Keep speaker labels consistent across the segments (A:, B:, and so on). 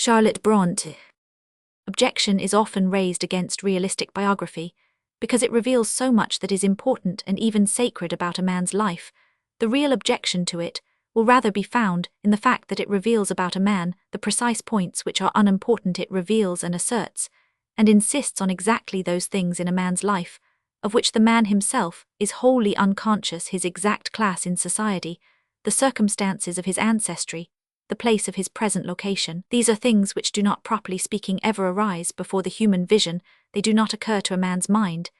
A: Charlotte Brontë. Objection is often raised against realistic biography because it reveals so much that is important and even sacred about a man's life. The real objection to it will rather be found in the fact that it reveals about a man the precise points which are unimportant. It reveals and asserts, and insists on exactly those things in a man's life, of which the man himself is wholly unconscious: his exact class in society, the circumstances of his ancestry, the place of his present location. These are things which do not, properly speaking, ever arise before the human vision. They do not occur to a man's mind.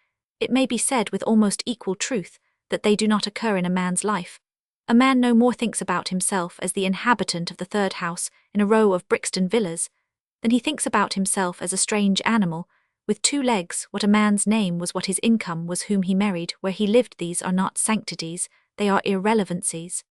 A: It may be said with almost equal truth that they do not occur in a man's life. A man no more thinks about himself as the inhabitant of the third house in a row of Brixton villas than he thinks about himself as a strange animal with two legs. What a man's name was, what his income was, whom he married, where he lived. These are not sanctities, they are irrelevancies.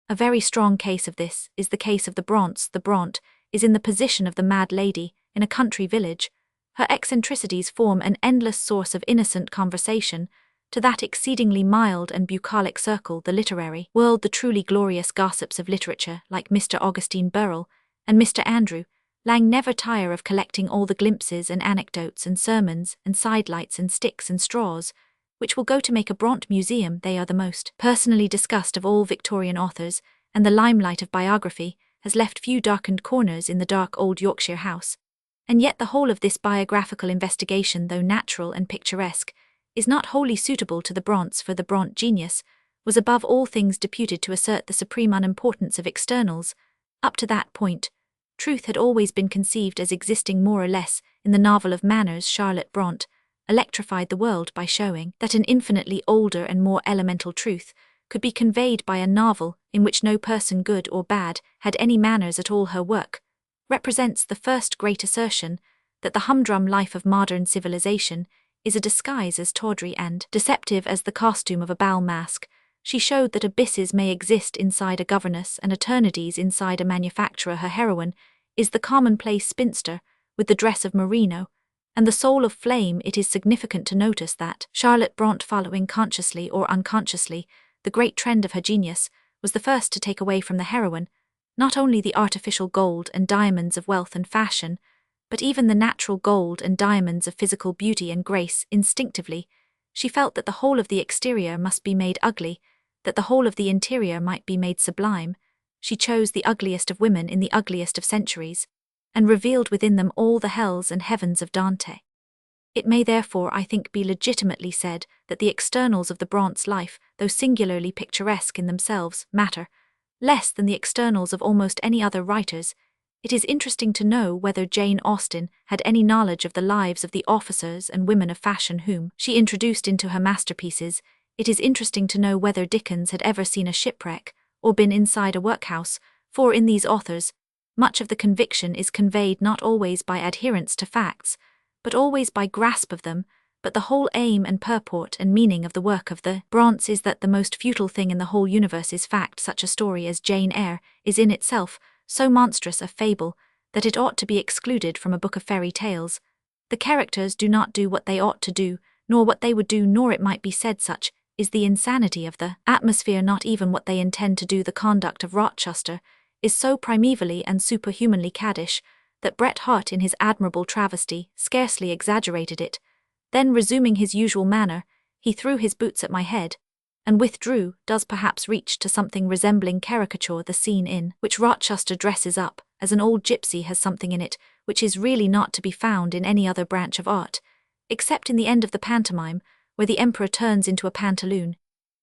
A: A very strong case of this is the case of the Brontë. The Brontë is in the position of the mad lady in a country village. Her eccentricities form an endless source of innocent conversation to that exceedingly mild and bucolic circle, the literary world. The truly glorious gossips of literature, like Mr. Augustine Birrell and Mr. Andrew Lang, never tire of collecting all the glimpses and anecdotes and sermons and sidelights and sticks and straws which will go to make a Brontë museum. They are the most personally discussed of all Victorian authors, and the limelight of biography has left few darkened corners in the dark old Yorkshire house. And yet the whole of this biographical investigation, though natural and picturesque, is not wholly suitable to the Brontë, for the Brontë genius was above all things deputed to assert the supreme unimportance of externals. Up to that point, truth had always been conceived as existing more or less in the novel of manners. Charlotte Brontë electrified the world by showing that an infinitely older and more elemental truth could be conveyed by a novel in which no person, good or bad, had any manners at all. Her work represents the first great assertion that the humdrum life of modern civilization is a disguise as tawdry and deceptive as the costume of a bal masque. She showed that abysses may exist inside a governess and eternities inside a manufacturer. Her heroine is the commonplace spinster with the dress of merino and the soul of flame. It is significant to notice that Charlotte Brontë, following consciously or unconsciously the great trend of her genius, was the first to take away from the heroine not only the artificial gold and diamonds of wealth and fashion, but even the natural gold and diamonds of physical beauty and grace. Instinctively, she felt that the whole of the exterior must be made ugly, that the whole of the interior might be made sublime. She chose the ugliest of women in the ugliest of centuries, and revealed within them all the hells and heavens of Dante. It may therefore, I think, be legitimately said that the externals of the Brontë life, though singularly picturesque in themselves, matter less than the externals of almost any other writers. It is interesting to know whether Jane Austen had any knowledge of the lives of the officers and women of fashion whom she introduced into her masterpieces. It is interesting to know whether Dickens had ever seen a shipwreck or been inside a workhouse, for in these authors, much of the conviction is conveyed not always by adherence to facts, but always by grasp of them. But the whole aim and purport and meaning of the work of the Brontë is that the most futile thing in the whole universe is fact. Such a story as Jane Eyre is in itself so monstrous a fable that it ought to be excluded from a book of fairy tales. The characters do not do what they ought to do, nor what they would do, nor, it might be said, such is the insanity of the atmosphere, not even what they intend to do. The conduct of Rochester is so primevally and superhumanly caddish that Bret Harte, in his admirable travesty, scarcely exaggerated it. Then, resuming his usual manner, he threw his boots at my head, and withdrew. Does perhaps reach to something resembling caricature. The scene in which Rochester dresses up as an old gypsy has something in it which is really not to be found in any other branch of art, except in the end of the pantomime, where the emperor turns into a pantaloon.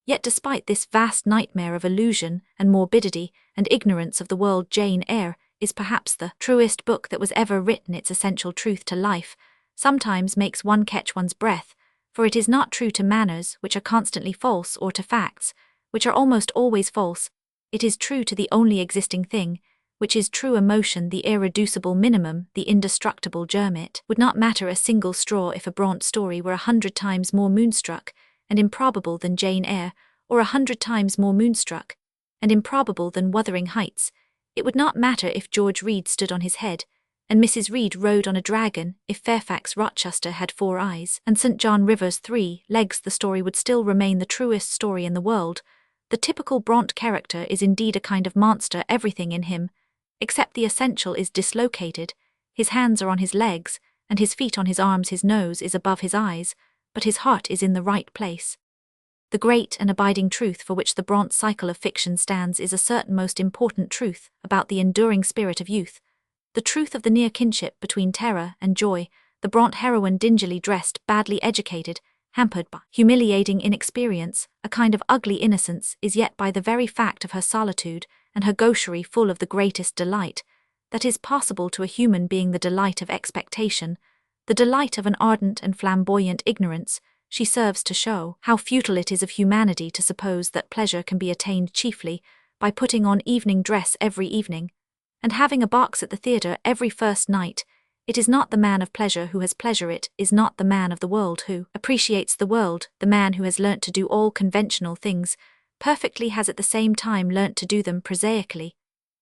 A: Yet despite this vast nightmare of illusion and morbidity and ignorance of the world, Jane Eyre is perhaps the truest book that was ever written. Its essential truth to life sometimes makes one catch one's breath, for it is not true to manners, which are constantly false, or to facts, which are almost always false. It is true to the only existing thing, which is true emotion, the irreducible minimum, the indestructible germ. It would not matter a single straw if a Brontë story were 100 times more moonstruck and improbable than Jane Eyre, or 100 times more moonstruck and improbable than Wuthering Heights. It would not matter if George Read stood on his head, and Mrs. Reed rode on a dragon, if Fairfax Rochester had 4 eyes, and St. John Rivers 3 legs. The story would still remain the truest story in the world. The typical Brontë character is indeed a kind of monster. Everything in him, except the essential is dislocated, his hands are on his legs, and his feet on his arms, his nose is above his eyes, but his heart is in the right place. The great and abiding truth for which the Bront cycle of fiction stands is a certain most important truth about the enduring spirit of youth, the truth of the near kinship between terror and joy. The Bront heroine, dingily dressed, badly educated, hampered by humiliating inexperience, a kind of ugly innocence, is yet by the very fact of her solitude and her gaucherie full of the greatest delight that is possible to a human being, the delight of expectation, the delight of an ardent and flamboyant ignorance. She serves to show how futile it is of humanity to suppose that pleasure can be attained chiefly by putting on evening dress every evening, and having a box at the theatre every first night. It is not the man of pleasure who has pleasure, it is not the man of the world who appreciates the world. The man who has learnt to do all conventional things perfectly has at the same time learnt to do them prosaically.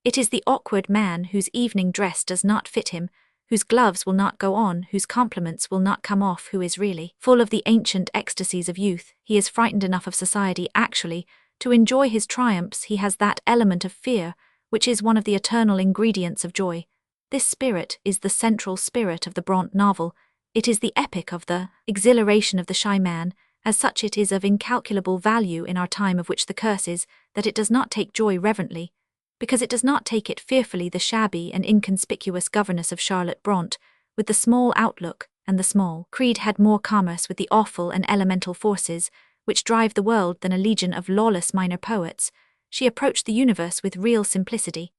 A: It is the awkward man whose evening dress does not fit him, whose gloves will not go on, whose compliments will not come off, who is really full of the ancient ecstasies of youth. He is frightened enough of society actually to enjoy his triumphs. He has that element of fear which is one of the eternal ingredients of joy. This spirit is the central spirit of the Bront novel. It is the epic of the exhilaration of the shy man. As such, it is of incalculable value in our time, of which the curse is that it does not take joy reverently, because it does not take it fearfully. The shabby and inconspicuous governess of Charlotte Bront, with the small outlook and the small creed, had more commerce with the awful and elemental forces which drive the world than a legion of lawless minor poets. She approached the universe with real simplicity,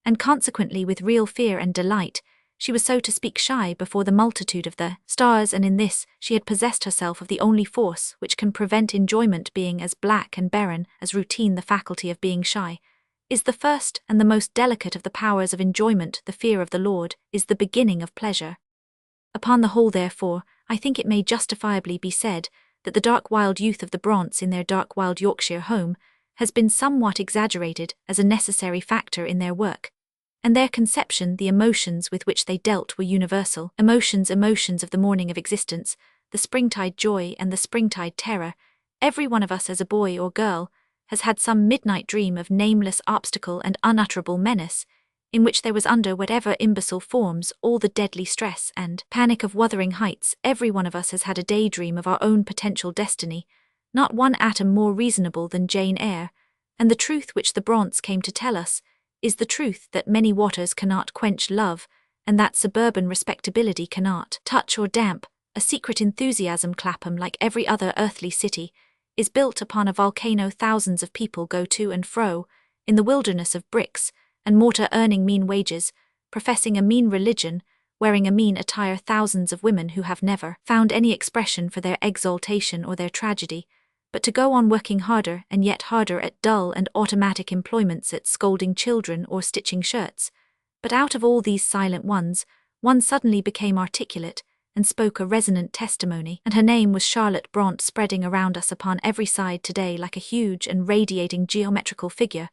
A: and consequently with real fear and delight. She was, so to speak, shy before the multitude of the stars, and in this she had possessed herself of the only force which can prevent enjoyment being as black and barren as routine. The faculty of being shy is the first and the most delicate of the powers of enjoyment. The fear of the Lord is the beginning of pleasure. Upon the whole, therefore, I think it may justifiably be said that the dark wild youth of the Bronts in their dark wild Yorkshire home has been somewhat exaggerated as a necessary factor in their work, and their conception. The emotions with which they dealt were universal emotions of the morning of existence, the springtide joy and the springtide terror. Every one of us, as a boy or girl, has had some midnight dream of nameless obstacle and unutterable menace, in which there was, under whatever imbecile forms, all the deadly stress and panic of wuthering heights. Every one of us has had a daydream of our own potential destiny, not one atom more reasonable than Jane Eyre, and the truth which the Bronts came to tell us is the truth that many waters cannot quench love, and that suburban respectability cannot touch or damp a secret enthusiasm. Clapham, like every other earthly city, is built upon a volcano. Thousands of people go to and fro in the wilderness of bricks and mortar, earning mean wages, professing a mean religion, wearing a mean attire. Thousands of women who have never found any expression for their exaltation or their tragedy, but to go on working harder and yet harder at dull and automatic employments, at scolding children or stitching shirts. But out of all these silent ones, one suddenly became articulate and spoke a resonant testimony, and her name was Charlotte Bront, spreading around us upon every side today like a huge and radiating geometrical figure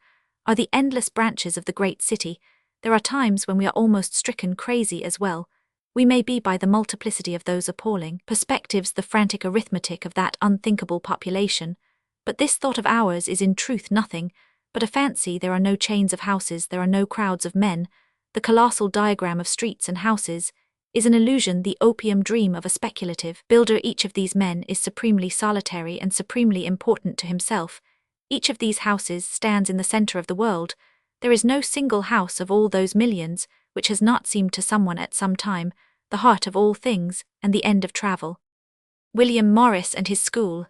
A: are the endless branches of the great city. There are times when we are almost stricken crazy as well. We may be by the multiplicity of those appalling perspectives, the frantic arithmetic of that unthinkable population, but this thought of ours is in truth nothing but a fancy. There are no chains of houses, there are no crowds of men. The colossal diagram of streets and houses is an illusion, the opium dream of a speculative builder. Each of these men is supremely solitary and supremely important to himself. Each of these houses stands in the center of the world. There is no single house of all those millions which has not seemed to someone at some time the heart of all things and the end of travel. William Morris and his school.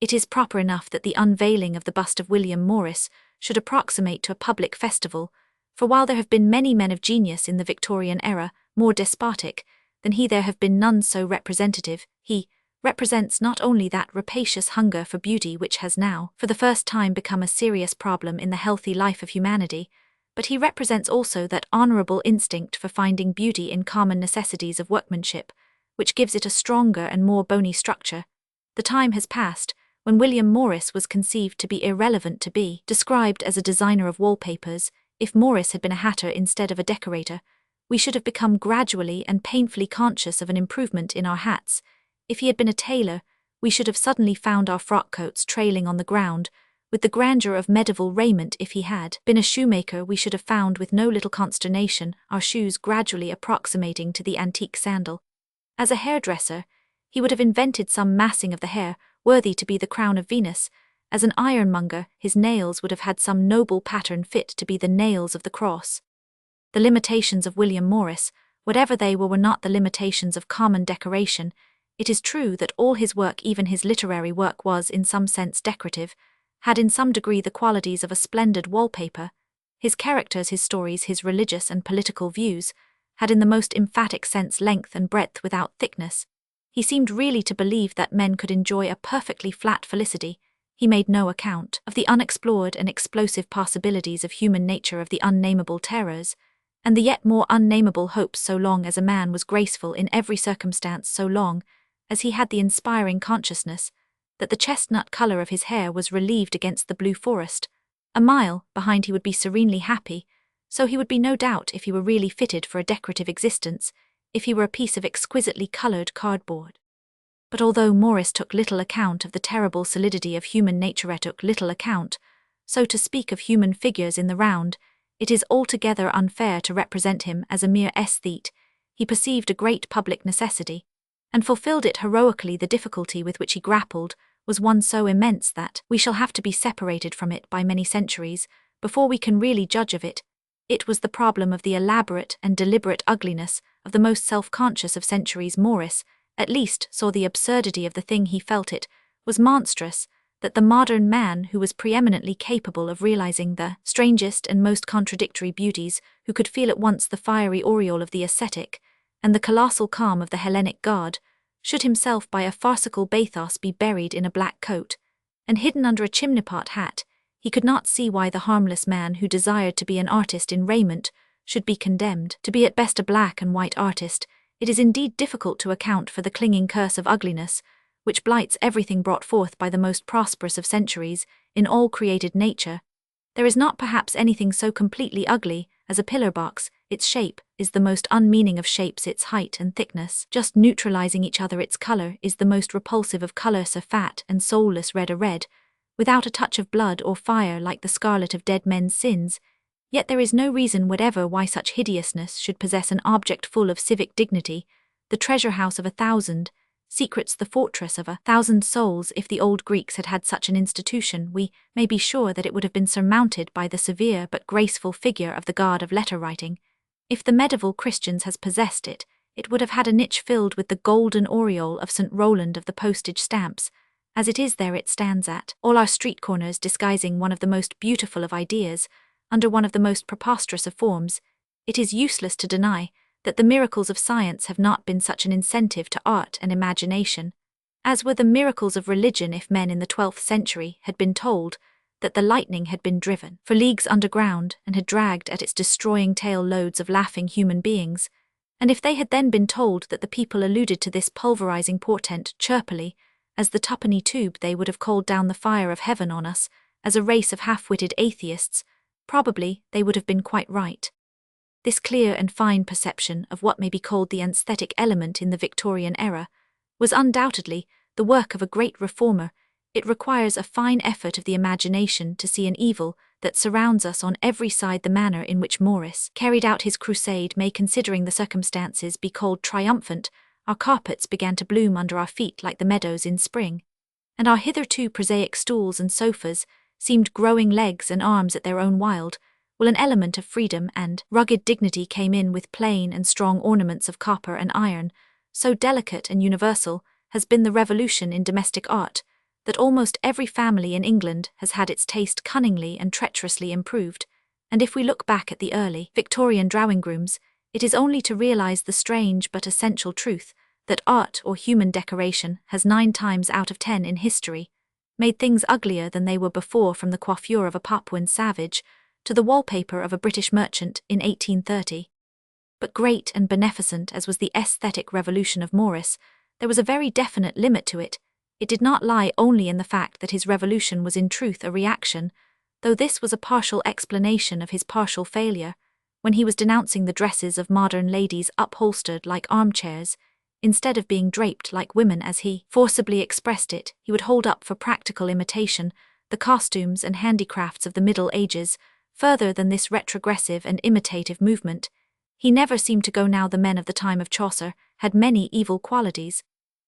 A: It is proper enough that the unveiling of the bust of William Morris should approximate to a public festival, for while there have been many men of genius in the Victorian era, more despotic than he, there have been none so representative. He represents not only that rapacious hunger for beauty which has now, for the first time, become a serious problem in the healthy life of humanity, but he represents also that honourable instinct for finding beauty in common necessities of workmanship, which gives it a stronger and more bony structure. The time has passed when William Morris was conceived to be irrelevant, to be described as a designer of wallpapers. If Morris had been a hatter instead of a decorator, we should have become gradually and painfully conscious of an improvement in our hats. If he had been a tailor, we should have suddenly found our frock coats trailing on the ground, with the grandeur of medieval raiment. If he had been a shoemaker, we should have found with no little consternation our shoes gradually approximating to the antique sandal. As a hairdresser, he would have invented some massing of the hair worthy to be the crown of Venus. As an ironmonger, his nails would have had some noble pattern fit to be the nails of the cross. The limitations of William Morris, whatever they were not the limitations of common decoration. It is true that all his work, even his literary work, was in some sense decorative, had in some degree the qualities of a splendid wallpaper. His characters, his stories, his religious and political views, had in the most emphatic sense length and breadth without thickness. He seemed really to believe that men could enjoy a perfectly flat felicity. He made no account of the unexplored and explosive possibilities of human nature, of the unnameable terrors, and the yet more unnameable hopes, so long as a man was graceful in every circumstance, so long as he had the inspiring consciousness that the chestnut color of his hair was relieved against the blue forest. A mile behind he would be serenely happy, so he would be no doubt if he were really fitted for a decorative existence, if he were a piece of exquisitely colored cardboard. But although Morris took little account of the terrible solidity of human nature, took little account, so to speak, of human figures in the round, it is altogether unfair to represent him as a mere aesthete. He perceived a great public necessity, and fulfilled it heroically. The difficulty with which he grappled was one so immense that we shall have to be separated from it by many centuries before we can really judge of it. It was the problem of the elaborate and deliberate ugliness of the most self-conscious of centuries. Morris, at least, saw the absurdity of the thing. He felt it was monstrous that the modern man, who was preeminently capable of realizing the strangest and most contradictory beauties, who could feel at once the fiery aureole of the ascetic and the colossal calm of the Hellenic god, should himself by a farcical bathos be buried in a black coat and hidden under a chimney-pot hat. He could not see why the harmless man who desired to be an artist in raiment should be condemned to be at best a black and white artist. It is indeed difficult to account for the clinging curse of ugliness, which blights everything brought forth by the most prosperous of centuries in all created nature. There is not perhaps anything so completely ugly as a pillar box. Its shape is the most unmeaning of shapes, its height and thickness just neutralizing each other. Its color is the most repulsive of colors, a fat and soulless red, a red without a touch of blood or fire, like the scarlet of dead men's sins. Yet there is no reason whatever why such hideousness should possess an object full of civic dignity, the treasure house of 1,000 secrets, the fortress of 1,000 souls. If the old Greeks had had such an institution, we may be sure that it would have been surmounted by the severe but graceful figure of the god of letter writing. If the medieval Christians has possessed it, it would have had a niche filled with the golden aureole of St. Roland of the postage stamps. As it is, there it stands at all our street corners, disguising one of the most beautiful of ideas under one of the most preposterous of forms. It is useless to deny that the miracles of science have not been such an incentive to art and imagination, as were the miracles of religion. If men in the 12th century had been told that the lightning had been driven for leagues underground and had dragged at its destroying tail loads of laughing human beings, and if they had then been told that the people alluded to this pulverizing portent chirpily as the twopenny tube, they would have called down the fire of heaven on us as a race of half-witted atheists. Probably they would have been quite right. This clear and fine perception of what may be called the aesthetic element in the Victorian era was undoubtedly the work of a great reformer. It requires a fine effort of the imagination to see an evil that surrounds us on every side. The manner in which Morris carried out his crusade may, considering the circumstances, be called triumphant. Our carpets began to bloom under our feet like the meadows in spring, and our hitherto prosaic stools and sofas seemed growing legs and arms at their own wild, while an element of freedom and rugged dignity came in with plain and strong ornaments of copper and iron. So delicate and universal has been the revolution in domestic art, that almost every family in England has had its taste cunningly and treacherously improved, and if we look back at the early Victorian drawing-rooms, it is only to realize the strange but essential truth that art or human decoration has 9 times out of 10 in history made things uglier than they were before, from the coiffure of a Papuan savage to the wallpaper of a British merchant in 1830. But great and beneficent as was the aesthetic revolution of Morris, there was a very definite limit to it. It did not lie only in the fact that his revolution was in truth a reaction, though this was a partial explanation of his partial failure. When he was denouncing the dresses of modern ladies upholstered like armchairs, instead of being draped like women as he forcibly expressed it, he would hold up for practical imitation the costumes and handicrafts of the Middle Ages, further than this retrogressive and imitative movement. He never seemed to go. Now the men of the time of Chaucer had many evil qualities,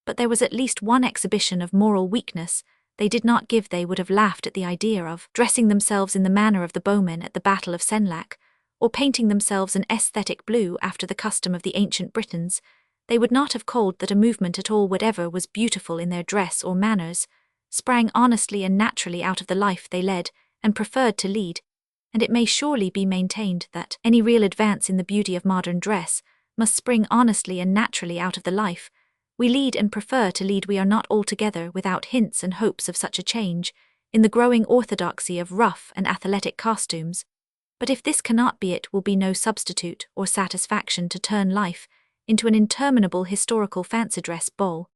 A: but there was at least one exhibition of moral weakness they did not give. They would have laughed at the idea of dressing themselves in the manner of the bowmen at the Battle of Senlac, or painting themselves an aesthetic blue after the custom of the ancient Britons. They would not have called that a movement at all whatever was beautiful in their dress or manners, sprang honestly and naturally out of the life they led and preferred to lead, and it may surely be maintained that any real advance in the beauty of modern dress must spring honestly and naturally out of the life we lead and prefer to lead. We are not altogether without hints and hopes of such a change in the growing orthodoxy of rough and athletic costumes, but if this cannot be, it will be no substitute or satisfaction to turn life into an interminable historical fancy dress ball.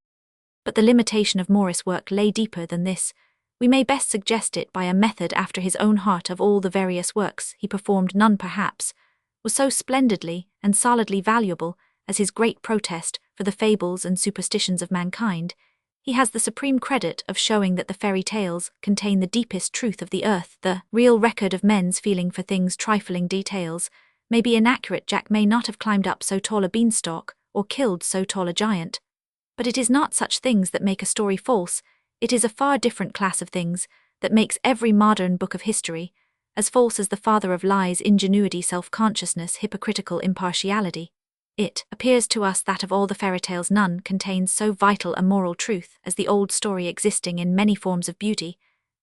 A: But the limitation of Morris' work lay deeper than this. We may best suggest it by a method after his own heart. Of all the various works he performed, none perhaps was so splendidly and solidly valuable as his great protest for the fables and superstitions of mankind. He has the supreme credit of showing that the fairy tales contain the deepest truth of the earth. The real record of men's feeling for things, trifling details, may be inaccurate. Jack may not have climbed up so tall a beanstalk or killed so tall a giant, but it is not such things that make a story false. It is a far different class of things that makes every modern book of history as false as the father of lies: ingenuity, self-consciousness, hypocritical impartiality. It appears to us that of all the fairy tales none contains so vital a moral truth as the old story, existing in many forms of beauty,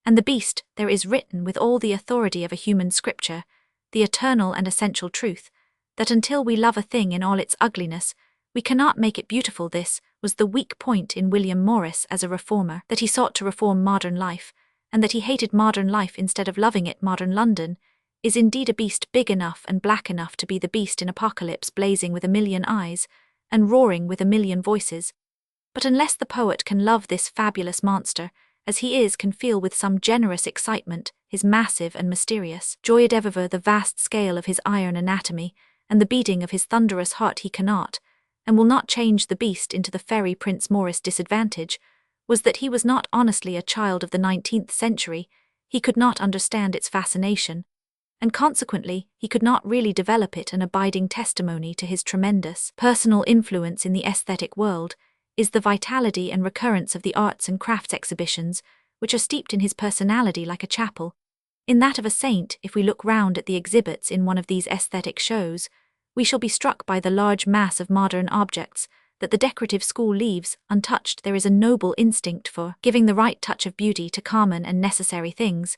A: and the beast there is written with all the authority of a human scripture, the eternal and essential truth, that until we love a thing in all its ugliness, we cannot make it beautiful. This was the weak point in William Morris as a reformer, that he sought to reform modern life, and that he hated modern life instead of loving it. Modern London is indeed a beast big enough and black enough to be the beast in Apocalypse, blazing with a million eyes and roaring with a million voices. But unless the poet can love this fabulous monster, as he is, can feel with some generous excitement his massive and mysterious joy, ever the vast scale of his iron anatomy and the beating of his thunderous heart, he cannot and will not change the beast into the fairy prince. Morris' disadvantage was that he was not honestly a child of the 19th century. He could not understand its fascination, and consequently he could not really develop it. An abiding testimony to his tremendous personal influence in the aesthetic world is the vitality and recurrence of the arts and crafts exhibitions, which are steeped in his personality like a chapel in that of a saint. If we look round at the exhibits in one of these aesthetic shows, we shall be struck by the large mass of modern objects that the decorative school leaves untouched. There is a noble instinct for giving the right touch of beauty to common and necessary things,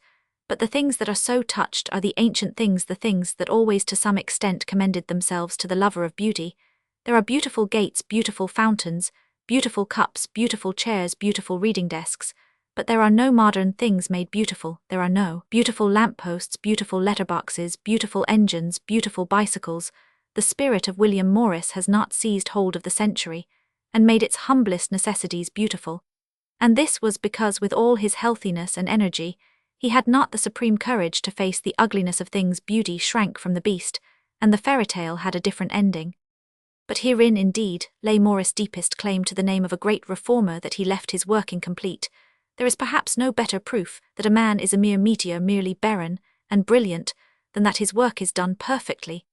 A: but the things that are so touched are the ancient things, the things that always to some extent commended themselves to the lover of beauty. There are beautiful gates, beautiful fountains, beautiful cups, beautiful chairs, beautiful reading desks, but there are no modern things made beautiful. There are no beautiful lampposts, beautiful letterboxes, beautiful engines, beautiful bicycles. The spirit of William Morris has not seized hold of the century and made its humblest necessities beautiful, and this was because with all his healthiness and energy he had not the supreme courage to face the ugliness of things. Beauty shrank from the beast, and the fairy tale had a different ending. But herein indeed lay Morris' deepest claim to the name of a great reformer, that he left his work incomplete. There is perhaps no better proof that a man is a mere meteor, merely barren and brilliant, than that his work is done perfectly.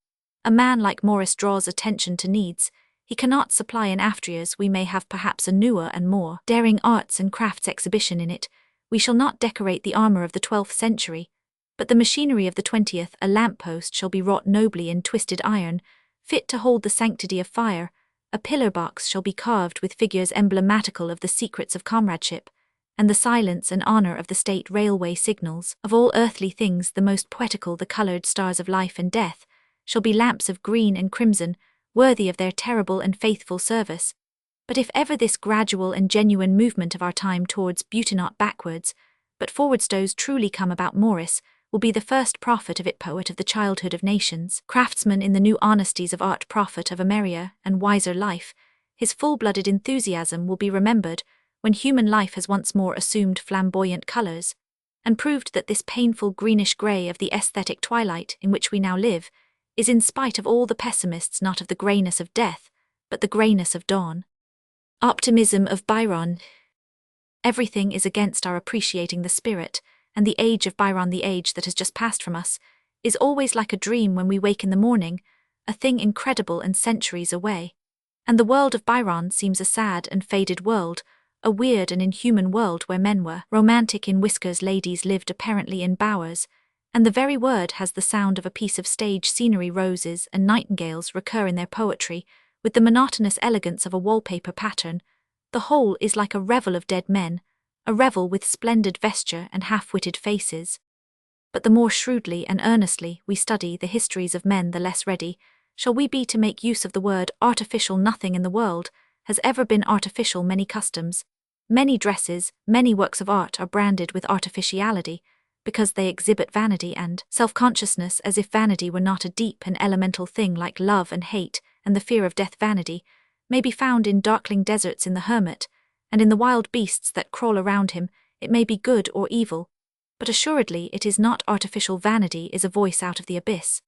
A: A man like Morris draws attention to needs he cannot supply. In after years we may have perhaps a newer and more daring arts and crafts exhibition. In it we shall not decorate the armor of the 12th century, but the machinery of the 20th. A lamppost shall be wrought nobly in twisted iron, fit to hold the sanctity of fire. A pillar box shall be carved with figures emblematical of the secrets of comradeship, and the silence and honor of the state. Railway signals, of all earthly things the most poetical, the colored stars of life and death, shall be lamps of green and crimson, worthy of their terrible and faithful service. But if ever this gradual and genuine movement of our time towards beauty, not backwards, but forwards, does truly come about, Morris will be the first prophet of it, poet of the childhood of nations, craftsman in the new honesties of art, prophet of a merrier and wiser life. His full-blooded enthusiasm will be remembered when human life has once more assumed flamboyant colors, and proved that this painful greenish grey of the aesthetic twilight in which we now live is, in spite of all the pessimists, not of the greyness of death, but the greyness of dawn. Optimism of Byron. Everything is against our appreciating the spirit and the age of Byron, the age that has just passed from us, is always like a dream when we wake in the morning, a thing incredible and centuries away. And the world of Byron seems a sad and faded world, a weird and inhuman world where men were romantic in whiskers, ladies lived apparently in bowers, and the very word has the sound of a piece of stage scenery. Roses and nightingales recur in their poetry, with the monotonous elegance of a wallpaper pattern. The whole is like a revel of dead men, a revel with splendid vesture and half-witted faces. But the more shrewdly and earnestly we study the histories of men, the less ready shall we be to make use of the word artificial. Nothing in the world has ever been artificial. Many customs, many dresses, many works of art are branded with artificiality, because they exhibit vanity and self-consciousness, as if vanity were not a deep and elemental thing like love and hate and the fear of death. Vanity may be found in darkling deserts, in the hermit, and in the wild beasts that crawl around him. It may be good or evil, but assuredly it is not artificial. Vanity is a voice out of the abyss.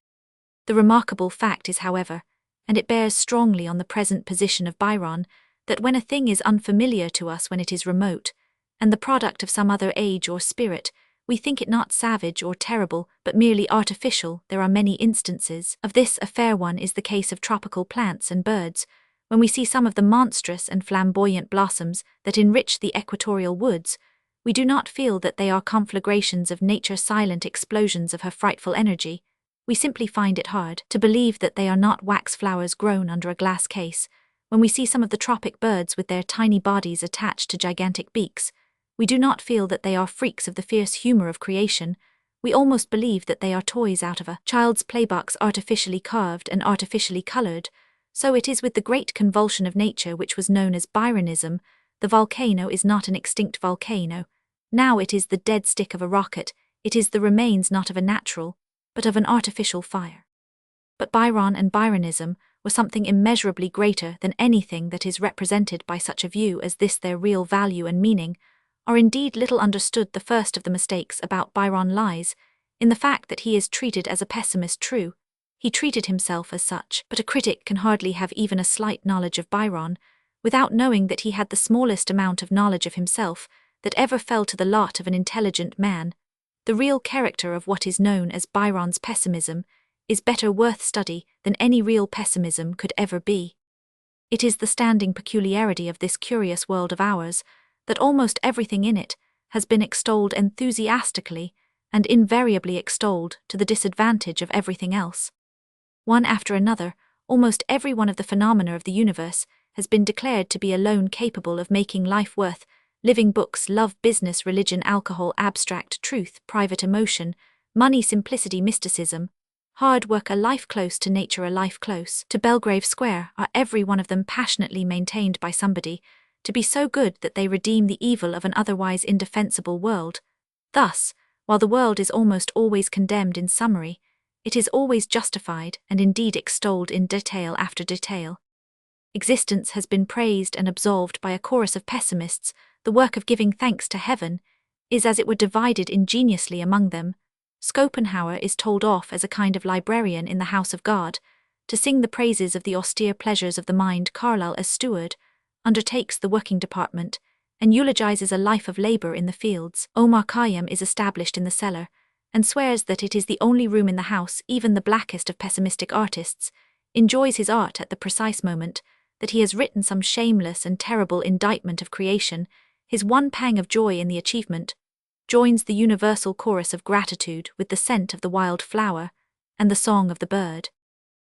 A: The remarkable fact is, however, and it bears strongly on the present position of Byron, that when a thing is unfamiliar to us, when it is remote, and the product of some other age or spirit, we think it not savage or terrible, but merely artificial. There are many instances of this. A fair one is the case of tropical plants and birds, when we see some of the monstrous and flamboyant blossoms that enrich the equatorial woods. We do not feel that they are conflagrations of nature, silent explosions of her frightful energy. We simply find it hard to believe that they are not wax flowers grown under a glass case. When we see some of the tropic birds with their tiny bodies attached to gigantic beaks, we do not feel that they are freaks of the fierce humor of creation. We almost believe that they are toys out of a child's playbox, artificially carved and artificially colored. So it is with the great convulsion of nature which was known as Byronism. The volcano is not an extinct volcano. Now it is the dead stick of a rocket. It is the remains not of a natural, but of an artificial fire. But Byron and Byronism were something immeasurably greater than anything that is represented by such a view as this. Their real value and meaning are indeed little understood. The first of the mistakes about Byron lies in the fact that he is treated as a pessimist. True, he treated himself as such, but a critic can hardly have even a slight knowledge of Byron without knowing that he had the smallest amount of knowledge of himself that ever fell to the lot of an intelligent man. The real character of what is known as Byron's pessimism is better worth study than any real pessimism could ever be. It is the standing peculiarity of this curious world of ours that almost everything in it has been extolled enthusiastically and invariably extolled to the disadvantage of everything else. One after another, almost every one of the phenomena of the universe has been declared to be alone capable of making life worth living. Books, love, business, religion, alcohol, abstract truth, private emotion, money, simplicity, mysticism, hard work, a life close to nature, a life close to Belgrave Square, are every one of them passionately maintained by somebody to be so good that they redeem the evil of an otherwise indefensible world. Thus, while the world is almost always condemned in summary, it is always justified and indeed extolled in detail after detail. Existence has been praised and absolved by a chorus of pessimists. The work of giving thanks to heaven is as it were divided ingeniously among them. Schopenhauer is told off as a kind of librarian in the house of God, to sing the praises of the austere pleasures of the mind. Carlyle, as steward, undertakes the working department, and eulogizes a life of labor in the fields. Omar Khayyam is established in the cellar, and swears that it is the only room in the house. Even the blackest of pessimistic artists enjoys his art at the precise moment that he has written some shameless and terrible indictment of creation. His one pang of joy in the achievement joins the universal chorus of gratitude with the scent of the wild flower and the song of the bird.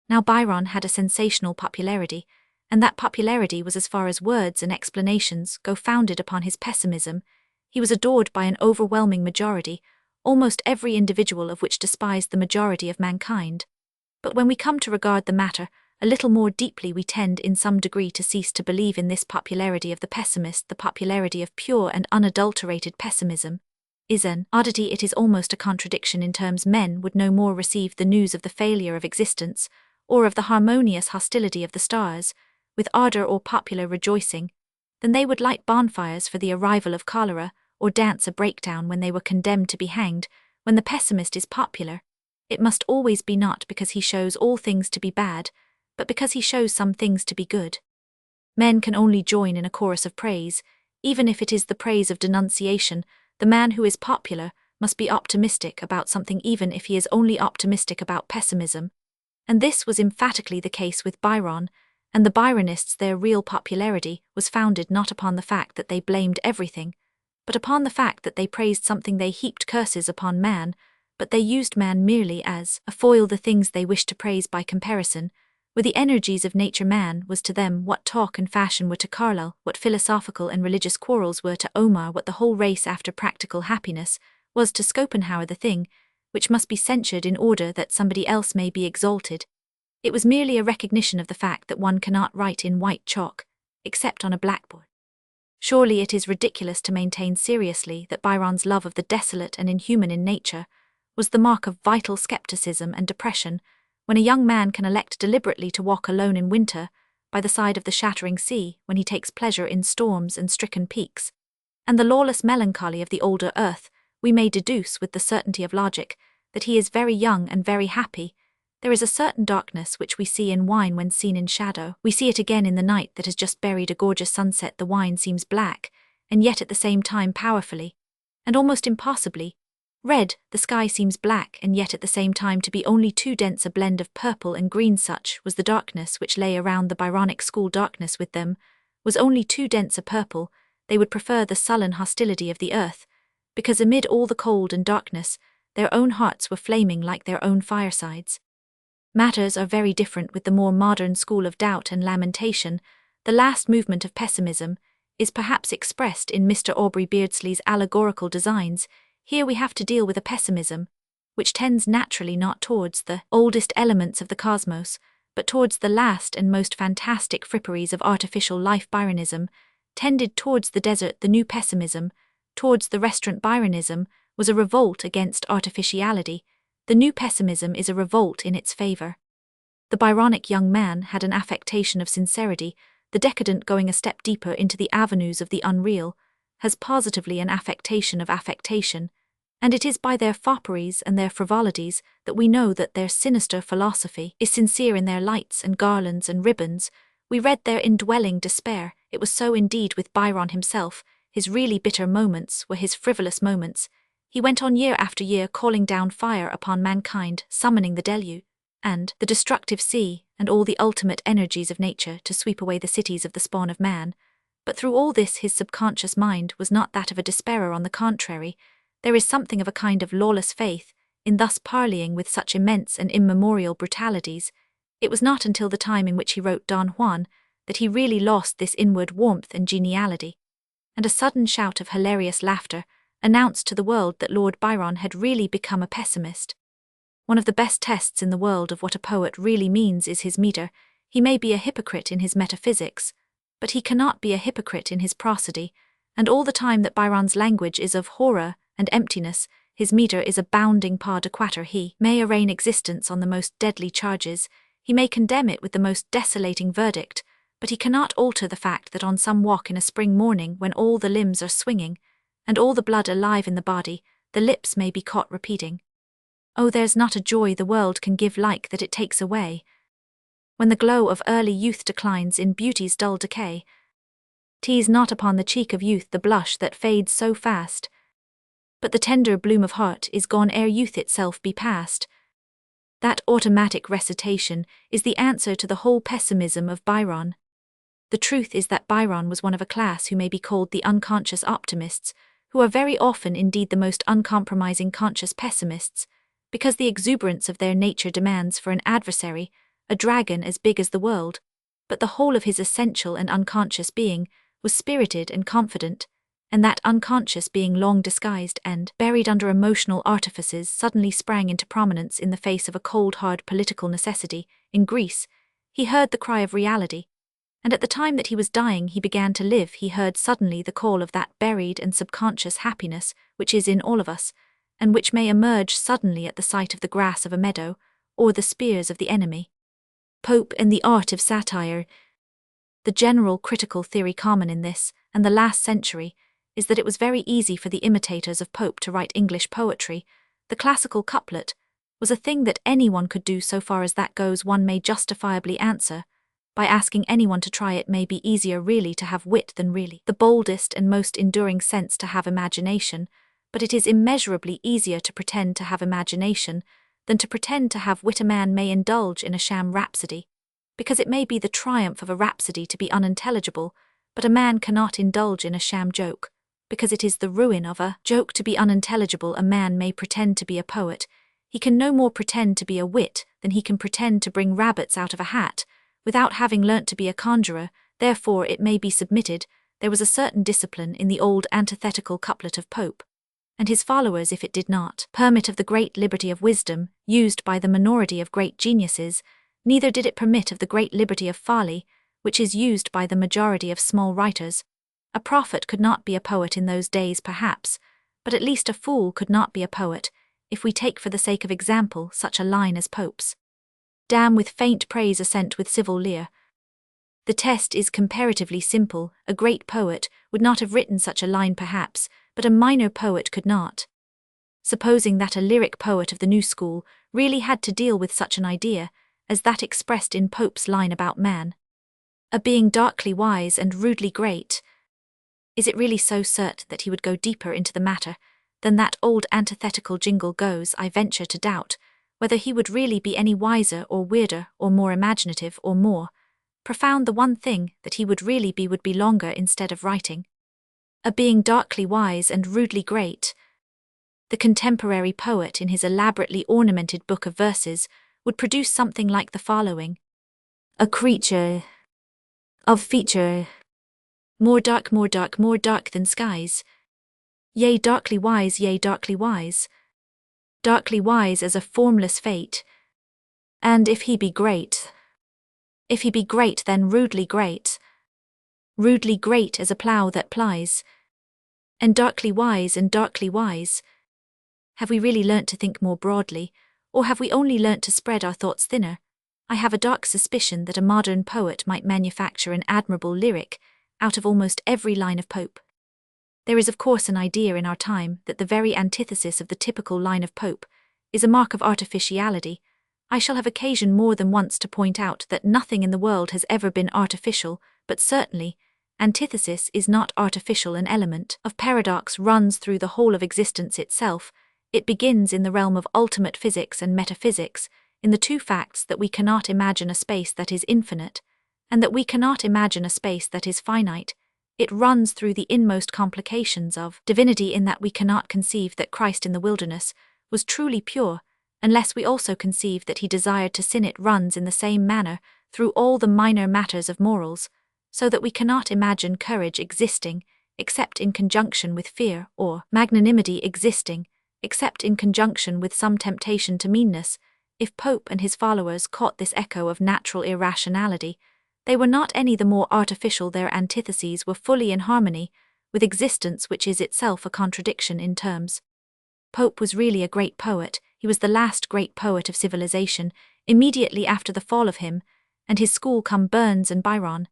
A: Now Byron had a sensational popularity, and that popularity was, as far as words and explanations go, founded upon his pessimism. He was adored by an overwhelming majority, almost every individual of which despised the majority of mankind. But when we come to regard the matter a little more deeply, we tend in some degree to cease to believe in this popularity of the pessimist. The popularity of pure and unadulterated pessimism is an oddity. It is almost a contradiction in terms. Men would no more receive the news of the failure of existence, or of the harmonious hostility of the stars, with ardor or popular rejoicing, than they would light bonfires for the arrival of cholera, or dance a breakdown when they were condemned to be hanged. When the pessimist is popular, it must always be not because he shows all things to be bad, but because he shows some things to be good. Men can only join in a chorus of praise, even if it is the praise of denunciation. The man who is popular must be optimistic about something even if he is only optimistic about pessimism. And this was emphatically the case with Byron, and the Byronists. Their real popularity was founded not upon the fact that they blamed everything, but upon the fact that they praised something. They heaped curses upon man, but they used man merely as a foil. The things they wished to praise by comparison were the energies of nature. Man was to them what talk and fashion were to Carlyle, what philosophical and religious quarrels were to Omar, what the whole race after practical happiness was to Schopenhauer. The thing which must be censured in order that somebody else may be exalted. It was merely a recognition of the fact that one cannot write in white chalk, except on a blackboard. Surely it is ridiculous to maintain seriously that Byron's love of the desolate and inhuman in nature was the mark of vital skepticism and depression, when a young man can elect deliberately to walk alone in winter by the side of the shattering sea, when he takes pleasure in storms and stricken peaks, and the lawless melancholy of the older earth. We may deduce with the certainty of logic that he is very young and very happy. There is a certain darkness which we see in wine when seen in shadow. We see it again in the night that has just buried a gorgeous sunset. The wine seems black, and yet at the same time powerfully, and almost impossibly, red. The sky seems black, and yet at the same time to be only too dense a blend of purple and green. Such was the darkness which lay around the Byronic school. Darkness with them was only too dense a purple. They would prefer the sullen hostility of the earth, because amid all the cold and darkness, their own hearts were flaming like their own firesides. Matters are very different with the more modern school of doubt and lamentation. The last movement of pessimism is perhaps expressed in Mr. Aubrey Beardsley's allegorical designs. Here we have to deal with a pessimism which tends naturally not towards the oldest elements of the cosmos, but towards the last and most fantastic fripperies of artificial life. Byronism tended towards the desert. The new pessimism, towards the restaurant. Byronism was a revolt against artificiality. The new pessimism is a revolt in its favor. The Byronic young man had an affectation of sincerity. The decadent, going a step deeper into the avenues of the unreal, has positively an affectation of affectation, and it is by their fopperies and their frivolities that we know that their sinister philosophy is sincere. In their lights and garlands and ribbons we read their indwelling despair. It was so indeed with Byron himself. His really bitter moments were his frivolous moments. He went on year after year calling down fire upon mankind, summoning the deluge, and the destructive sea, and all the ultimate energies of nature to sweep away the cities of the spawn of man. But through all this his subconscious mind was not that of a despairer. On the contrary, there is something of a kind of lawless faith in thus parleying with such immense and immemorial brutalities. It was not until the time in which he wrote Don Juan that he really lost this inward warmth and geniality, and a sudden shout of hilarious laughter announced to the world that Lord Byron had really become a pessimist. One of the best tests in the world of what a poet really means is his metre. He may be a hypocrite in his metaphysics, but he cannot be a hypocrite in his prosody, and all the time that Byron's language is of horror and emptiness, his metre is a bounding pas de quatre. He may arraign existence on the most deadly charges, he may condemn it with the most desolating verdict, but he cannot alter the fact that on some walk in a spring morning, when all the limbs are swinging, and all the blood alive in the body, the lips may be caught repeating, "Oh, there's not a joy the world can give like that it takes away." When the glow of early youth declines in beauty's dull decay, 'tis not upon the cheek of youth the blush that fades so fast, but the tender bloom of heart is gone ere youth itself be past. That automatic recitation is the answer to the whole pessimism of Byron. The truth is that Byron was one of a class who may be called the unconscious optimists, who are very often indeed the most uncompromising conscious pessimists, because the exuberance of their nature demands for an adversary a dragon as big as the world, but the whole of his essential and unconscious being was spirited and confident, and that unconscious being, long disguised and buried under emotional artifices, suddenly sprang into prominence in the face of a cold hard political necessity. In Greece, he heard the cry of reality, and at the time that he was dying he began to live. He heard suddenly the call of that buried and subconscious happiness which is in all of us, and which may emerge suddenly at the sight of the grass of a meadow, or the spears of the enemy. Pope and the art of satire. The general critical theory common in this and the last century is that it was very easy for the imitators of Pope to write English poetry. The classical couplet was a thing that anyone could do. So far as that goes, one may justifiably answer by asking anyone to try. It may be easier really to have wit than really the boldest and most enduring sense to have imagination, but it is immeasurably easier to pretend to have imagination than to pretend to have wit. A man may indulge in a sham rhapsody, because it may be the triumph of a rhapsody to be unintelligible, but a man cannot indulge in a sham joke, because it is the ruin of a joke to be unintelligible. A man may pretend to be a poet. He can no more pretend to be a wit than he can pretend to bring rabbits out of a hat, without having learnt to be a conjurer. Therefore it may be submitted, there was a certain discipline in the old antithetical couplet of Pope and his followers if it did not permit of the great liberty of wisdom, used by the minority of great geniuses, neither did it permit of the great liberty of folly, which is used by the majority of small writers. A prophet could not be a poet in those days perhaps, but at least a fool could not be a poet, if we take for the sake of example such a line as Pope's. Damn with faint praise assent with civil leer. The test is comparatively simple. A great poet would not have written such a line perhaps, but a minor poet could not. Supposing that a lyric poet of the new school really had to deal with such an idea, as that expressed in Pope's line about man, a being darkly wise and rudely great, is it really so cert that he would go deeper into the matter than that old antithetical jingle goes? I venture to doubt whether he would really be any wiser or weirder or more imaginative or more profound. The one thing that he would really be would be longer instead of writing. A being darkly wise and rudely great. The contemporary poet in his elaborately ornamented book of verses would produce something like the following. A creature of feature, more dark than skies. Yea, darkly wise, darkly wise as a formless fate. And if he be great, then rudely great as a plough that plies. And darkly wise. Have we really learnt to think more broadly, or have we only learnt to spread our thoughts thinner? I have a dark suspicion that a modern poet might manufacture an admirable lyric out of almost every line of Pope. There is of course an idea in our time that the very antithesis of the typical line of Pope is a mark of artificiality. I shall have occasion more than once to point out that nothing in the world has ever been artificial, but certainly, antithesis is not artificial. An element of paradox runs through the whole of existence itself. It begins in the realm of ultimate physics and metaphysics, in the two facts that we cannot imagine a space that is infinite, and that we cannot imagine a space that is finite. It runs through the inmost complications of divinity in that we cannot conceive that Christ in the wilderness was truly pure, unless we also conceive that he desired to sin. It runs in the same manner through all the minor matters of morals, so that we cannot imagine courage existing except in conjunction with fear, or magnanimity existing except in conjunction with some temptation to meanness. If Pope and his followers caught this echo of natural irrationality, they were not any the more artificial. Their antitheses were fully in harmony with existence, which is itself a contradiction in terms. Pope was really a great poet. He was the last great poet of civilization. Immediately after the fall of him and his school come Burns and Byron,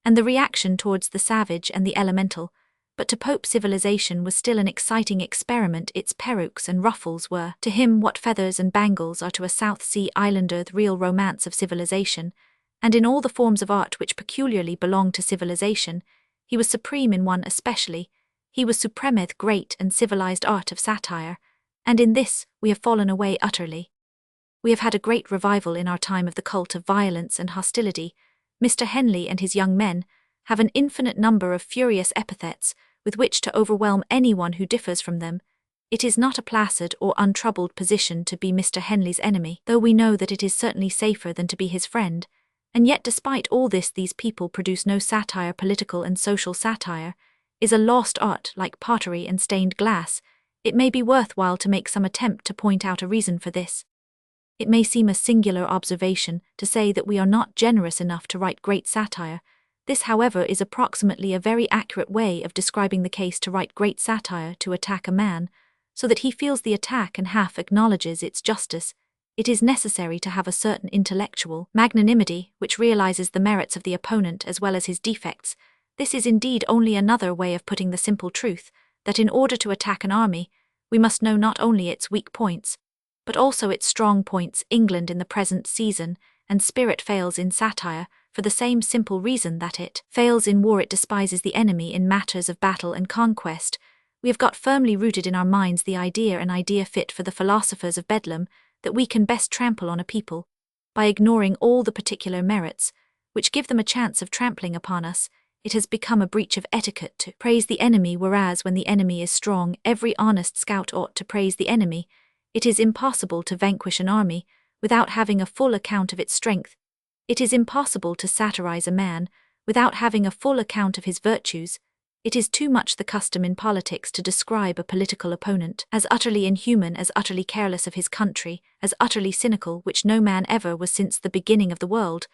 A: and the reaction towards the savage and the elemental. But to Pope civilization was still an exciting experiment. Its perukes and ruffles were to him what feathers and bangles are to a South Sea Islander. The real romance of civilization, and in all the forms of art which peculiarly belong to civilization, he was supreme in one especially. He was supremeth great and civilized art of satire, and in this we have fallen away utterly. We have had a great revival in our time of the cult of violence and hostility. Mr. Henley and his young men have an infinite number of furious epithets with which to overwhelm anyone who differs from them. It is not a placid or untroubled position to be Mr. Henley's enemy, though we know that it is certainly safer than to be his friend. And yet despite all this, these people produce no satire. Political and social satire is a lost art like pottery and stained glass. It may be worthwhile to make some attempt to point out a reason for this. It may seem a singular observation to say that we are not generous enough to write great satire. This, however, is approximately a very accurate way of describing the case. To write great satire, to attack a man, so that he feels the attack and half acknowledges its justice. It is necessary to have a certain intellectual magnanimity which realizes the merits of the opponent as well as his defects. This is indeed only another way of putting the simple truth, that in order to attack an army, we must know not only its weak points, but also its strong points. England in the present season and spirit fails in satire, for the same simple reason that it fails in war. It despises the enemy in matters of battle and conquest. We have got firmly rooted in our minds the an idea fit for the philosophers of Bedlam, that we can best trample on a people by ignoring all the particular merits, which give them a chance of trampling upon us. It has become a breach of etiquette to praise the enemy, whereas when the enemy is strong, every honest scout ought to praise the enemy. It is impossible to vanquish an army without having a full account of its strength. It is impossible to satirize a man without having a full account of his virtues. It is too much the custom in politics to describe a political opponent as utterly inhuman, as utterly careless of his country, as utterly cynical, which no man ever was since the beginning of the world.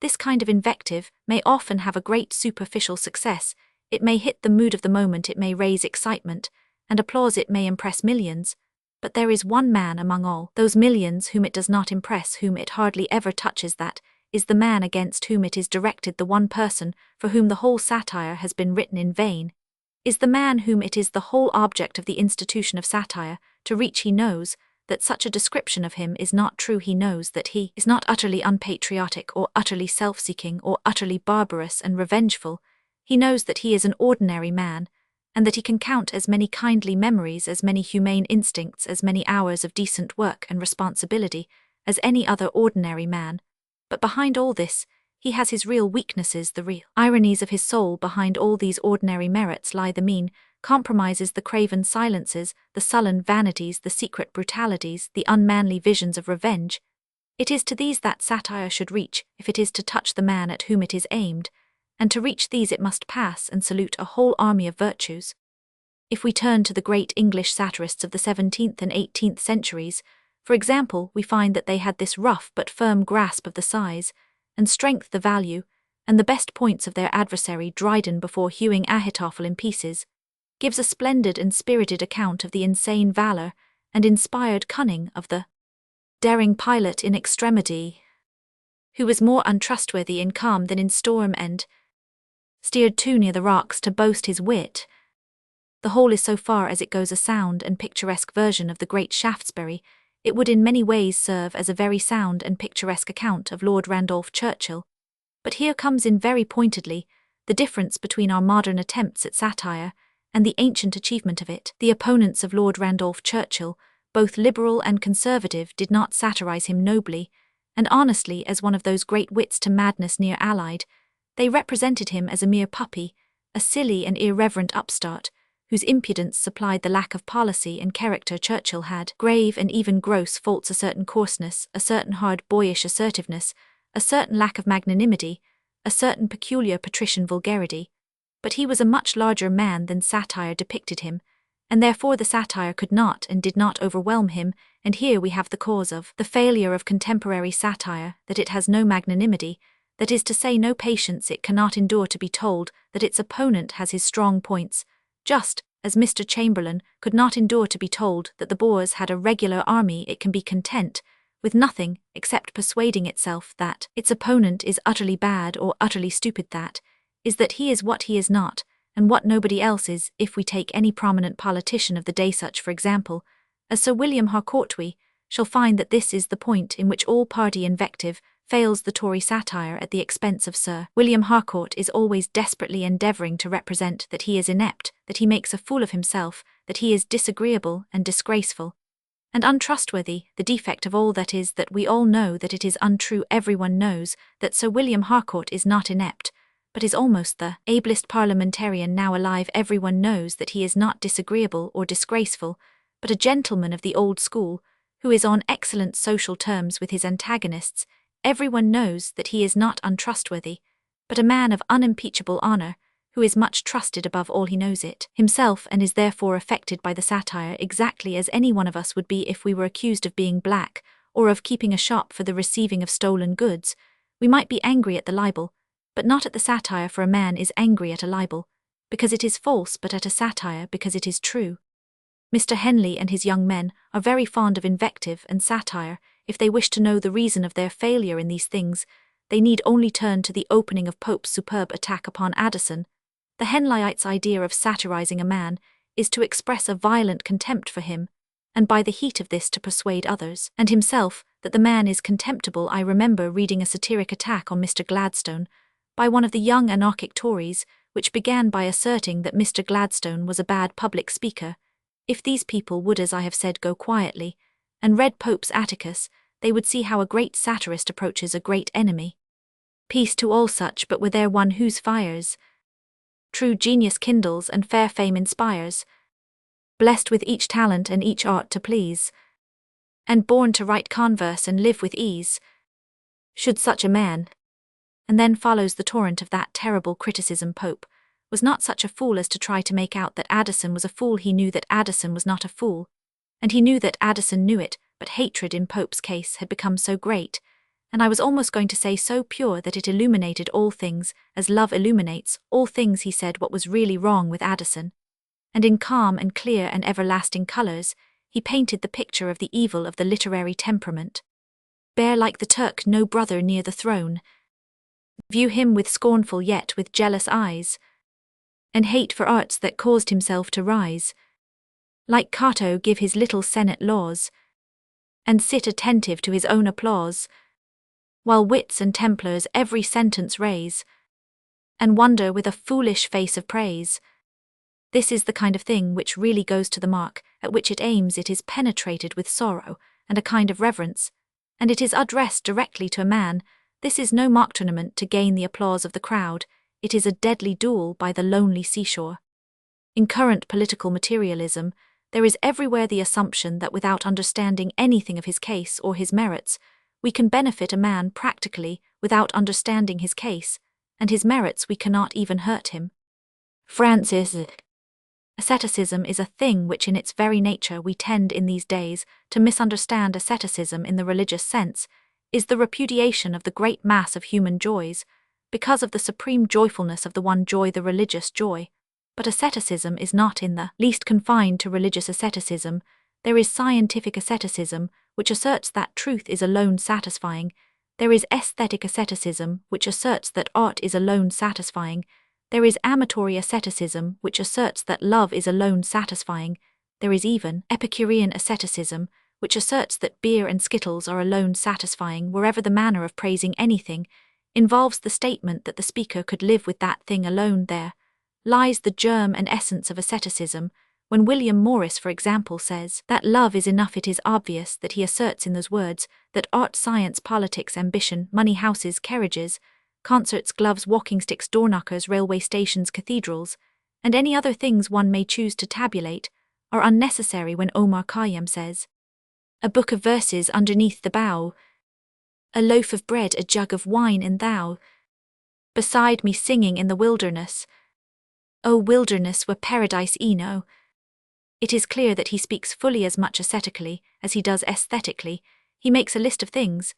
A: This kind of invective may often have a great superficial success. It may hit the mood of the moment, it may raise excitement, and applause it may impress millions. But there is one man among all those millions whom it does not impress, whom it hardly ever touches, that is the man against whom it is directed, the one person for whom the whole satire has been written in vain, is the man whom it is the whole object of the institution of satire to reach. He knows that such a description of him is not true. He knows that he is not utterly unpatriotic or utterly self-seeking or utterly barbarous and revengeful. He knows that he is an ordinary man, and that he can count as many kindly memories, as many humane instincts, as many hours of decent work and responsibility as any other ordinary man. But behind all this, he has his real weaknesses, the real ironies of his soul. Behind all these ordinary merits lie the mean compromises, the craven silences, the sullen vanities, the secret brutalities, the unmanly visions of revenge. It is to these that satire should reach, if it is to touch the man at whom it is aimed, and to reach these it must pass and salute a whole army of virtues. If we turn to the great English satirists of the 17th and 18th centuries, for example, we find that they had this rough but firm grasp of the size and strength, the value, and the best points of their adversary. Dryden, before hewing Ahitophel in pieces, gives a splendid and spirited account of the insane valor and inspired cunning of the daring pilot in extremity, who was more untrustworthy in calm than in storm, and steered too near the rocks to boast his wit. The whole is, so far as it goes, a sound and picturesque version of the great Shaftesbury. It would in many ways serve as a very sound and picturesque account of Lord Randolph Churchill. But here comes in very pointedly the difference between our modern attempts at satire and the ancient achievement of it. The opponents of Lord Randolph Churchill, both liberal and conservative, did not satirize him nobly and honestly as one of those great wits to madness near allied. They represented him as a mere puppy, a silly and irreverent upstart, whose impudence supplied the lack of policy and character. Churchill had grave and even gross faults, a certain coarseness, a certain hard boyish assertiveness, a certain lack of magnanimity, a certain peculiar patrician vulgarity. But he was a much larger man than satire depicted him, and therefore the satire could not and did not overwhelm him. And here we have the cause of the failure of contemporary satire, that it has no magnanimity, that is to say, no patience. It cannot endure to be told that its opponent has his strong points, just as Mr. Chamberlain could not endure to be told that the Boers had a regular army. It can be content with nothing except persuading itself that its opponent is utterly bad or utterly stupid, that is, that he is what he is not, and what nobody else is. If we take any prominent politician of the day, such for example as Sir William Harcourt, we shall find that this is the point in which all party invective fails. The Tory satire at the expense of Sir William Harcourt is always desperately endeavouring to represent that he is inept, that he makes a fool of himself, that he is disagreeable and disgraceful and untrustworthy. The defect of all that is that we all know that it is untrue. Everyone knows that Sir William Harcourt is not inept, but is almost the ablest parliamentarian now alive. Everyone knows that he is not disagreeable or disgraceful, but a gentleman of the old school, who is on excellent social terms with his antagonists. Everyone knows that he is not untrustworthy, but a man of unimpeachable honour, who is much trusted above all. He knows it himself, and is therefore affected by the satire exactly as any one of us would be if we were accused of being black, or of keeping a shop for the receiving of stolen goods. We might be angry at the libel, but not at the satire, for a man is angry at a libel because it is false, but at a satire because it is true. Mr. Henley and his young men are very fond of invective and satire. If they wish to know the reason of their failure in these things, they need only turn to the opening of Pope's superb attack upon Addison. The Henleyites' idea of satirizing a man is to express a violent contempt for him, and by the heat of this to persuade others, and himself, that the man is contemptible. I remember reading a satiric attack on Mr. Gladstone by one of the young anarchic Tories, which began by asserting that Mr. Gladstone was a bad public speaker, if these people would, as I have said, go quietly, and read Pope's Atticus, they would see how a great satirist approaches a great enemy. Peace to all such, but were there one whose fires true genius kindles and fair fame inspires, blessed with each talent and each art to please, and born to write converse and live with ease, should such a man, and then follows the torrent of that terrible criticism. Pope was not such a fool as to try to make out that Addison was a fool. He knew that Addison was not a fool, and he knew that Addison knew it, but hatred in Pope's case had become so great, and I was almost going to say so pure, that it illuminated all things, as love illuminates all things. He said what was really wrong with Addison, and in calm and clear and everlasting colours, he painted the picture of the evil of the literary temperament. Bear like the Turk no brother near the throne, view him with scornful yet with jealous eyes, and hate for arts that caused himself to rise. Like Cato give his little senate laws, and sit attentive to his own applause, while wits and templars every sentence raise, and wonder with a foolish face of praise. This is the kind of thing which really goes to the mark, at which it aims. It is penetrated with sorrow and a kind of reverence, and it is addressed directly to a man. This is no mock tournament to gain the applause of the crowd, it is a deadly duel by the lonely seashore. In current political materialism, there is everywhere the assumption that without understanding anything of his case or his merits, we can benefit a man practically without understanding his case, and his merits we cannot even hurt him. Francis. Asceticism is a thing which in its very nature we tend in these days to misunderstand. Asceticism in the religious sense is the repudiation of the great mass of human joys, because of the supreme joyfulness of the one joy, the religious joy. But asceticism is not in the least confined to religious asceticism. There is scientific asceticism, which asserts that truth is alone satisfying. There is aesthetic asceticism, which asserts that art is alone satisfying. There is amatory asceticism, which asserts that love is alone satisfying. There is even Epicurean asceticism, which asserts that beer and skittles are alone satisfying. Wherever the manner of praising anything involves the statement that the speaker could live with that thing alone, there lies the germ and essence of asceticism. When William Morris, for example, says that love is enough, it is obvious that he asserts in those words that art, science, politics, ambition, money, houses, carriages, concerts, gloves, walking sticks, door knockers, railway stations, cathedrals, and any other things one may choose to tabulate, are unnecessary. When Omar Khayyam says, a book of verses underneath the bough, a loaf of bread, a jug of wine, and thou beside me singing in the wilderness, O wilderness were paradise eno. It is clear that he speaks fully as much ascetically as he does aesthetically. He makes a list of things,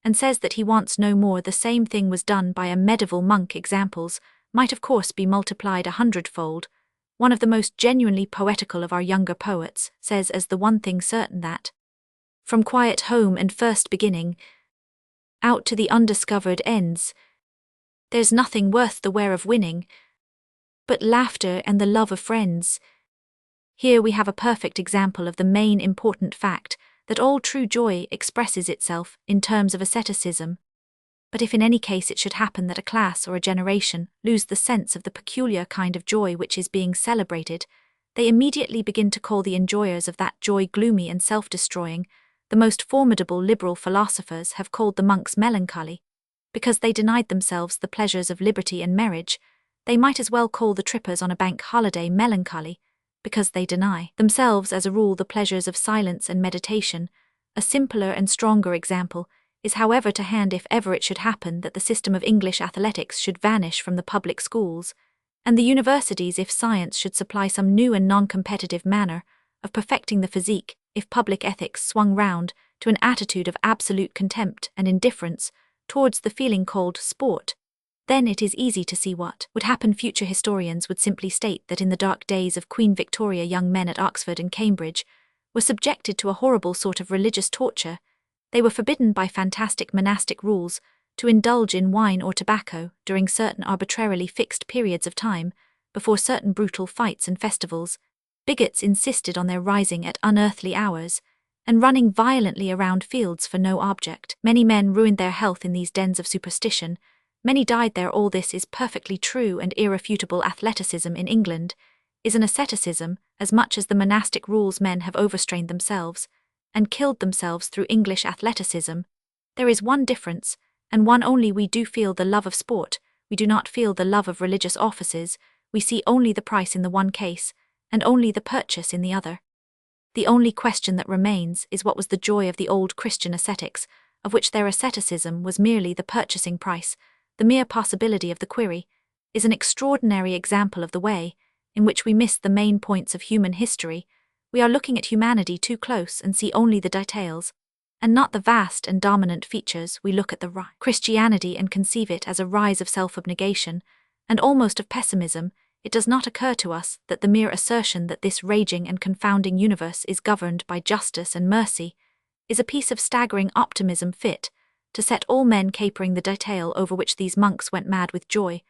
A: and says that he wants no more. The same thing was done by a medieval monk. Examples might of course be multiplied 100-fold. One of the most genuinely poetical of our younger poets says as the one thing certain that, from quiet home and first beginning, out to the undiscovered ends, there's nothing worth the wear of winning, but laughter and the love of friends. Here we have a perfect example of the main important fact that all true joy expresses itself in terms of asceticism. But if in any case it should happen that a class or a generation lose the sense of the peculiar kind of joy which is being celebrated, they immediately begin to call the enjoyers of that joy gloomy and self-destroying. The most formidable liberal philosophers have called the monks melancholy, because they denied themselves the pleasures of liberty and marriage. They might as well call the trippers on a bank holiday melancholy, because they deny themselves as a rule the pleasures of silence and meditation. A simpler and stronger example is however to hand if ever it should happen that the system of English athletics should vanish from the public schools, and the universities, if science should supply some new and non-competitive manner of perfecting the physique, if public ethics swung round to an attitude of absolute contempt and indifference towards the feeling called sport, then it is easy to see what would happen. Future historians would simply state that in the dark days of Queen Victoria young men at Oxford and Cambridge were subjected to a horrible sort of religious torture. They were forbidden by fantastic monastic rules to indulge in wine or tobacco during certain arbitrarily fixed periods of time, before certain brutal fights and festivals. Bigots insisted on their rising at unearthly hours and running violently around fields for no object. Many men ruined their health in these dens of superstition. Many died there. All this is perfectly true, and irrefutable athleticism in England is an asceticism as much as the monastic rules. Men have overstrained themselves and killed themselves through English athleticism. There is one difference, and one only. We do feel the love of sport, we do not feel the love of religious offices. We see only the price in the one case, and only the purchase in the other. The only question that remains is what was the joy of the old Christian ascetics, of which their asceticism was merely the purchasing price. The mere possibility of the query is an extraordinary example of the way in which we miss the main points of human history. We are looking at humanity too close and see only the details, and not the vast and dominant features. We look at the Christianity and conceive it as a rise of self-abnegation, and almost of pessimism. It does not occur to us that the mere assertion that this raging and confounding universe is governed by justice and mercy is a piece of staggering optimism fit to set all men capering. The detail over which these monks went mad with joy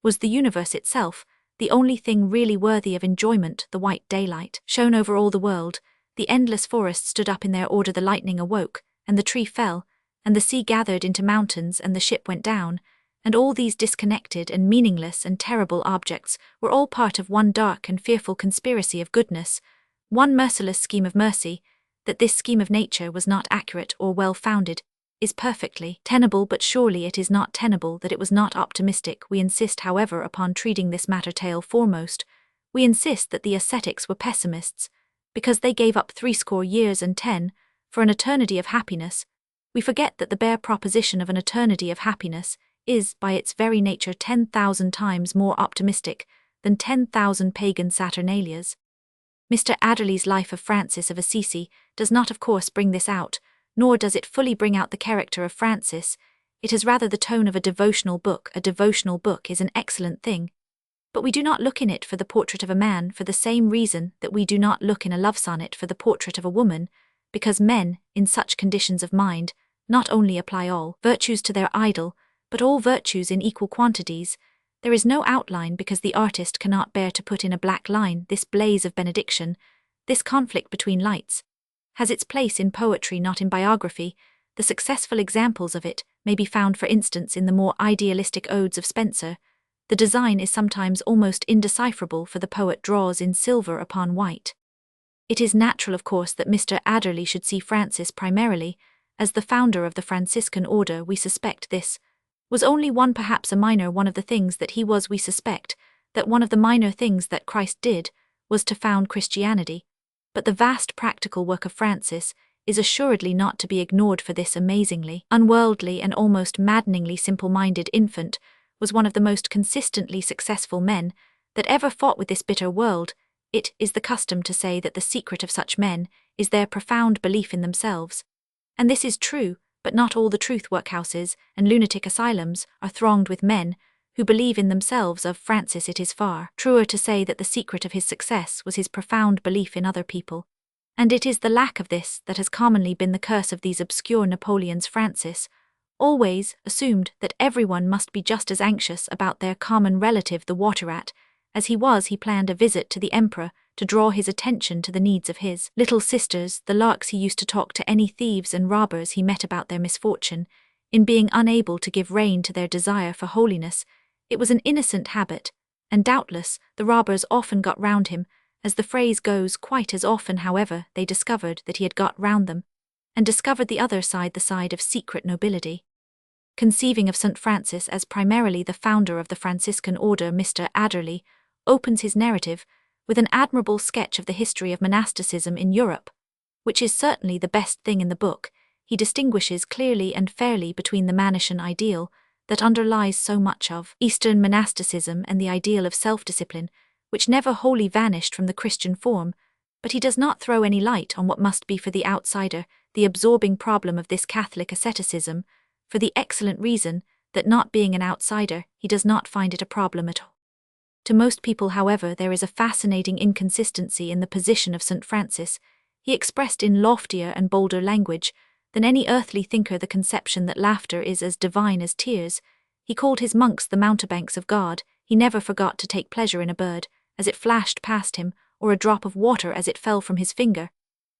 A: was the universe itself, the only thing really worthy of enjoyment. The white daylight shone over all the world, the endless forest stood up in their order, the lightning awoke, and the tree fell, and the sea gathered into mountains, and the ship went down, and all these disconnected and meaningless and terrible objects were all part of one dark and fearful conspiracy of goodness, one merciless scheme of mercy. That this scheme of nature was not accurate or well-founded is perfectly tenable, but surely it is not tenable that it was not optimistic. We insist, however, upon treating this matter tail foremost. We insist that the ascetics were pessimists, because they gave up 80 years and 10 for an eternity of happiness. We forget that the bare proposition of an eternity of happiness is, by its very nature, 10,000 times more optimistic than 10,000 pagan Saturnalias. Mr. Adderley's Life of Francis of Assisi does not, of course, bring this out, nor does it fully bring out the character of Francis. It has rather the tone of a devotional book. A devotional book is an excellent thing, but we do not look in it for the portrait of a man, for the same reason that we do not look in a love sonnet for the portrait of a woman, because men, in such conditions of mind, not only apply all virtues to their idol, but all virtues in equal quantities. There is no outline, because the artist cannot bear to put in a black line. This blaze of benediction, this conflict between lights, has its place in poetry, not in biography. The successful examples of it may be found, for instance, in the more idealistic odes of Spenser. The design is sometimes almost indecipherable, for the poet draws in silver upon white. It is natural, of course, that Mr. Adderley should see Francis primarily as the founder of the Franciscan order. We suspect this was only one, perhaps a minor one of the things that he was. We suspect that one of the minor things that Christ did was to found Christianity, but the vast practical work of Francis is assuredly not to be ignored, for this amazingly unworldly and almost maddeningly simple-minded infant was one of the most consistently successful men that ever fought with this bitter world. It is the custom to say that the secret of such men is their profound belief in themselves, and this is true. But not all the truth workhouses and lunatic asylums are thronged with men who believe in themselves. Of Francis it is far truer to say that the secret of his success was his profound belief in other people, and it is the lack of this that has commonly been the curse of these obscure Napoleons. Francis always assumed that everyone must be just as anxious about their common relative, the water rat, as he was. He planned a visit to the emperor to draw his attention to the needs of his little sisters, the larks. He used to talk to any thieves and robbers he met about their misfortune in being unable to give rein to their desire for holiness. It was an innocent habit, and doubtless the robbers often got round him. As the phrase goes, quite as often, however, they discovered that he had got round them, and discovered the other side, the side of secret nobility. Conceiving of St. Francis as primarily the founder of the Franciscan order, Mr. Adderley opens his narrative with an admirable sketch of the history of monasticism in Europe, which is certainly the best thing in the book. He distinguishes clearly and fairly between the Manichean ideal that underlies so much of Eastern monasticism and the ideal of self-discipline, which never wholly vanished from the Christian form, but he does not throw any light on what must be for the outsider the absorbing problem of this Catholic asceticism, for the excellent reason that, not being an outsider, he does not find it a problem at all. To most people, however, there is a fascinating inconsistency in the position of St. Francis. He expressed in loftier and bolder language than any earthly thinker the conception that laughter is as divine as tears. He called his monks the mountebanks of God. He never forgot to take pleasure in a bird as it flashed past him, or a drop of water as it fell from his finger.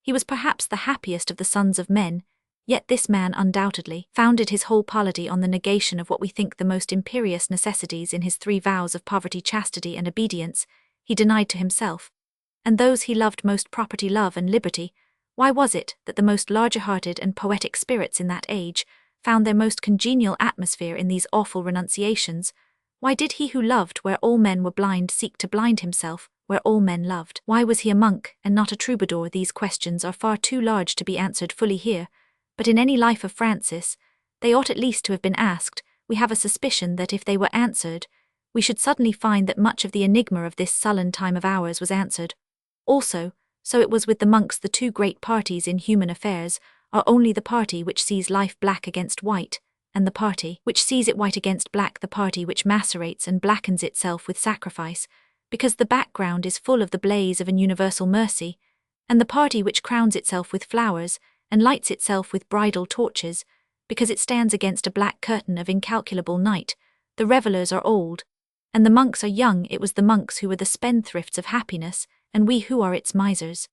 A: He was perhaps the happiest of the sons of men. Yet this man undoubtedly founded his whole polity on the negation of what we think the most imperious necessities in his 3 vows of poverty, chastity, and obedience. He denied to himself, and those he loved most, property, love, and liberty. Why was it that the most larger-hearted and poetic spirits in that age found their most congenial atmosphere in these awful renunciations? Why did he who loved where all men were blind seek to blind himself where all men loved? Why was he a monk and not a troubadour? These questions are far too large to be answered fully here, but in any life of Francis, they ought at least to have been asked. We have a suspicion that if they were answered, we should suddenly find that much of the enigma of this sullen time of ours was answered. Also, so it was with the monks. The 2 great parties in human affairs are only the party which sees life black against white, and the party which sees it white against black, the party which macerates and blackens itself with sacrifice, because the background is full of the blaze of an universal mercy, and the party which crowns itself with flowers and lights itself with bridal torches, because it stands against a black curtain of incalculable night. The revellers are old, and the monks are young. It was the monks who were the spendthrifts of happiness, and we who are its misers.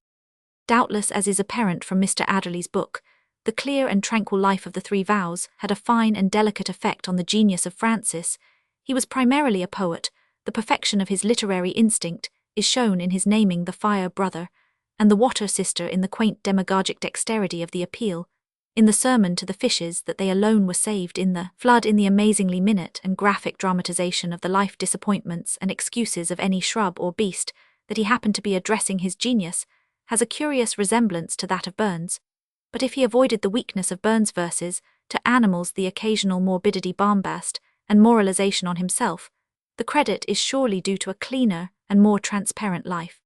A: Doubtless, as is apparent from Mr. Adderley's book, the clear and tranquil life of the 3 vows had a fine and delicate effect on the genius of Francis. He was primarily a poet. The perfection of his literary instinct is shown in his naming the fire brother, and the water sister, in the quaint demagogic dexterity of the appeal, in the sermon to the fishes that they alone were saved, in the flood, in the amazingly minute and graphic dramatization of the life disappointments and excuses of any shrub or beast that he happened to be addressing. His genius has a curious resemblance to that of Burns, but if he avoided the weakness of Burns' verses, to animals the occasional morbidity, bombast, and moralization on himself, the credit is surely due to a cleaner and more transparent life.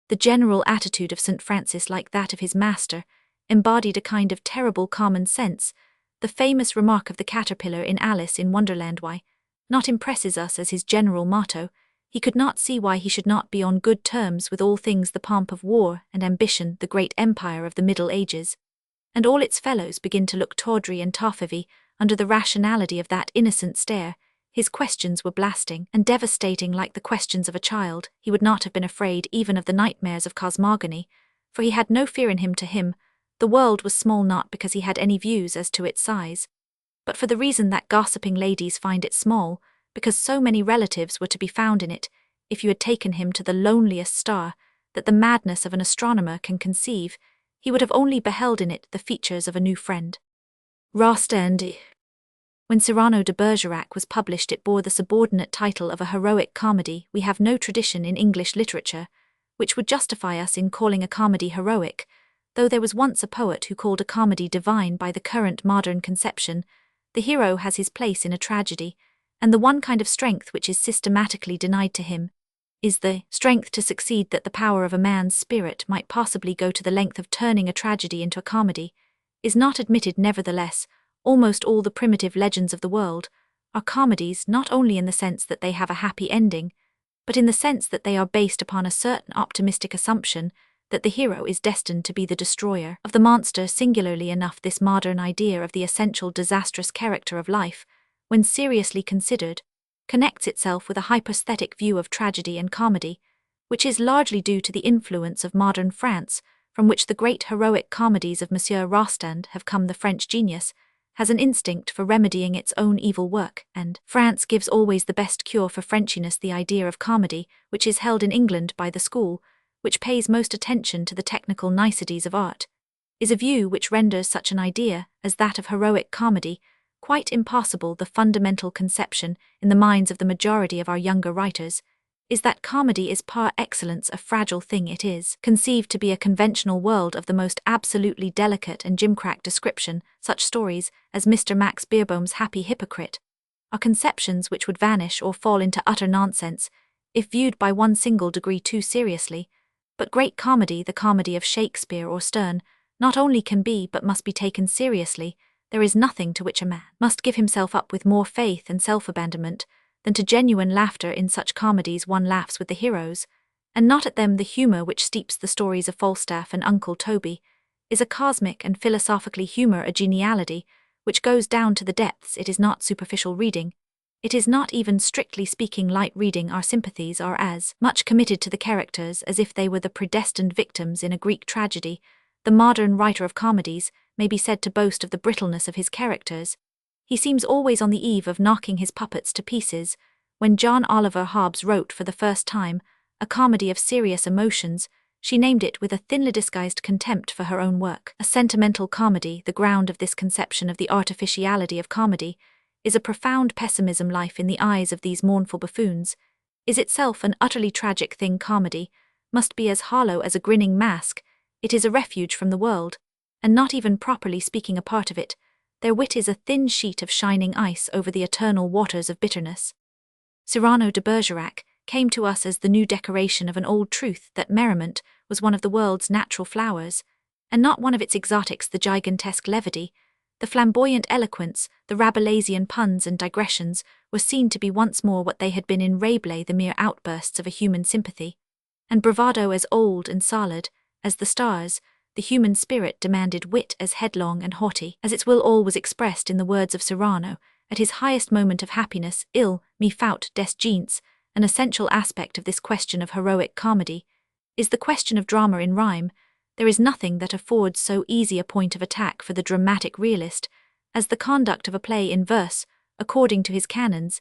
A: The general attitude of St. Francis, like that of his master, embodied a kind of terrible common sense. The famous remark of the caterpillar in Alice in Wonderland, "Why not?" impresses us as his general motto. He could not see why he should not be on good terms with all things, the pomp of war and ambition, the great empire of the Middle Ages, and all its fellows begin to look tawdry and toffivy under the rationality of that innocent stare. His questions were blasting and devastating like the questions of a child. He would not have been afraid even of the nightmares of cosmogony, for he had no fear in him. To him, the world was small not because he had any views as to its size, but for the reason that gossiping ladies find it small, because so many relatives were to be found in it. If you had taken him to the loneliest star that the madness of an astronomer can conceive, he would have only beheld in it the features of a new friend. Rostand. When Cyrano de Bergerac was published, it bore the subordinate title of a heroic comedy. We have no tradition in English literature which would justify us in calling a comedy heroic, though there was once a poet who called a comedy divine by the current modern conception. The hero has his place in a tragedy, and the one kind of strength which is systematically denied to him is the strength to succeed. That the power of a man's spirit might possibly go to the length of turning a tragedy into a comedy is not admitted. Nevertheless, almost all the primitive legends of the world are comedies, not only in the sense that they have a happy ending, but in the sense that they are based upon a certain optimistic assumption that the hero is destined to be the destroyer of the monster. Singularly enough, this modern idea of the essential disastrous character of life, when seriously considered, connects itself with a hypostatic view of tragedy and comedy, which is largely due to the influence of modern France, from which the great heroic comedies of Monsieur Rostand have come. The French genius has an instinct for remedying its own evil work, and France gives always the best cure for Frenchiness. The idea of comedy, which is held in England by the school, which pays most attention to the technical niceties of art, is a view which renders such an idea as that of heroic comedy quite impossible. The fundamental conception in the minds of the majority of our younger writers is that comedy is par excellence a fragile thing. It is conceived to be a conventional world of the most absolutely delicate and gimcrack description. Such stories as Mr. Max Beerbohm's Happy Hypocrite are conceptions which would vanish or fall into utter nonsense if viewed by one single degree too seriously. But great comedy, the comedy of Shakespeare or Sterne, not only can be but must be taken seriously. There is nothing to which a man must give himself up with more faith and self-abandonment than to genuine laughter. In such comedies one laughs with the heroes, and not at them. The humour which steeps the stories of Falstaff and Uncle Toby is a cosmic and philosophically humour, a geniality which goes down to the depths. It is not superficial reading. It is not even strictly speaking light reading. Our sympathies are as much committed to the characters as if they were the predestined victims in a Greek tragedy. the modern writer of comedies may be said to boast of the brittleness of his characters. He seems always on the eve of knocking his puppets to pieces. When John Oliver Hobbes wrote for the first time a comedy of serious emotions, she named it with a thinly disguised contempt for her own work. A sentimental comedy, the ground of this conception of the artificiality of comedy, is a profound pessimism. Life in the eyes of these mournful buffoons is itself an utterly tragic thing. Comedy must be as hollow as a grinning mask. It is a refuge from the world, and not even properly speaking a part of it. Their wit is a thin sheet of shining ice over the eternal waters of bitterness. Cyrano de Bergerac came to us as the new decoration of an old truth that merriment was one of the world's natural flowers, and not one of its exotics. The gigantesque levity, the flamboyant eloquence, the Rabelaisian puns and digressions were seen to be once more what they had been in Rabelais, the mere outbursts of a human sympathy, and bravado as old and solid as the stars. The human spirit demanded wit as headlong and haughty as its will. All was expressed in the words of Cyrano. At his highest moment of happiness, il me faut des gens. An essential aspect of this question of heroic comedy is the question of drama in rhyme. There is nothing that affords so easy a point of attack for the dramatic realist as the conduct of a play in verse, according to his canons.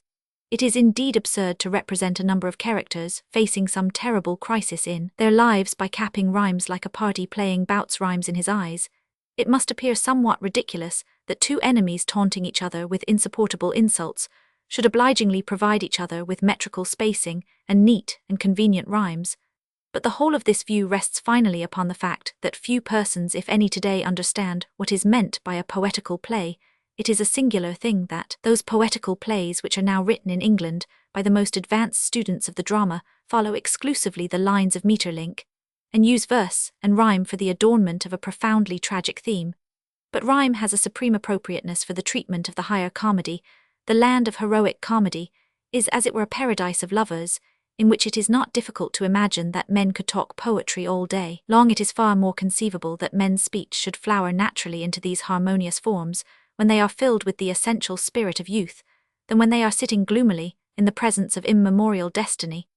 A: It is indeed absurd to represent a number of characters facing some terrible crisis in their lives by capping rhymes like a party playing bouts rhymes in his eyes. It must appear somewhat ridiculous that two enemies taunting each other with insupportable insults should obligingly provide each other with metrical spacing and neat and convenient rhymes. But the whole of this view rests finally upon the fact that few persons, if any, today understand what is meant by a poetical play. It is a singular thing that those poetical plays which are now written in England by the most advanced students of the drama follow exclusively the lines of Maeterlinck, and use verse and rhyme for the adornment of a profoundly tragic theme. But rhyme has a supreme appropriateness for the treatment of the higher comedy. The land of heroic comedy is as it were a paradise of lovers, in which it is not difficult to imagine that men could talk poetry all day long. It is far more conceivable that men's speech should flower naturally into these harmonious forms when they are filled with the essential spirit of youth, than when they are sitting gloomily in the presence of immemorial destiny.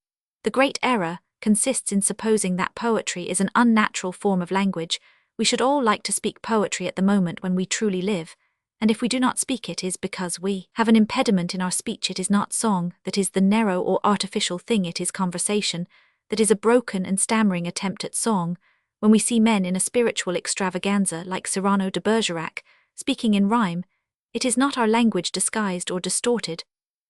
A: The great error consists in supposing that poetry is an unnatural form of language. We should all like to speak poetry at the moment when we truly live, and if we do not speak it is because we have an impediment in our speech. It is not song that is the narrow or artificial thing, it is conversation that is a broken and stammering attempt at song. When we see men in a spiritual extravaganza like Cyrano de Bergerac speaking in rhyme, it is not our language disguised or distorted,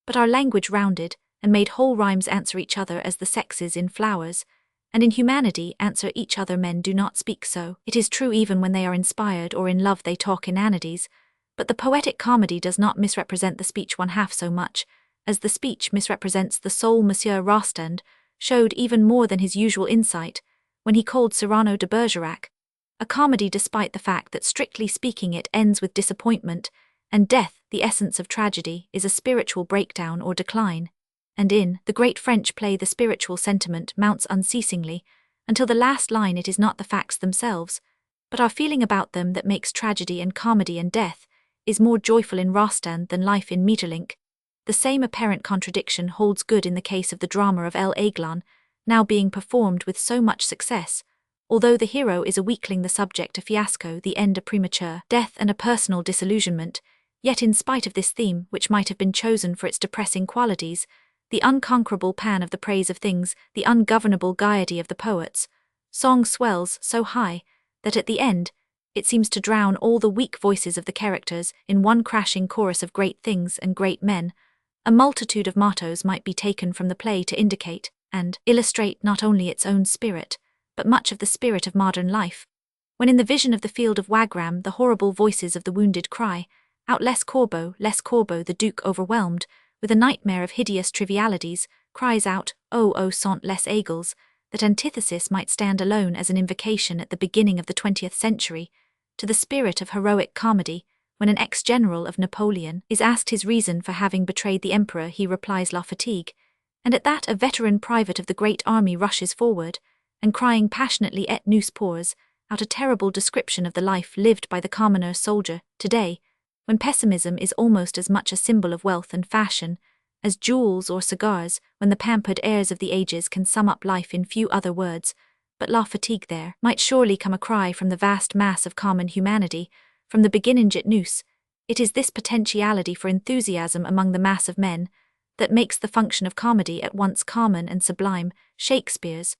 A: but our language rounded and made whole. Rhymes answer each other as the sexes in flowers, and in humanity answer each other. Men do not speak so. It is true even when they are inspired or in love they talk inanities, but the poetic comedy does not misrepresent the speech one half so much as the speech misrepresents the soul. Monsieur Rostand showed even more than his usual insight when he called Cyrano de Bergerac a comedy, despite the fact that strictly speaking it ends with disappointment and death. The essence of tragedy is a spiritual breakdown or decline, and in the great French play the spiritual sentiment mounts unceasingly until the last line. It is not the facts themselves, but our feeling about them that makes tragedy and comedy, and death is more joyful in Rostand than life in Maeterlinck. The same apparent contradiction holds good in the case of the drama of L'Aiglon, now being performed with so much success. Although the hero is a weakling, the subject a fiasco, the end a premature death and a personal disillusionment, yet in spite of this theme, which might have been chosen for its depressing qualities, the unconquerable pan of the praise of things, the ungovernable gaiety of the poets, song swells so high that at the end it seems to drown all the weak voices of the characters in one crashing chorus of great things and great men. A multitude of mottos might be taken from the play to indicate and illustrate not only its own spirit, but much of the spirit of modern life. When in the vision of the field of Wagram the horrible voices of the wounded cry out Les Corbeaux, the Duke, overwhelmed with a nightmare of hideous trivialities, cries out, oh sont les aigles. That antithesis might stand alone as an invocation at the beginning of the 20th century to the spirit of heroic comedy. When an ex-general of Napoleon is asked his reason for having betrayed the emperor, he replies la fatigue, and at that a veteran private of the great army rushes forward, and crying passionately et nous pours, out a terrible description of the life lived by the commoner soldier. Today, when pessimism is almost as much a symbol of wealth and fashion as jewels or cigars, when the pampered heirs of the ages can sum up life in few other words, but la fatigue there might surely come a cry from the vast mass of common humanity, from the beginning at nous. It is this potentiality for enthusiasm among the mass of men that makes the function of comedy at once common and sublime. Shakespeare's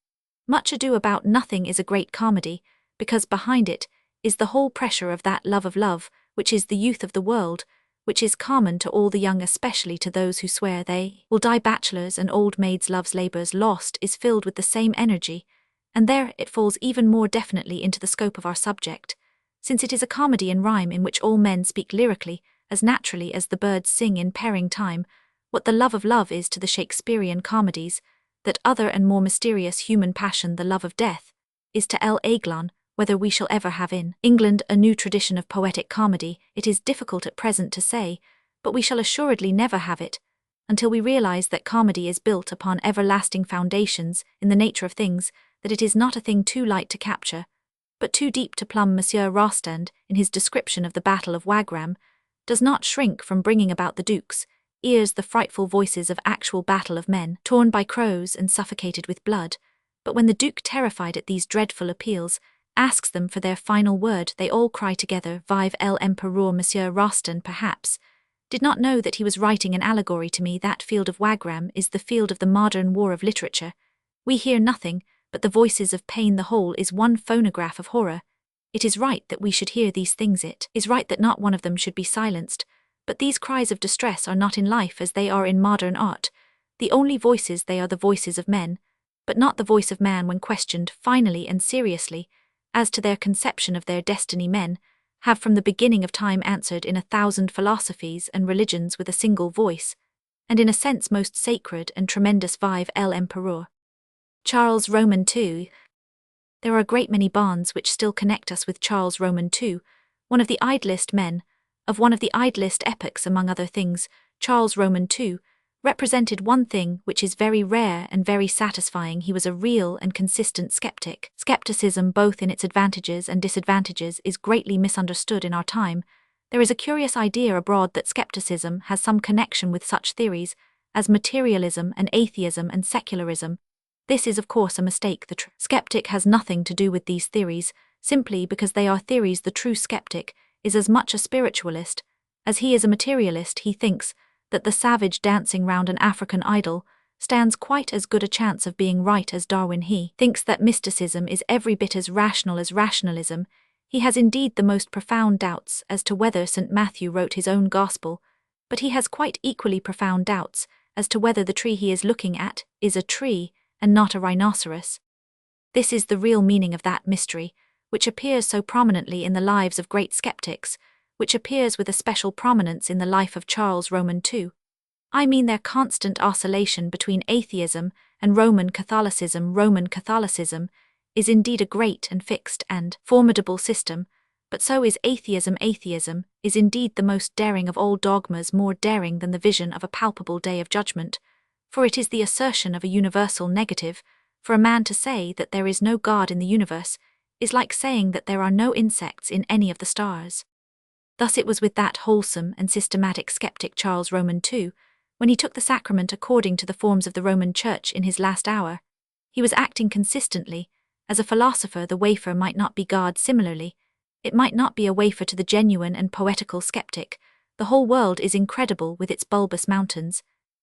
A: Much Ado About Nothing is a great comedy, because behind it is the whole pressure of that love of love, which is the youth of the world, which is common to all the young, especially to those who swear they will die bachelors, and old maids' love's labours lost is filled with the same energy, and there it falls even more definitely into the scope of our subject, since it is a comedy in rhyme in which all men speak lyrically, as naturally as the birds sing in pairing time. What the love of love is to the Shakespearean comedies, that other and more mysterious human passion, the love of death, is to Aiglon. Whether we shall ever have in England a new tradition of poetic comedy, it is difficult at present to say, but we shall assuredly never have it, until we realize that comedy is built upon everlasting foundations in the nature of things, that it is not a thing too light to capture, but too deep to plumb. Monsieur Rostand, in his description of the Battle of Wagram, does not shrink from bringing about the Duke's ears the frightful voices of actual battle of men, torn by crows and suffocated with blood, but when the Duke, terrified at these dreadful appeals, asks them for their final word, they all cry together, Vive l'Empereur. Monsieur Rostand perhaps did not know that he was writing an allegory to me. That field of Wagram is the field of the modern war of literature. We hear nothing but the voices of pain. The whole is one phonograph of horror. It is right that we should hear these things. It is right that not one of them should be silenced. But these cries of distress are not in life as they are in modern art. The only voices they are the voices of men, but not the voice of man when questioned finally and seriously as to their conception of their destiny. Men have from the beginning of time answered in 1,000 philosophies and religions with a single voice, and in a sense most sacred and tremendous. Vive l'Empereur. Charles Roman II. There are a great many bonds which still connect us with Charles Roman II, one of the idlest men, of one of the idlest epochs. Among other things, Charles Roman II represented one thing which is very rare and very satisfying. He was a real and consistent skeptic. Skepticism, both in its advantages and disadvantages, is greatly misunderstood in our time. There is a curious idea abroad that skepticism has some connection with such theories as materialism and atheism and secularism. This is of course a mistake. The true skeptic has nothing to do with these theories, simply because they are theories. The true skeptic is as much a spiritualist as he is a materialist. He thinks that the savage dancing round an African idol stands quite as good a chance of being right as Darwin. He thinks that mysticism is every bit as rational as rationalism. He has indeed the most profound doubts as to whether St. Matthew wrote his own gospel, but he has quite equally profound doubts as to whether the tree he is looking at is a tree and not a rhinoceros. This is the real meaning of that mystery, which appears so prominently in the lives of great skeptics, which appears with a special prominence in the life of Charles Roman II. I mean their constant oscillation between atheism and Roman Catholicism. Roman Catholicism is indeed a great and fixed and formidable system, but so is atheism. Atheism is indeed the most daring of all dogmas, more daring than the vision of a palpable day of judgment, for it is the assertion of a universal negative. For a man to say that there is no God in the universe is like saying that there are no insects in any of the stars. Thus it was with that wholesome and systematic skeptic Charles Roman II, when he took the sacrament according to the forms of the Roman Church in his last hour. He was acting consistently. As a philosopher, the wafer might not be God. Similarly, it might not be a wafer to the genuine and poetical skeptic. The whole world is incredible with its bulbous mountains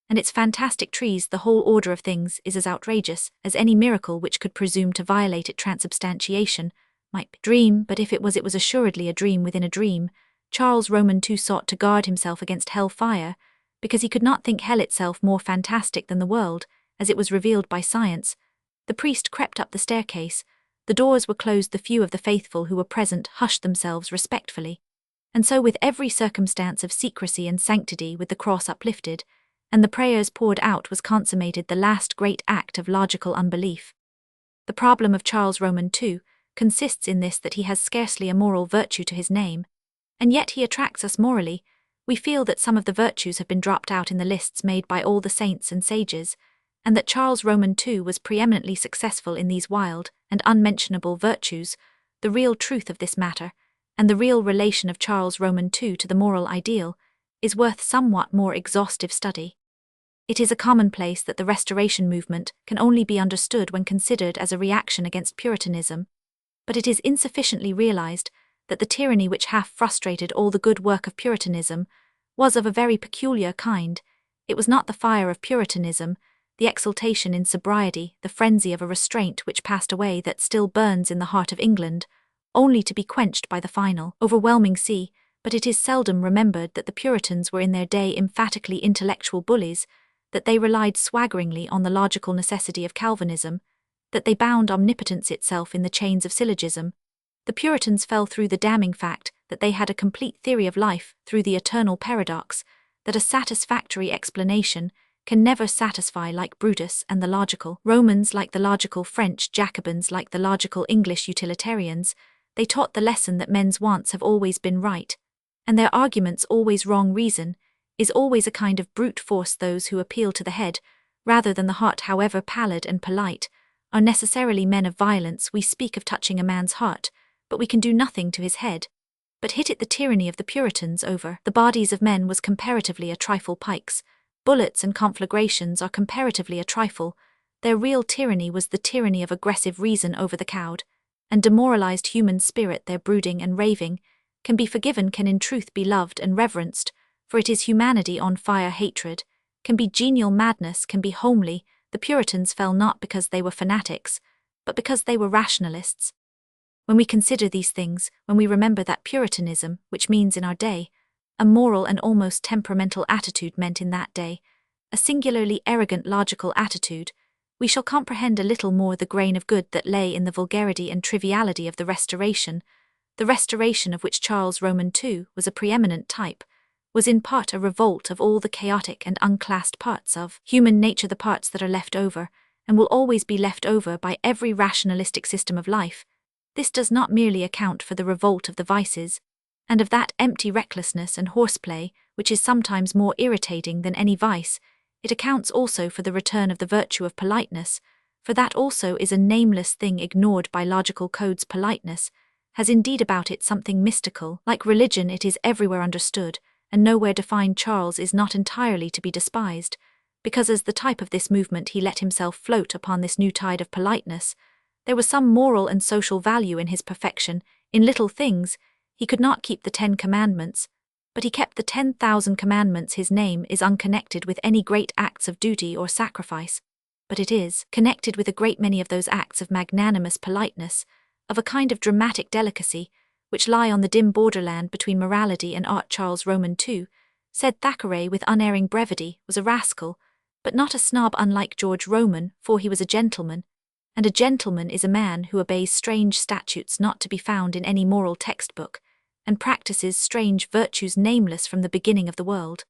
A: and its fantastic trees. The whole order of things is as outrageous as any miracle which could presume to violate it. Transubstantiation might be a dream, but if it was assuredly a dream within a dream. Charles Roman II sought to guard himself against hell fire, because he could not think hell itself more fantastic than the world, as it was revealed by science. The priest crept up the staircase. The doors were closed. The few of the faithful who were present hushed themselves respectfully. And so with every circumstance of secrecy and sanctity, with the cross uplifted, and the prayers poured out, was consummated the last great act of logical unbelief. The problem of Charles Roman II consists in this, that he has scarcely a moral virtue to his name, and yet he attracts us morally. We feel that some of the virtues have been dropped out in the lists made by all the saints and sages, and that Charles Roman II was preeminently successful in these wild and unmentionable virtues. The real truth of this matter, and the real relation of Charles Roman II to the moral ideal, is worth somewhat more exhaustive study. It is a commonplace that the Restoration movement can only be understood when considered as a reaction against Puritanism, but it is insufficiently realized that the tyranny which half frustrated all the good work of Puritanism was of a very peculiar kind. It was not the fire of Puritanism, the exultation in sobriety, the frenzy of a restraint which passed away that still burns in the heart of England, only to be quenched by the final, overwhelming sea, but it is seldom remembered that the Puritans were in their day emphatically intellectual bullies, that they relied swaggeringly on the logical necessity of Calvinism, that they bound omnipotence itself in the chains of syllogism. The Puritans fell through the damning fact that they had a complete theory of life through the eternal paradox, that a satisfactory explanation can never satisfy like Brutus and the logical Romans, like the logical French Jacobins, like the logical English utilitarians. They taught the lesson that men's wants have always been right, and their arguments always wrong. Reason is always a kind of brute force. Those who appeal to the head, rather than the heart, however pallid and polite, are necessarily men of violence. We speak of touching a man's heart, but we can do nothing to his head. But hit it, the tyranny of the Puritans over the bodies of men was comparatively a trifle. Pikes, bullets and conflagrations are comparatively a trifle. Their real tyranny was the tyranny of aggressive reason over the cowed and demoralized human spirit. Their brooding and raving can be forgiven, can in truth be loved and reverenced, for it is humanity on fire. Hatred can be genial, madness can be homely. The Puritans fell not because they were fanatics, but because they were rationalists. When we consider these things, when we remember that Puritanism, which means in our day, a moral and almost temperamental attitude, meant in that day a singularly arrogant logical attitude, we shall comprehend a little more the grain of good that lay in the vulgarity and triviality of the Restoration. The Restoration, of which Charles Roman II was a preeminent type, was in part a revolt of all the chaotic and unclassed parts of human nature, the parts that are left over, and will always be left over, by every rationalistic system of life. This does not merely account for the revolt of the vices, and of that empty recklessness and horseplay which is sometimes more irritating than any vice. It accounts also for the return of the virtue of politeness, for that also is a nameless thing ignored by logical codes. Politeness has indeed about it something mystical. Like religion, it is everywhere understood, and nowhere defined. Charles is not entirely to be despised, because as the type of this movement he let himself float upon this new tide of politeness. There was some moral and social value in his perfection. In little things, he could not keep the 10 commandments, but he kept the 10,000 commandments. His name is unconnected with any great acts of duty or sacrifice, but it is connected with a great many of those acts of magnanimous politeness, of a kind of dramatic delicacy, which lie on the dim borderland between morality and art. Charles Roman II, said Thackeray with unerring brevity, was a rascal, but not a snob, unlike George Roman, for he was a gentleman, and a gentleman is a man who obeys strange statutes not to be found in any moral textbook, and practices strange virtues nameless from the beginning of the world.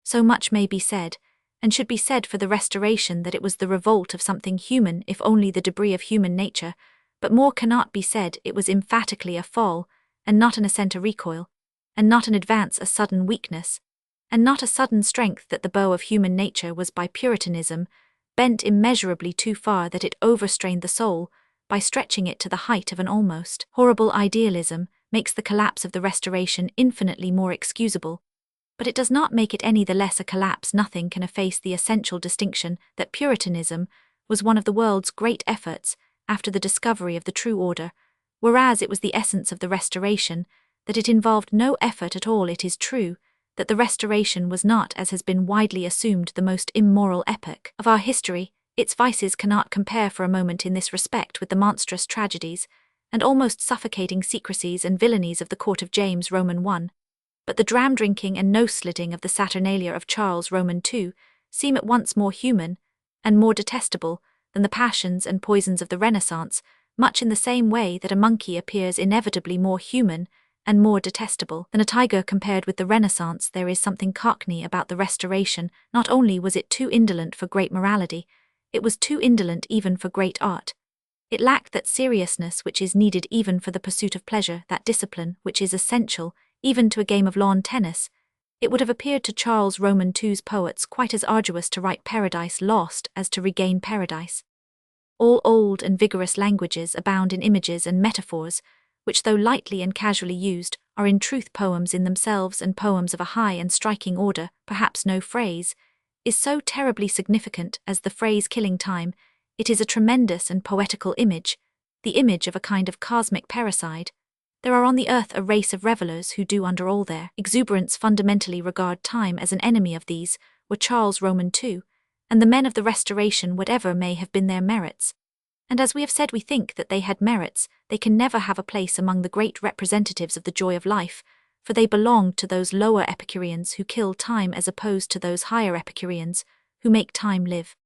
A: So much may be said, and should be said, for the Restoration, that it was the revolt of something human, if only the debris of human nature, but more cannot be said. It was emphatically a fall, and not an ascent, a recoil, and not an advance, a sudden weakness, and not a sudden strength. That the bow of human nature was by Puritanism bent immeasurably too far, that it overstrained the soul by stretching it to the height of an almost horrible idealism, makes the collapse of the Restoration infinitely more excusable. But it does not make it any the less a collapse. Nothing can efface the essential distinction that Puritanism was one of the world's great efforts after the discovery of the true order, whereas it was the essence of the Restoration that it involved no effort at all. It is true that the Restoration was not, as has been widely assumed, the most immoral epoch of our history. Its vices cannot compare for a moment in this respect with the monstrous tragedies and almost suffocating secrecies and villainies of the court of James Roman I. But the dram-drinking and nose-slitting of the Saturnalia of Charles Roman II seem at once more human and more detestable than the passions and poisons of the Renaissance, much in the same way that a monkey appears inevitably more human and more detestable than a tiger. Compared with the Renaissance, there is something cockney about the Restoration. Not only was it too indolent for great morality, it was too indolent even for great art. It lacked that seriousness which is needed even for the pursuit of pleasure, that discipline which is essential even to a game of lawn tennis. It would have appeared to Charles Roman II's poets quite as arduous to write Paradise Lost as to regain paradise. All old and vigorous languages abound in images and metaphors, which, though lightly and casually used, are in truth poems in themselves, and poems of a high and striking order. Perhaps no phrase is so terribly significant as the phrase killing time. It is a tremendous and poetical image, the image of a kind of cosmic parricide. There are on the earth a race of revelers who do under all their exuberance fundamentally regard time as an enemy. Of these were Charles Roman II, and the men of the Restoration, whatever may have been their merits. And as we have said, we think that they had merits, they can never have a place among the great representatives of the joy of life, for they belonged to those lower Epicureans who kill time as opposed to those higher Epicureans who make time live.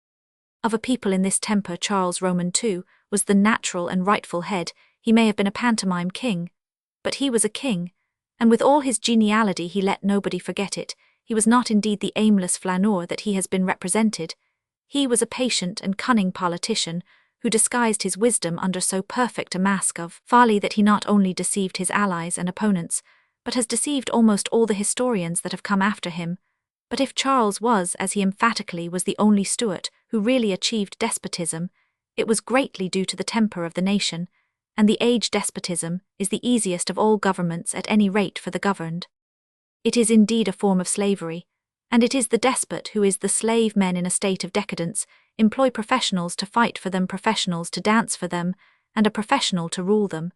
A: Of a people in this temper, Charles Roman II was the natural and rightful head. He may have been a pantomime king, but he was a king, and with all his geniality he let nobody forget it. He was not indeed the aimless flaneur that he has been represented. He was a patient and cunning politician who disguised his wisdom under so perfect a mask of folly that he not only deceived his allies and opponents, but has deceived almost all the historians that have come after him. But if Charles was, as he emphatically was, the only Stuart who really achieved despotism, it was greatly due to the temper of the nation, and the age despotism is the easiest of all governments, at any rate for the governed. It is indeed a form of slavery, and it is the despot who is the slave. Men in a state of decadence employ professionals to fight for them, professionals to dance for them, and a professional to rule them.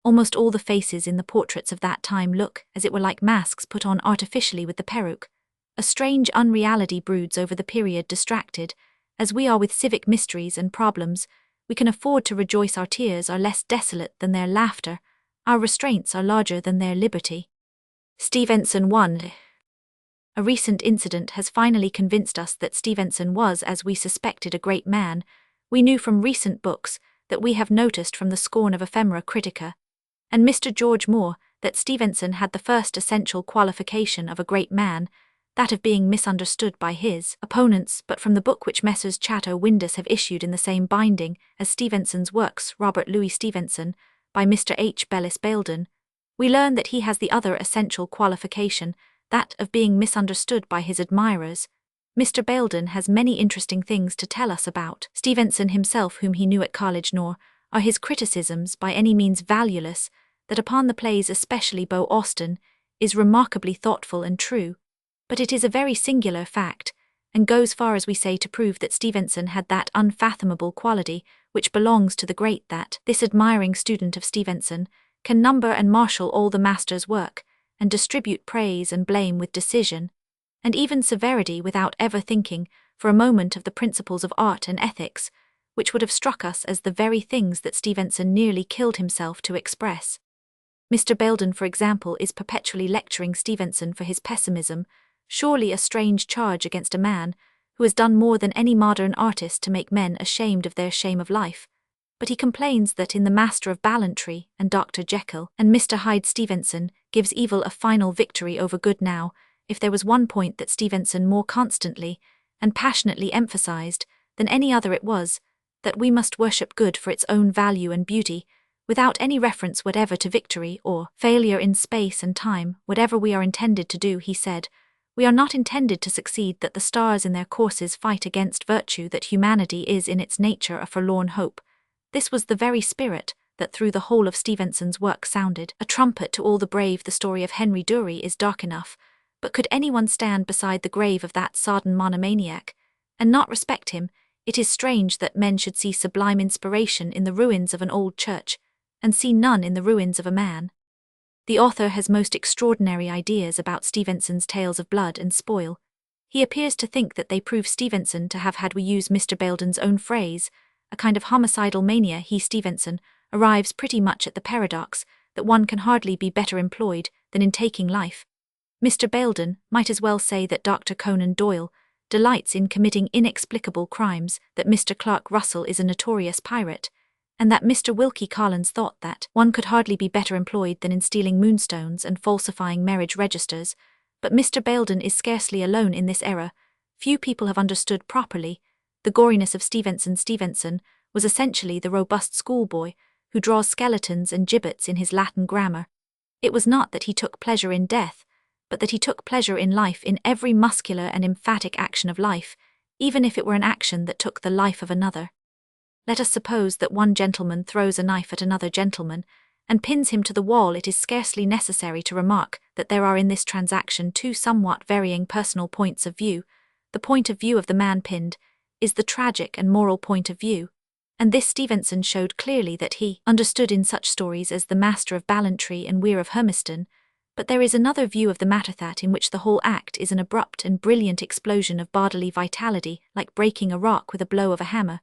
A: Almost all the faces in the portraits of that time look as it were like masks put on artificially with the peruke. A strange unreality broods over the period. Distracted as we are with civic mysteries and problems, we can afford to rejoice. Our tears are less desolate than their laughter, our restraints are larger than their liberty. Stevenson 1. A recent incident has finally convinced us that Stevenson was, as we suspected, a great man. We knew from recent books that we have noticed from the scorn of ephemera critica, and Mr. George Moore, that Stevenson had the first essential qualification of a great man, that of being misunderstood by his opponents. But from the book which Messrs. Chatto Windus have issued in the same binding as Stevenson's works, Robert Louis Stevenson, by Mr. H. Bellis Baildon, we learn that he has the other essential qualification, that of being misunderstood by his admirers. Mr. Baildon has many interesting things to tell us about Stevenson himself, whom he knew at college, nor are his criticisms by any means valueless, that upon the plays, especially Beau Austin, is remarkably thoughtful and true. But it is a very singular fact, and goes far, as we say, to prove that Stevenson had that unfathomable quality which belongs to the great, that this admiring student of Stevenson can number and marshal all the master's work, and distribute praise and blame with decision, and even severity, without ever thinking for a moment of the principles of art and ethics, which would have struck us as the very things that Stevenson nearly killed himself to express. Mr. Baildon, for example, is perpetually lecturing Stevenson for his pessimism, surely a strange charge against a man who has done more than any modern artist to make men ashamed of their shame of life. But he complains that in The Master of Ballantrae and Dr. Jekyll and Mr. Hyde, Stevenson gives evil a final victory over good. Now, if there was one point that Stevenson more constantly and passionately emphasized than any other, it was that we must worship good for its own value and beauty, without any reference whatever to victory or failure in space and time. Whatever we are intended to do, he said, we are not intended to succeed, that the stars in their courses fight against virtue, that humanity is in its nature a forlorn hope. This was the very spirit that through the whole of Stevenson's work sounded a trumpet to all the brave. The story of Henry Durie is dark enough, but could anyone stand beside the grave of that sodden monomaniac and not respect him? It is strange that men should see sublime inspiration in the ruins of an old church, and see none in the ruins of a man. The author has most extraordinary ideas about Stevenson's tales of blood and spoil. He appears to think that they prove Stevenson to have had, we use Mr. Baildon's own phrase, a kind of homicidal mania. He, Stevenson, arrives pretty much at the paradox that one can hardly be better employed than in taking life. Mr. Baildon might as well say that Dr. Conan Doyle delights in committing inexplicable crimes, that Mr. Clark Russell is a notorious pirate, and that Mr. Wilkie Collins thought that one could hardly be better employed than in stealing moonstones and falsifying marriage registers. But Mr. Baildon is scarcely alone in this error. Few people have understood properly the goriness of Stevenson. Stevenson was essentially the robust schoolboy who draws skeletons and gibbets in his Latin grammar. It was not that he took pleasure in death, but that he took pleasure in life, in every muscular and emphatic action of life, even if it were an action that took the life of another. Let us suppose that one gentleman throws a knife at another gentleman, and pins him to the wall. It is scarcely necessary to remark that there are in this transaction two somewhat varying personal points of view, the point of view of the man pinned, is the tragic and moral point of view, and this Stevenson showed clearly that he understood in such stories as The Master of Ballantrae and Weir of Hermiston. But there is another view of the matterthat in which the whole act is an abrupt and brilliant explosion of bodily vitality, like breaking a rock with a blow of a hammer,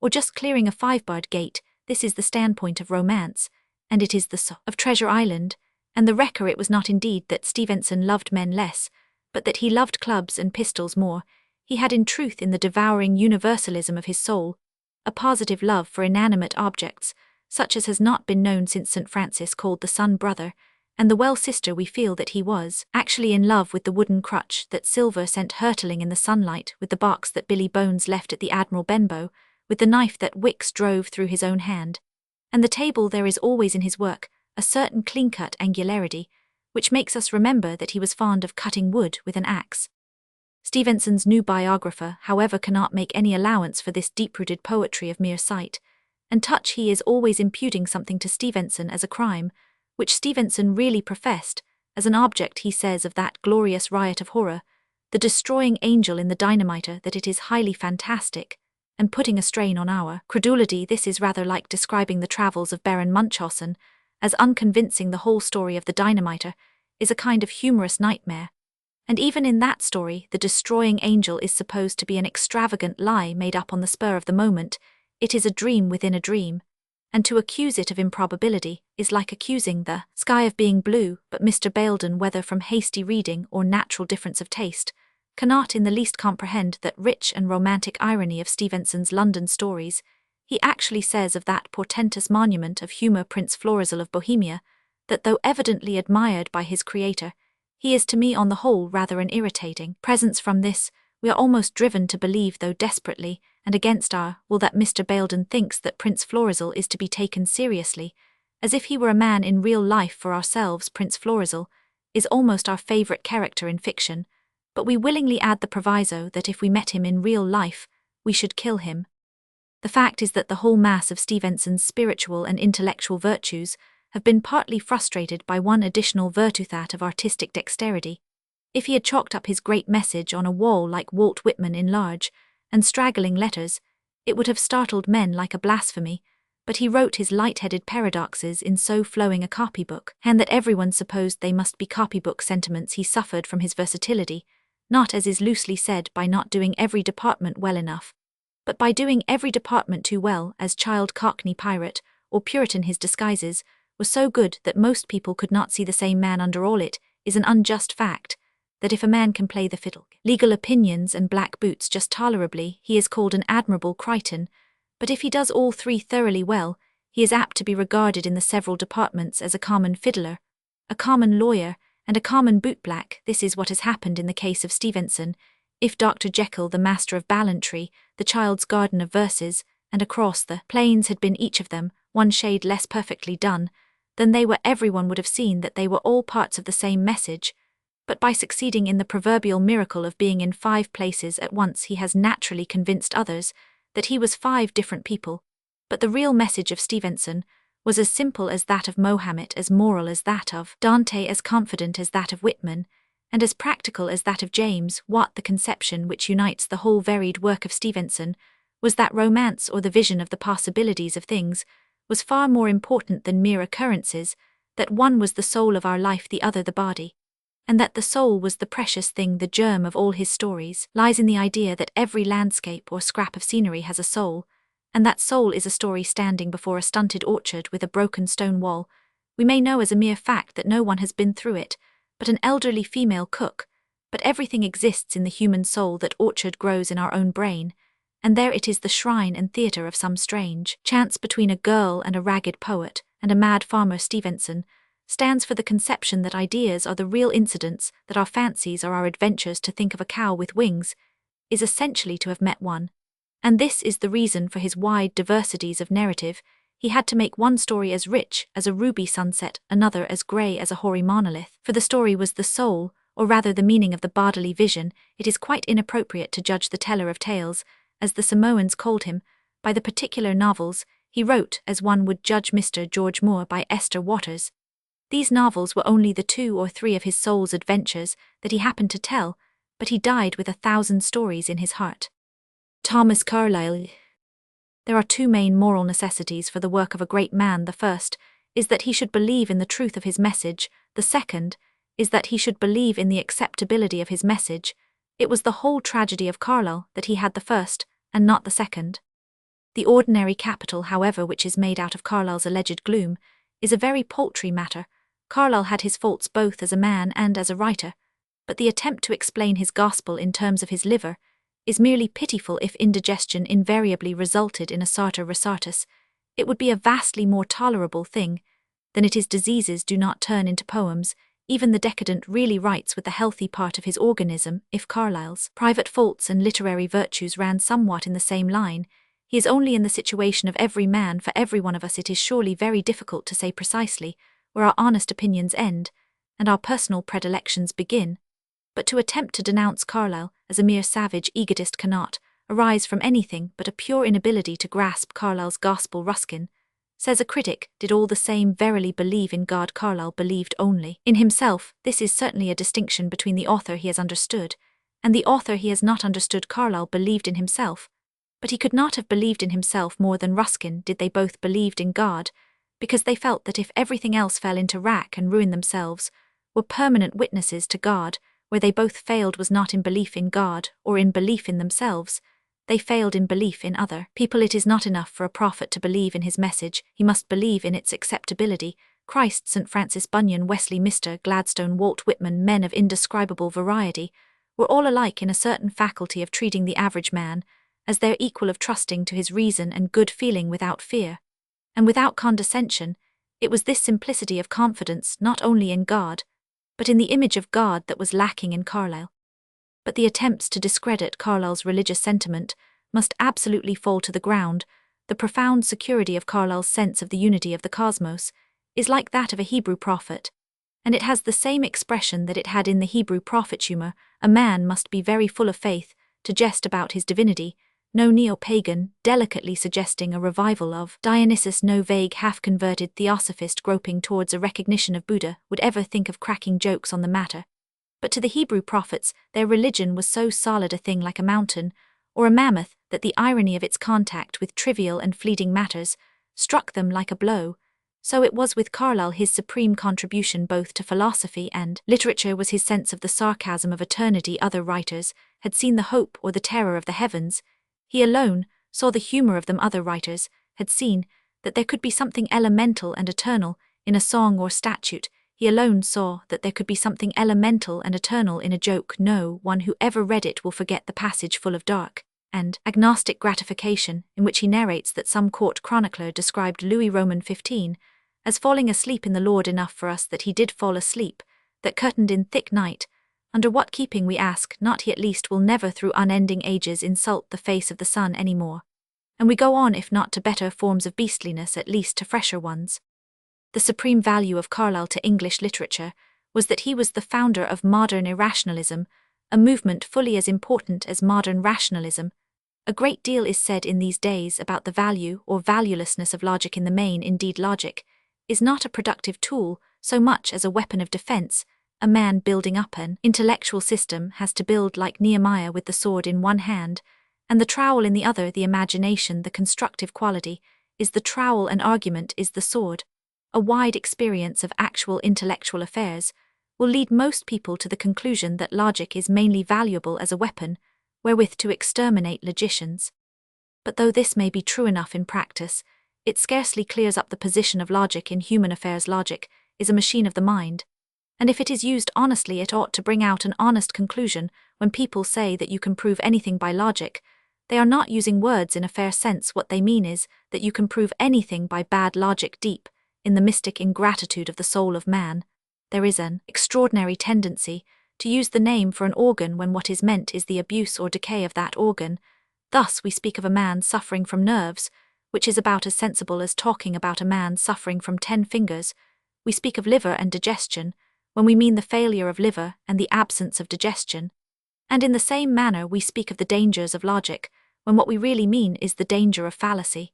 A: or just clearing a 5-barred gate. This is the standpoint of romance, and it is the soul of Treasure Island, and the wrecker. It was not indeed that Stevenson loved men less, but that he loved clubs and pistols more. He had in truth in the devouring universalism of his soul a positive love for inanimate objects, such as has not been known since St. Francis called the sun brother, and the well sister. We feel that he was actually in love with the wooden crutch that Silver sent hurtling in the sunlight, with the box that Billy Bones left at the Admiral Benbow, with the knife that Wicks drove through his own hand. And the table. There is always in his work a certain clean-cut angularity, which makes us remember that he was fond of cutting wood with an axe. Stevenson's new biographer, however, cannot make any allowance for this deep-rooted poetry of mere sight and touch. He is always imputing something to Stevenson as a crime, which Stevenson really professed, as an object, he says, of that glorious riot of horror, the destroying angel in the dynamiter, that it is highly fantastic, and putting a strain on our credulity. This is rather like describing the travels of Baron Munchausen as unconvincing. The whole story of the dynamiter is a kind of humorous nightmare, and even in that story the destroying angel is supposed to be an extravagant lie made up on the spur of the moment. It is a dream within a dream, and to accuse it of improbability is like accusing the sky of being blue. But Mr. Baildon, whether from hasty reading or natural difference of taste, cannot in the least comprehend that rich and romantic irony of Stevenson's London stories. He actually says of that portentous monument of humour, Prince Florizel of Bohemia, that though evidently admired by his creator, he is to me on the whole rather an irritating presence. From this, we are almost driven to believe, though desperately and against our will, that Mr. Baildon thinks that Prince Florizel is to be taken seriously, as if he were a man in real life. For ourselves, Prince Florizel is almost our favourite character in fiction, but we willingly add the proviso that if we met him in real life, we should kill him. The fact is that the whole mass of Stevenson's spiritual and intellectual virtues have been partly frustrated by one additional virtue, that of artistic dexterity. If he had chalked up his great message on a wall like Walt Whitman in large and straggling letters, it would have startled men like a blasphemy, but he wrote his light-headed paradoxes in so flowing a copybook hand that everyone supposed they must be copybook sentiments. He suffered from his versatility, not, as is loosely said, by not doing every department well enough, but by doing every department too well, as child Cockney pirate or Puritan. His disguises were so good that most people could not see the same man under all. It is an unjust fact that if a man can play the fiddle, legal opinions and black boots just tolerably, he is called an admirable Crichton, but if he does all three thoroughly well, he is apt to be regarded in the several departments as a common fiddler, a common lawyer, and a common bootblack. This is what has happened in the case of Stevenson. If Dr. Jekyll, the Master of Ballantrae, the Child's Garden of Verses, and Across the Plains had been each of them one shade less perfectly done than they were, everyone would have seen that they were all parts of the same message. But by succeeding in the proverbial miracle of being in 5 places at once, he has naturally convinced others that he was 5 different people. But the real message of Stevenson was as simple as that of Mohammed, as moral as that of Dante, as confident as that of Whitman, and as practical as that of James Watt. The conception which unites the whole varied work of Stevenson was that romance, or the vision of the possibilities of things, was far more important than mere occurrences, that one was the soul of our life, the other the body, and that the soul was the precious thing. The germ of all his stories lies in the idea that every landscape or scrap of scenery has a soul, and that soul is a story standing before a stunted orchard with a broken stone wall. We may know as a mere fact that no one has been through it but an elderly female cook, but everything exists in the human soul. That orchard grows in our own brain, and there it is, the shrine and theatre of some strange chance between a girl and a ragged poet and a mad farmer. Stevenson stands for the conception that ideas are the real incidents, that our fancies are our adventures. To think of a cow with wings is essentially to have met one, and this is the reason for his wide diversities of narrative. He had to make one story as rich as a ruby sunset, another as grey as a hoary monolith, for the story was the soul, or rather the meaning of the bodily vision. It is quite inappropriate to judge the teller of tales, as the Samoans called him, by the particular novels he wrote, as one would judge Mr. George Moore by Esther Waters. These novels were only the 2 or 3 of his soul's adventures that he happened to tell, but he died with 1,000 stories in his heart. Thomas Carlyle. There are two main moral necessities for the work of a great man. The first is that he should believe in the truth of his message. The second is that he should believe in the acceptability of his message. It was the whole tragedy of Carlyle that he had the first, and not the second. The ordinary capital, however, which is made out of Carlyle's alleged gloom, is a very paltry matter. Carlyle had his faults both as a man and as a writer, but the attempt to explain his gospel in terms of his liver is merely pitiful. If indigestion invariably resulted in a sartor resartus, it would be a vastly more tolerable thing than it is. Diseases do not turn into poems. Even the decadent really writes with the healthy part of his organism. If Carlyle's private faults and literary virtues ran somewhat in the same line, he is only in the situation of every man. For every one of us it is surely very difficult to say precisely where our honest opinions end and our personal predilections begin, but to attempt to denounce Carlyle as a mere savage egotist cannot arise from anything but a pure inability to grasp Carlyle's gospel. Ruskin, says a critic, did all the same verily believe in God. Carlyle believed only in himself. This is certainly a distinction between the author he has understood and the author he has not understood. Carlyle believed in himself, but he could not have believed in himself more than Ruskin did. They both believed in God, because they felt that if everything else fell into rack and ruin, themselves were permanent witnesses to God. Where they both failed was not in belief in God or in belief in themselves. They failed in belief in other people. It is not enough for a prophet to believe in his message, he must believe in its acceptability. Christ, St. Francis Bunyan, Wesley, Mr. Gladstone, Walt Whitman, men of indescribable variety, were all alike in a certain faculty of treating the average man as their equal, of trusting to his reason and good feeling without fear and without condescension. It was this simplicity of confidence not only in God, but in the image of God, that was lacking in Carlyle. But the attempts to discredit Carlyle's religious sentiment must absolutely fall to the ground. The profound security of Carlyle's sense of the unity of the cosmos is like that of a Hebrew prophet, and it has the same expression that it had in the Hebrew prophet. Humor. A man must be very full of faith to jest about his divinity. No neo-pagan, delicately suggesting a revival of Dionysus, no vague half-converted theosophist groping towards a recognition of Buddha would ever think of cracking jokes on the matter. But to the Hebrew prophets, their religion was so solid a thing like a mountain or a mammoth that the irony of its contact with trivial and fleeting matters struck them like a blow. So it was with Carlyle. His supreme contribution both to philosophy and literature was his sense of the sarcasm of eternity. Other writers had seen the hope or the terror of the heavens. He alone saw the humor of them. Other writers had seen that there could be something elemental and eternal in a song or statute. He alone saw that there could be something elemental and eternal in a joke. No one who ever read it will forget the passage full of dark and agnostic gratification in which he narrates that some court chronicler described Louis Roman 15 as falling asleep in the Lord. Enough for us that he did fall asleep, that curtained in thick night. Under what keeping, we ask not. He at least will never through unending ages insult the face of the sun any more. And we go on, if not to better forms of beastliness, at least to fresher ones. The supreme value of Carlyle to English literature was that he was the founder of modern irrationalism, a movement fully as important as modern rationalism. A great deal is said in these days about the value or valuelessness of logic in the main. Indeed, logic is not a productive tool so much as a weapon of defense. A man building up an intellectual system has to build like Nehemiah, with the sword in one hand and the trowel in the other. The imagination, the constructive quality, is the trowel, and argument is the sword. A wide experience of actual intellectual affairs will lead most people to the conclusion that logic is mainly valuable as a weapon wherewith to exterminate logicians. But though this may be true enough in practice, it scarcely clears up the position of logic in human affairs. Logic is a machine of the mind, and if it is used honestly, it ought to bring out an honest conclusion. When people say that you can prove anything by logic, they are not using words in a fair sense. What they mean is that you can prove anything by bad logic. Deep in the mystic ingratitude of the soul of man, there is an extraordinary tendency to use the name for an organ when what is meant is the abuse or decay of that organ. Thus we speak of a man suffering from nerves, which is about as sensible as talking about a man suffering from 10 fingers. We speak of liver and digestion when we mean the failure of liver and the absence of digestion. And in the same manner we speak of the dangers of logic when what we really mean is the danger of fallacy.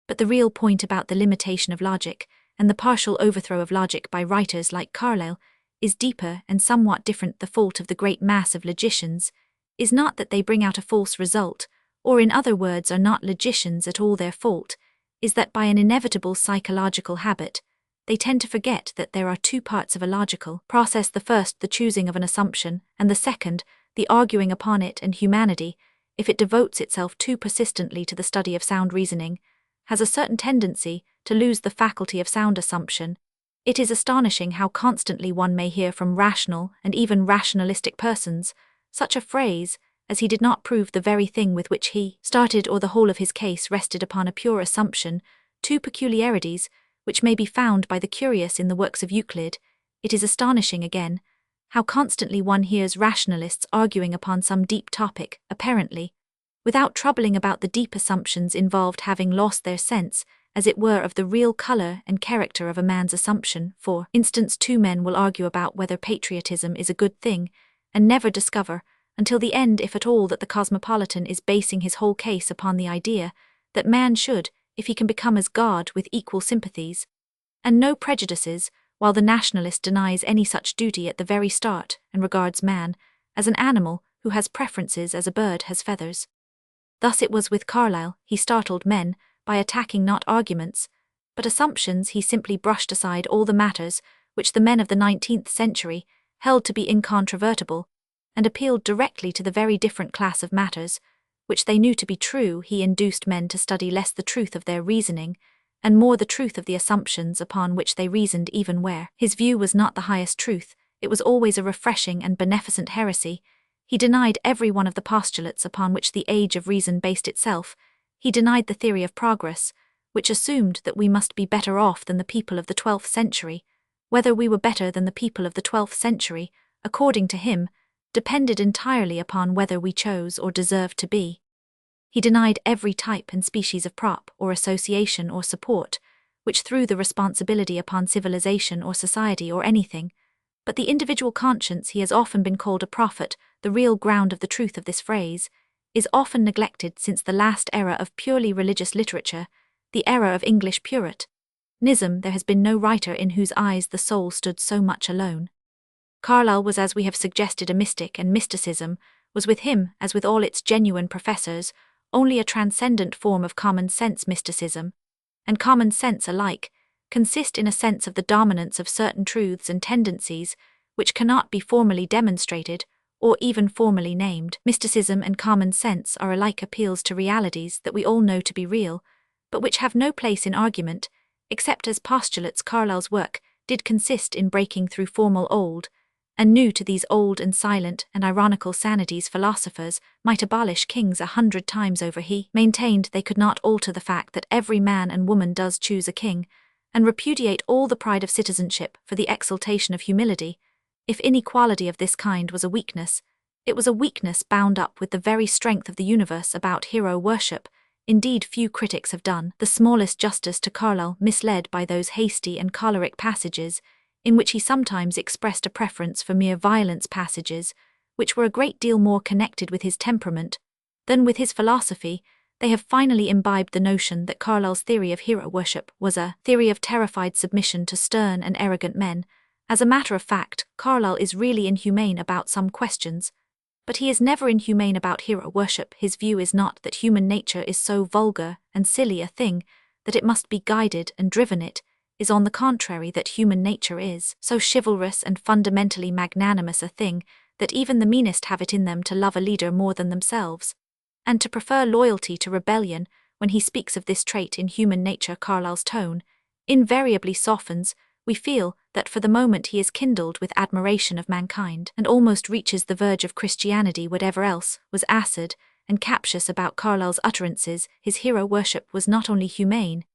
A: But the real point about the limitation of logic and the partial overthrow of logic by writers like Carlyle is deeper and somewhat different. The fault of the great mass of logicians is not that they bring out a false result, or in other words are not logicians at all. Their fault is that by an inevitable psychological habit, they tend to forget that there are two parts of a logical process: the first, the choosing of an assumption, and the second, the arguing upon it. And humanity, if it devotes itself too persistently to the study of sound reasoning, has a certain tendency to lose the faculty of sound assumption. It is astonishing how constantly one may hear from rational and even rationalistic persons such a phrase as "he did not prove the very thing with which he started," or "the whole of his case rested upon a pure assumption," two peculiarities which may be found by the curious in the works of Euclid. It is astonishing, again, how constantly one hears rationalists arguing upon some deep topic, apparently, without troubling about the deep assumptions involved, having lost their sense, as it were, of the real color and character of a man's assumption. For instance, two men will argue about whether patriotism is a good thing, and never discover, until the end if at all, that the cosmopolitan is basing his whole case upon the idea that man should, if he can become as God, with equal sympathies and no prejudices, while the nationalist denies any such duty at the very start and regards man as an animal who has preferences as a bird has feathers. Thus it was with Carlyle. He startled men by attacking not arguments, but assumptions. He simply brushed aside all the matters which the men of the 19th century held to be incontrovertible, and appealed directly to the very different class of matters which they knew to be true. He induced men to study less the truth of their reasoning, and more the truth of the assumptions upon which they reasoned. Even where his view was not the highest truth, it was always a refreshing and beneficent heresy. He denied every one of the postulates upon which the age of reason based itself. He denied the theory of progress, which assumed that we must be better off than the people of the 12th century. Whether we were better than the people of the 12th century, according to him, depended entirely upon whether we chose or deserved to be. He denied every type and species of prop or association or support, which threw the responsibility upon civilization or society or anything but the individual conscience. He has often been called a prophet. The real ground of the truth of this phrase is often neglected since the last era of purely religious literature, the era of English Puritanism. There has been no writer in whose eyes the soul stood so much alone. Carlyle was, as we have suggested, a mystic, and mysticism was with him, as with all its genuine professors, only a transcendent form of common sense. Mysticism and common sense alike consist in a sense of the dominance of certain truths and tendencies which cannot be formally demonstrated or even formally named. Mysticism and common sense are alike appeals to realities that we all know to be real, but which have no place in argument, except as postulates. Carlyle's work did consist in breaking through formal old and new. To these old and silent and ironical sanities philosophers might abolish kings 100 times over. He maintained they could not alter the fact that every man and woman does choose a king, and repudiate all the pride of citizenship for the exaltation of humility. If inequality of this kind was a weakness, it was a weakness bound up with the very strength of the universe. About hero worship, indeed, few critics have done the smallest justice to Carlyle, misled by those hasty and choleric passages in which he sometimes expressed a preference for mere violence, passages which were a great deal more connected with his temperament than with his philosophy. They have finally imbibed the notion that Carlyle's theory of hero worship was a theory of terrified submission to stern and arrogant men. As a matter of fact, Carlyle is really inhumane about some questions, but he is never inhumane about hero worship. His view is not that human nature is so vulgar and silly a thing that it must be guided and driven. It is, on the contrary, that human nature is so chivalrous and fundamentally magnanimous a thing that even the meanest have it in them to love a leader more than themselves, and to prefer loyalty to rebellion. When he speaks of this trait in human nature, Carlyle's tone invariably softens. We feel that for the moment he is kindled with admiration of mankind, and almost reaches the verge of Christianity. Whatever else was acid and captious about Carlyle's utterances, his hero worship was not only humane,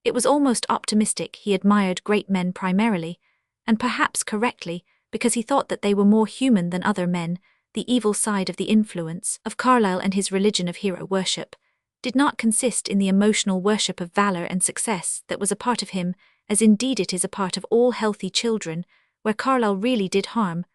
A: it was almost optimistic. He admired great men primarily, and perhaps correctly, because he thought that they were more human than other men. The evil side of the influence of Carlyle and his religion of hero worship did not consist in the emotional worship of valor and success that was a part of him, as indeed it is a part of all healthy children. Where Carlyle really did harm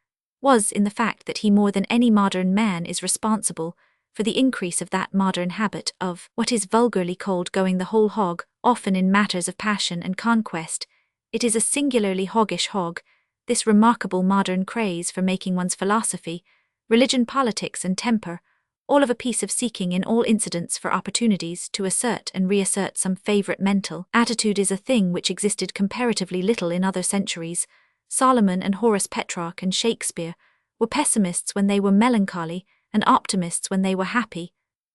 A: was in the fact that he, more than any modern man, is responsible for the increase of that modern habit of what is vulgarly called going the whole hog. Often in matters of passion and conquest, it is a singularly hoggish hog. This remarkable modern craze for making one's philosophy, religion, politics, and temper, all of a piece of seeking in all incidents for opportunities to assert and reassert some favorite mental attitude is a thing which existed comparatively little in other centuries. Solomon and Horace Petrarch and Shakespeare were pessimists when they were melancholy and optimists when they were happy,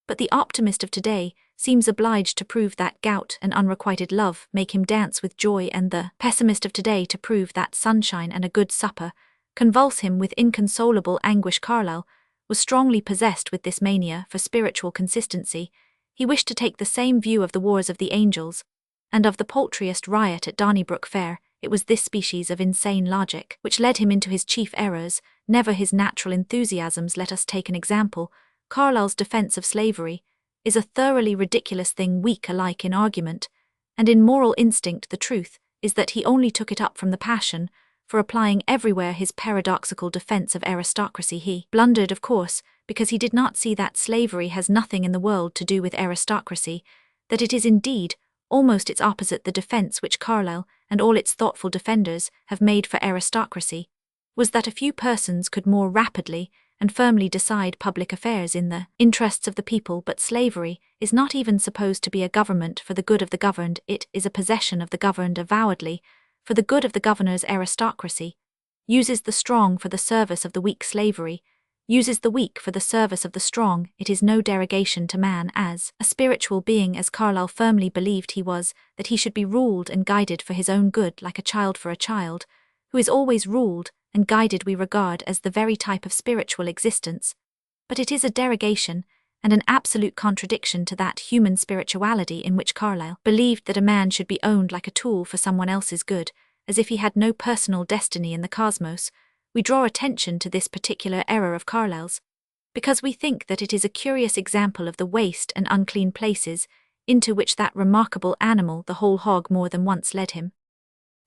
A: but the optimist of today seems obliged to prove that gout and unrequited love make him dance with joy, and the pessimist of today to prove that sunshine and a good supper convulse him with inconsolable anguish. Carlyle was strongly possessed with this mania for spiritual consistency. He wished to take the same view of the wars of the angels, and of the paltriest riot at Donnybrook Fair. It was this species of insane logic which led him into his chief errors, never his natural enthusiasms. Let us take an example. Carlyle's defense of slavery is a thoroughly ridiculous thing, weak alike in argument and in moral instinct. The truth is that he only took it up from the passion for applying everywhere his paradoxical defense of aristocracy. He blundered, of course, because he did not see that slavery has nothing in the world to do with aristocracy, that it is indeed almost its opposite. The defense which Carlyle and all its thoughtful defenders have made for aristocracy was that a few persons could more rapidly and firmly decide public affairs in the interests of the people. But slavery is not even supposed to be a government for the good of the governed. It is a possession of the governed, avowedly for the good of the governor's aristocracy, uses the strong for the service of the weak. Slavery uses the weak for the service of the strong. It is no derogation to man as a spiritual being, as Carlyle firmly believed he was, that he should be ruled and guided for his own good, like a child for a child, who is always ruled and guided we regard as the very type of spiritual existence. But it is a derogation and an absolute contradiction to that human spirituality in which Carlyle believed that a man should be owned like a tool for someone else's good, as if he had no personal destiny in the cosmos. We draw attention to this particular error of Carlyle's because we think that it is a curious example of the waste and unclean places into which that remarkable animal, the whole hog, more than once led him.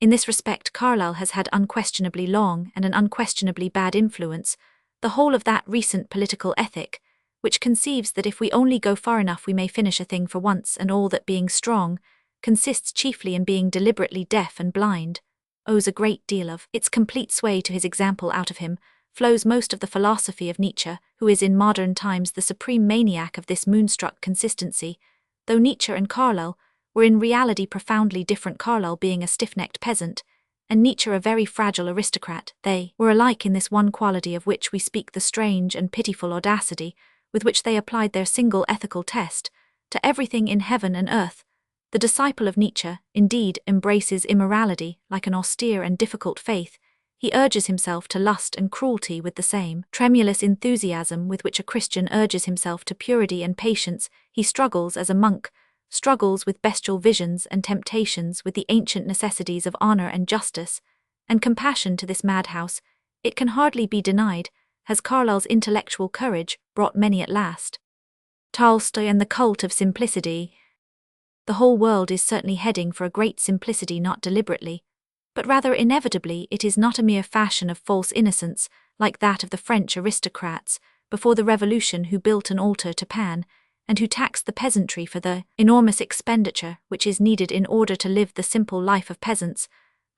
A: In this respect, Carlyle has had unquestionably long and an unquestionably bad influence. The whole of that recent political ethic, which conceives that if we only go far enough we may finish a thing for once and all, that being strong consists chiefly in being deliberately deaf and blind, owes a great deal of its complete sway to his example. Out of him flows most of the philosophy of Nietzsche, who is in modern times the supreme maniac of this moonstruck consistency. Though Nietzsche and Carlyle were in reality profoundly different, Carlyle being a stiff-necked peasant, and Nietzsche a very fragile aristocrat, they were alike in this one quality of which we speak, the strange and pitiful audacity with which they applied their single ethical test to everything in heaven and earth. The disciple of Nietzsche, indeed, embraces immorality like an austere and difficult faith. He urges himself to lust and cruelty with the same tremulous enthusiasm with which a Christian urges himself to purity and patience. He struggles as a monk, struggles with bestial visions and temptations, with the ancient necessities of honor and justice and compassion. To this madhouse, it can hardly be denied, has Carlyle's intellectual courage brought many at last. Tolstoy and the cult of simplicity. The whole world is certainly heading for a great simplicity, not deliberately, but rather inevitably. It is not a mere fashion of false innocence, like that of the French aristocrats before the Revolution, who built an altar to Pan, and who taxed the peasantry for the enormous expenditure which is needed in order to live the simple life of peasants.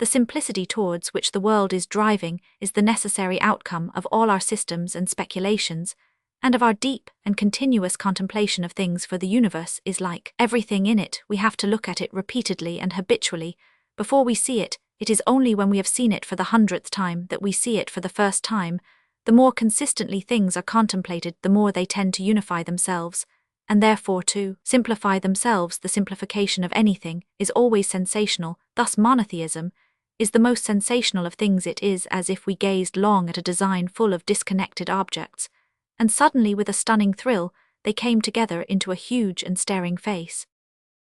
A: The simplicity towards which the world is driving is the necessary outcome of all our systems and speculations, and of our deep and continuous contemplation of things, for the universe is like everything in it. We have to look at it repeatedly and habitually before we see it. It is only when we have seen it for the 100th time that we see it for the first time. The more consistently things are contemplated, the more they tend to unify themselves, and therefore to simplify themselves. The simplification of anything is always sensational. Thus monotheism is the most sensational of things. It is as if we gazed long at a design full of disconnected objects, and suddenly, with a stunning thrill, they came together into a huge and staring face.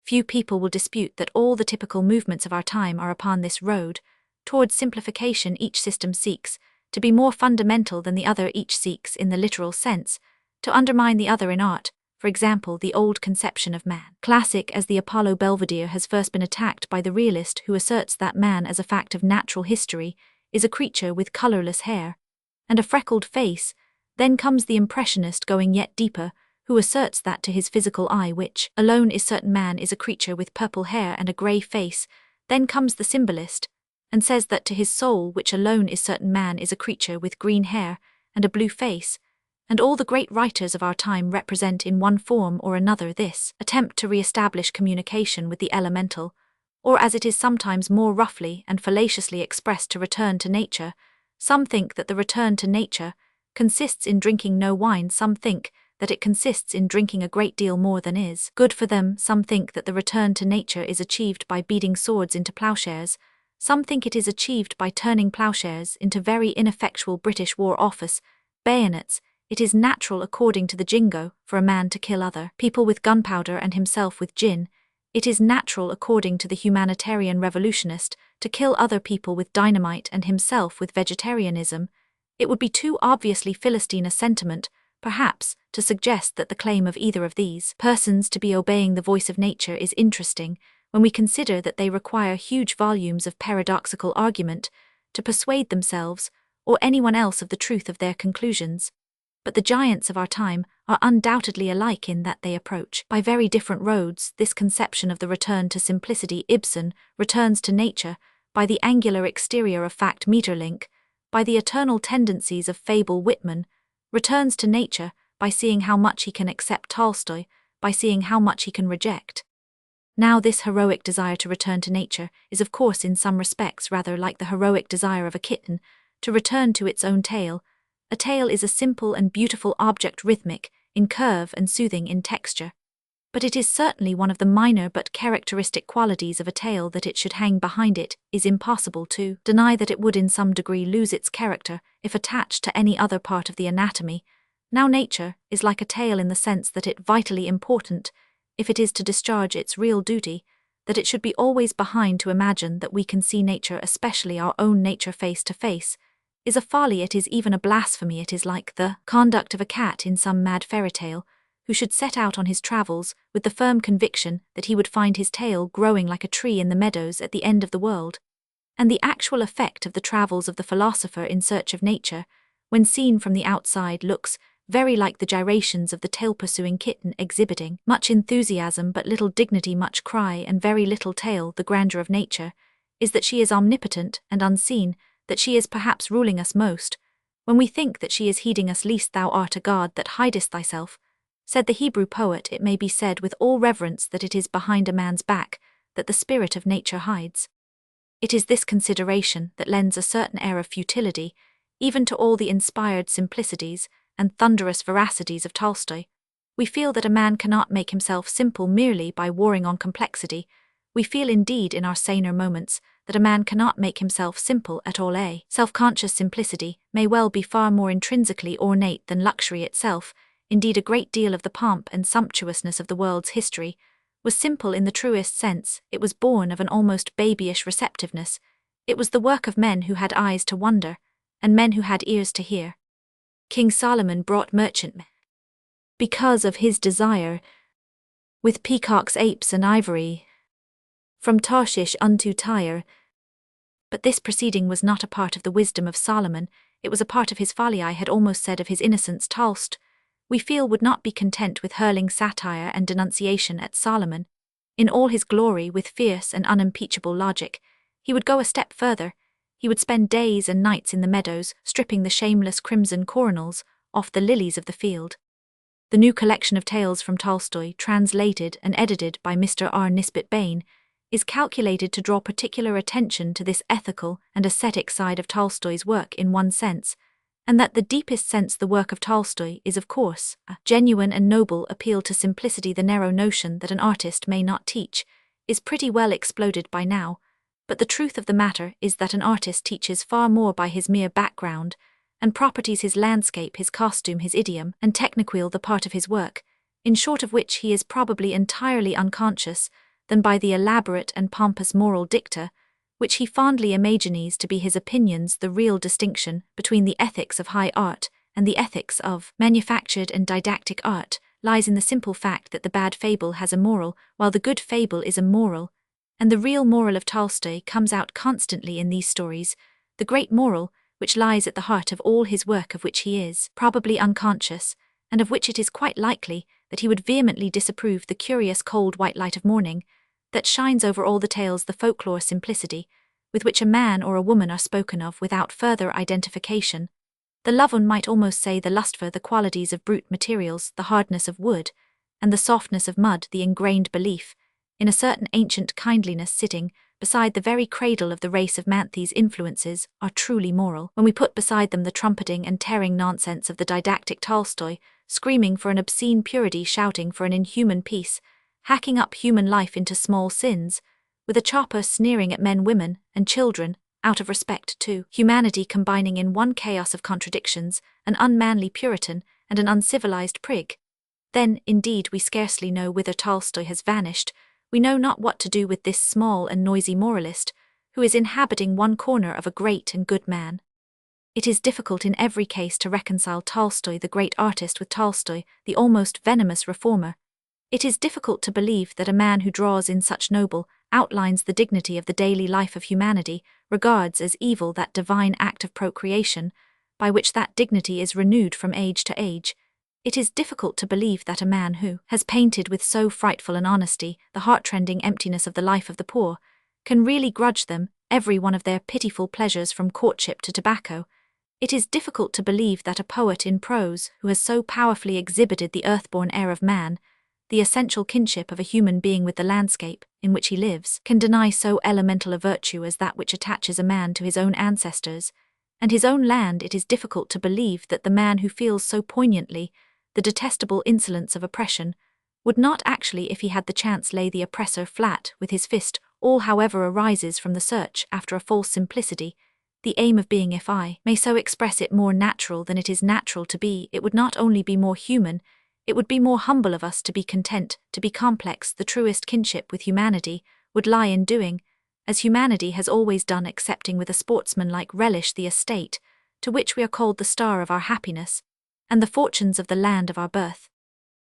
A: Few people will dispute that all the typical movements of our time are upon this road towards simplification. Each system seeks to be more fundamental than the other. Each seeks, in the literal sense, to undermine the other in art. For example, the old conception of man, classic as the Apollo Belvedere, has first been attacked by the realist, who asserts that man, as a fact of natural history, is a creature with colorless hair and a freckled face. Then comes the impressionist, going yet deeper, who asserts that to his physical eye, which alone is certain, man is a creature with purple hair and a grey face. Then comes the symbolist, and says that to his soul, which alone is certain, man is a creature with green hair and a blue face, and all the great writers of our time represent in one form or another this attempt to re-establish communication with the elemental, or as it is sometimes more roughly and fallaciously expressed, to return to nature. Some think that the return to nature consists in drinking no wine, some think that it consists in drinking a great deal more than is good for them, some think that the return to nature is achieved by beating swords into ploughshares, some think it is achieved by turning ploughshares into very ineffectual British War Office bayonets. It is natural, according to the jingo, for a man to kill other people with gunpowder and himself with gin. It is natural, according to the humanitarian revolutionist, to kill other people with dynamite and himself with vegetarianism. It would be too obviously Philistine a sentiment, perhaps, to suggest that the claim of either of these persons to be obeying the voice of nature is interesting, when we consider that they require huge volumes of paradoxical argument to persuade themselves or anyone else of the truth of their conclusions. But the giants of our time are undoubtedly alike in that they approach, by very different roads, this conception of the return to simplicity. Ibsen returns to nature by the angular exterior of fact. Maeterlinck, by the eternal tendencies of fable. Whitman returns to nature by seeing how much he can accept. Tolstoy, by seeing how much he can reject. Now, this heroic desire to return to nature is, of course, in some respects rather like the heroic desire of a kitten to return to its own tail. A tail is a simple and beautiful object, rhythmic in curve and soothing in texture. But it is certainly one of the minor but characteristic qualities of a tail that it should hang behind. It is impossible to deny that it would in some degree lose its character if attached to any other part of the anatomy. Now, nature is like a tail in the sense that it vitally important, if it is to discharge its real duty, that it should be always behind. To imagine that we can see nature, especially our own nature, face to face, is a folly. It is even a blasphemy. It is like the conduct of a cat in some mad fairy tale, who should set out on his travels with the firm conviction that he would find his tail growing like a tree in the meadows at the end of the world. And the actual effect of the travels of the philosopher in search of nature, when seen from the outside, looks very like the gyrations of the tail-pursuing kitten, exhibiting much enthusiasm but little dignity, much cry and very little tail. The grandeur of nature is that she is omnipotent and unseen, that she is perhaps ruling us most, when we think that she is heeding us least. Thou art a god that hidest thyself, said the Hebrew poet. It may be said with all reverence that it is behind a man's back that the spirit of nature hides. It is this consideration that lends a certain air of futility even to all the inspired simplicities and thunderous veracities of Tolstoy. We feel that a man cannot make himself simple merely by warring on complexity. We feel indeed in our saner moments that a man cannot make himself simple at all. A self-conscious simplicity may well be far more intrinsically ornate than luxury itself. Indeed, a great deal of the pomp and sumptuousness of the world's history was simple in the truest sense. It was born of an almost babyish receptiveness. It was the work of men who had eyes to wonder, and men who had ears to hear. King Solomon brought merchantmen, because of his desire, with peacocks, apes, and ivory, from Tarshish unto Tyre. But this proceeding was not a part of the wisdom of Solomon, it was a part of his folly. I had almost said of his innocence. Tolstoy, we feel, would not be content with hurling satire and denunciation at Solomon. In all his glory, with fierce and unimpeachable logic, he would go a step further. He would spend days and nights in the meadows, stripping the shameless crimson coronals off the lilies of the field. The new collection of tales from Tolstoy, translated and edited by Mr. R. Nisbet Bain, is calculated to draw particular attention to this ethical and ascetic side of Tolstoy's work in one sense, and that the deepest sense the work of Tolstoy is, of course, a genuine and noble appeal to simplicity. The narrow notion that an artist may not teach is pretty well exploded by now, but the truth of the matter is that an artist teaches far more by his mere background and properties, his landscape, his costume, his idiom, and techniqueal, the part of his work, in short, of which he is probably entirely unconscious, than by the elaborate and pompous moral dicta, which he fondly imagines to be his opinions. The real distinction between the ethics of high art and the ethics of manufactured and didactic art lies in the simple fact that the bad fable has a moral, while the good fable is immoral, and the real moral of Tolstoy comes out constantly in these stories, the great moral which lies at the heart of all his work, of which he is probably unconscious, and of which it is quite likely that he would vehemently disapprove. The curious cold white light of morning that shines over all the tales, the folklore simplicity, with which a man or a woman are spoken of without further identification. The love one might almost say the lust for the qualities of brute materials, the hardness of wood, and the softness of mud, the ingrained belief in a certain ancient kindliness sitting beside the very cradle of the race of man. These influences are truly moral. When we put beside them the trumpeting and tearing nonsense of the didactic Tolstoy, screaming for an obscene purity, shouting for an inhuman peace, hacking up human life into small sins, with a chopper sneering at men, women, and children, out of respect to humanity, combining in one chaos of contradictions an unmanly Puritan and an uncivilized prig, then, indeed, we scarcely know whither Tolstoy has vanished. We know not what to do with this small and noisy moralist, who is inhabiting one corner of a great and good man. It is difficult in every case to reconcile Tolstoy the great artist with Tolstoy the almost venomous reformer. It is difficult to believe that a man who draws in such noble outlines the dignity of the daily life of humanity regards as evil that divine act of procreation, by which that dignity is renewed from age to age. It is difficult to believe that a man who has painted with so frightful an honesty the heart-rending emptiness of the life of the poor can really grudge them every one of their pitiful pleasures from courtship to tobacco. It is difficult to believe that a poet in prose who has so powerfully exhibited the earthborn air of man, the essential kinship of a human being with the landscape in which he lives, can deny so elemental a virtue as that which attaches a man to his own ancestors and his own land. It is difficult to believe that the man who feels so poignantly the detestable insolence of oppression would not actually, if he had the chance, lay the oppressor flat with his fist. All, however, arises from the search after a false simplicity, the aim of being, if I may so express it, more natural than it is natural to be. It would not only be more human, it would be more humble of us to be content, to be complex. The truest kinship with humanity would lie in doing, as humanity has always done, accepting with a sportsmanlike relish the estate, to which we are called the star of our happiness, and the fortunes of the land of our birth.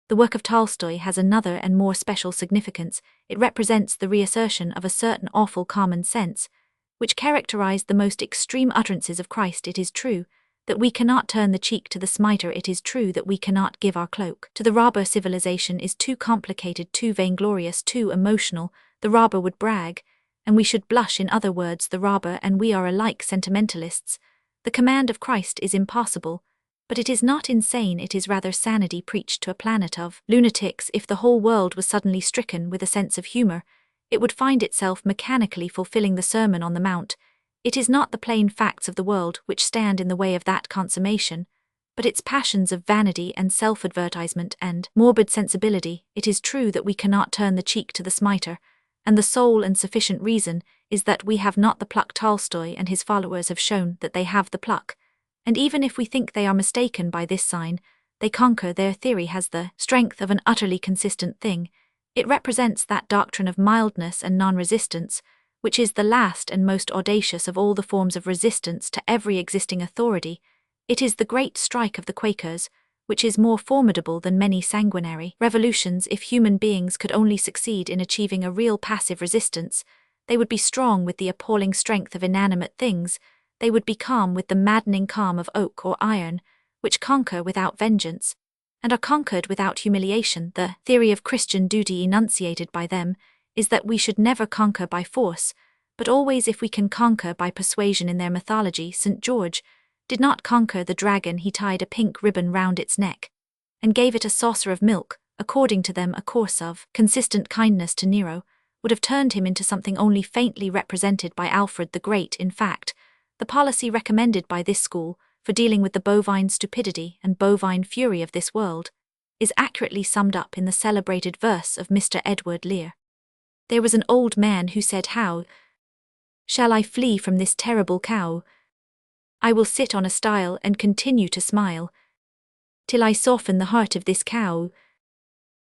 A: The work of Tolstoy has another and more special significance. It represents the reassertion of a certain awful common sense, which characterized the most extreme utterances of Christ. It is true that we cannot turn the cheek to the smiter. It is true that we cannot give our cloak to the robber. Civilization is too complicated, too vainglorious, too emotional. The robber would brag, and we should blush. In other words, the robber and we are alike sentimentalists. The command of Christ is impossible, but it is not insane, it is rather sanity preached to a planet of lunatics. If the whole world was suddenly stricken with a sense of humor, it would find itself mechanically fulfilling the Sermon on the Mount. It is not the plain facts of the world which stand in the way of that consummation, but its passions of vanity and self-advertisement and morbid sensibility. It is true that we cannot turn the cheek to the smiter, and the sole and sufficient reason is that we have not the pluck. Tolstoy and his followers have shown that they have the pluck. And even if we think they are mistaken by this sign, they conquer. Their theory has the strength of an utterly consistent thing. It represents that doctrine of mildness and non-resistance, which is the last and most audacious of all the forms of resistance to every existing authority. It is the great strike of the Quakers, which is more formidable than many sanguinary revolutions. If human beings could only succeed in achieving a real passive resistance, they would be strong with the appalling strength of inanimate things. They would be calm with the maddening calm of oak or iron, which conquer without vengeance, and are conquered without humiliation. The theory of Christian duty enunciated by them is that we should never conquer by force, but always if we can conquer by persuasion. In their mythology, St. George did not conquer the dragon. He tied a pink ribbon round its neck and gave it a saucer of milk. According to them, a course of consistent kindness to Nero would have turned him into something only faintly represented by Alfred the Great. In fact, the policy recommended by this school for dealing with the bovine stupidity and bovine fury of this world is accurately summed up in the celebrated verse of Mr. Edward Lear. There was an old man who said, "How shall I flee from this terrible cow? I will sit on a stile and continue to smile till I soften the heart of this cow."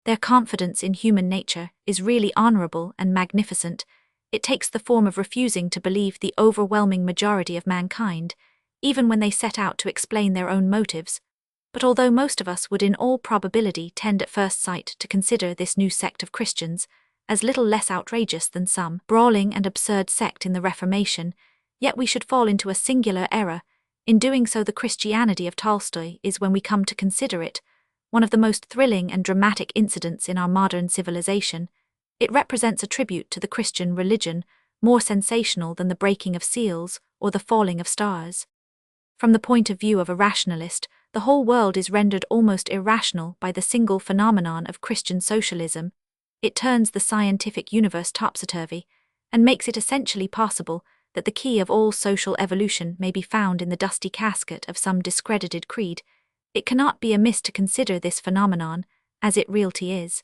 A: Their confidence in human nature is really honorable and magnificent. It takes the form of refusing to believe the overwhelming majority of mankind, even when they set out to explain their own motives. But although most of us would in all probability tend at first sight to consider this new sect of Christians as little less outrageous than some brawling and absurd sect in the Reformation, yet we should fall into a singular error. In doing so, the Christianity of Tolstoy is, when we come to consider it, one of the most thrilling and dramatic incidents in our modern civilization. It represents a tribute to the Christian religion, more sensational than the breaking of seals or the falling of stars. From the point of view of a rationalist, the whole world is rendered almost irrational by the single phenomenon of Christian socialism. It turns the scientific universe topsy-turvy, and makes it essentially possible that the key of all social evolution may be found in the dusty casket of some discredited creed. It cannot be amiss to consider this phenomenon as it really is.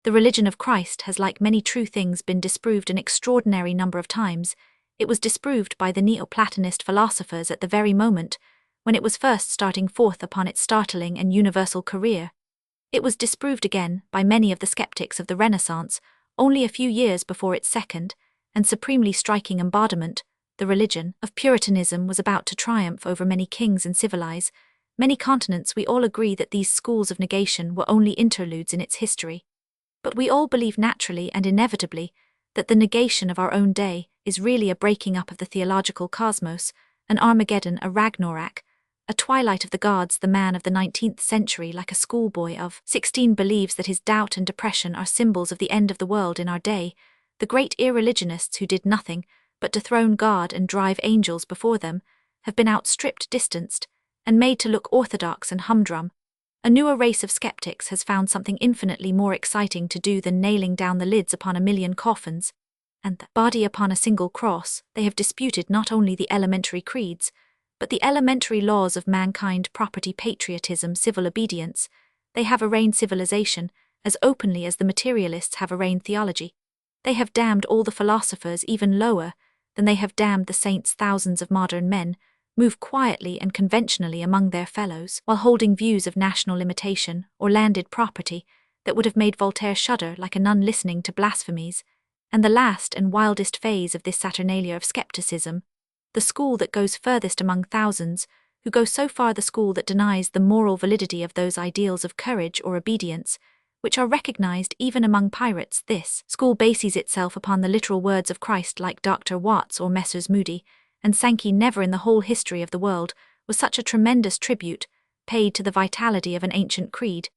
A: The religion of Christ has, like many true things, been disproved an extraordinary number of times. It was disproved by the Neoplatonist philosophers at the very moment when it was first starting forth upon its startling and universal career. It was disproved again by many of the skeptics of the Renaissance only a few years before its second and supremely striking embodiment. The religion of Puritanism was about to triumph over many kings and civilize many continents. We all agree that these schools of negation were only interludes in its history. But we all believe naturally and inevitably that the negation of our own day is really a breaking up of the theological cosmos, an Armageddon, a Ragnarok, a twilight of the gods. The man of the 19th century, like a schoolboy of 16, believes that his doubt and depression are symbols of the end of the world in our day. The great irreligionists who did nothing but dethrone God and drive angels before them have been outstripped, distanced, and made to look orthodox and humdrum. A newer race of skeptics has found something infinitely more exciting to do than nailing down the lids upon a million coffins and the body upon a single cross. They have disputed not only the elementary creeds, but the elementary laws of mankind: property, patriotism, civil obedience. They have arraigned civilization as openly as the materialists have arraigned theology. They have damned all the philosophers even lower than they have damned the saints. Thousands of modern men move quietly and conventionally among their fellows, while holding views of national limitation or landed property that would have made Voltaire shudder, like a nun listening to blasphemies. And the last and wildest phase of this saturnalia of skepticism, the school that goes furthest among thousands, who go so far, the school that denies the moral validity of those ideals of courage or obedience which are recognized even among pirates. This school bases itself upon the literal words of Christ, like Dr. Watts or Messrs. Moody and Sankey. Never in the whole history of the world was such a tremendous tribute paid to the vitality of an ancient creed.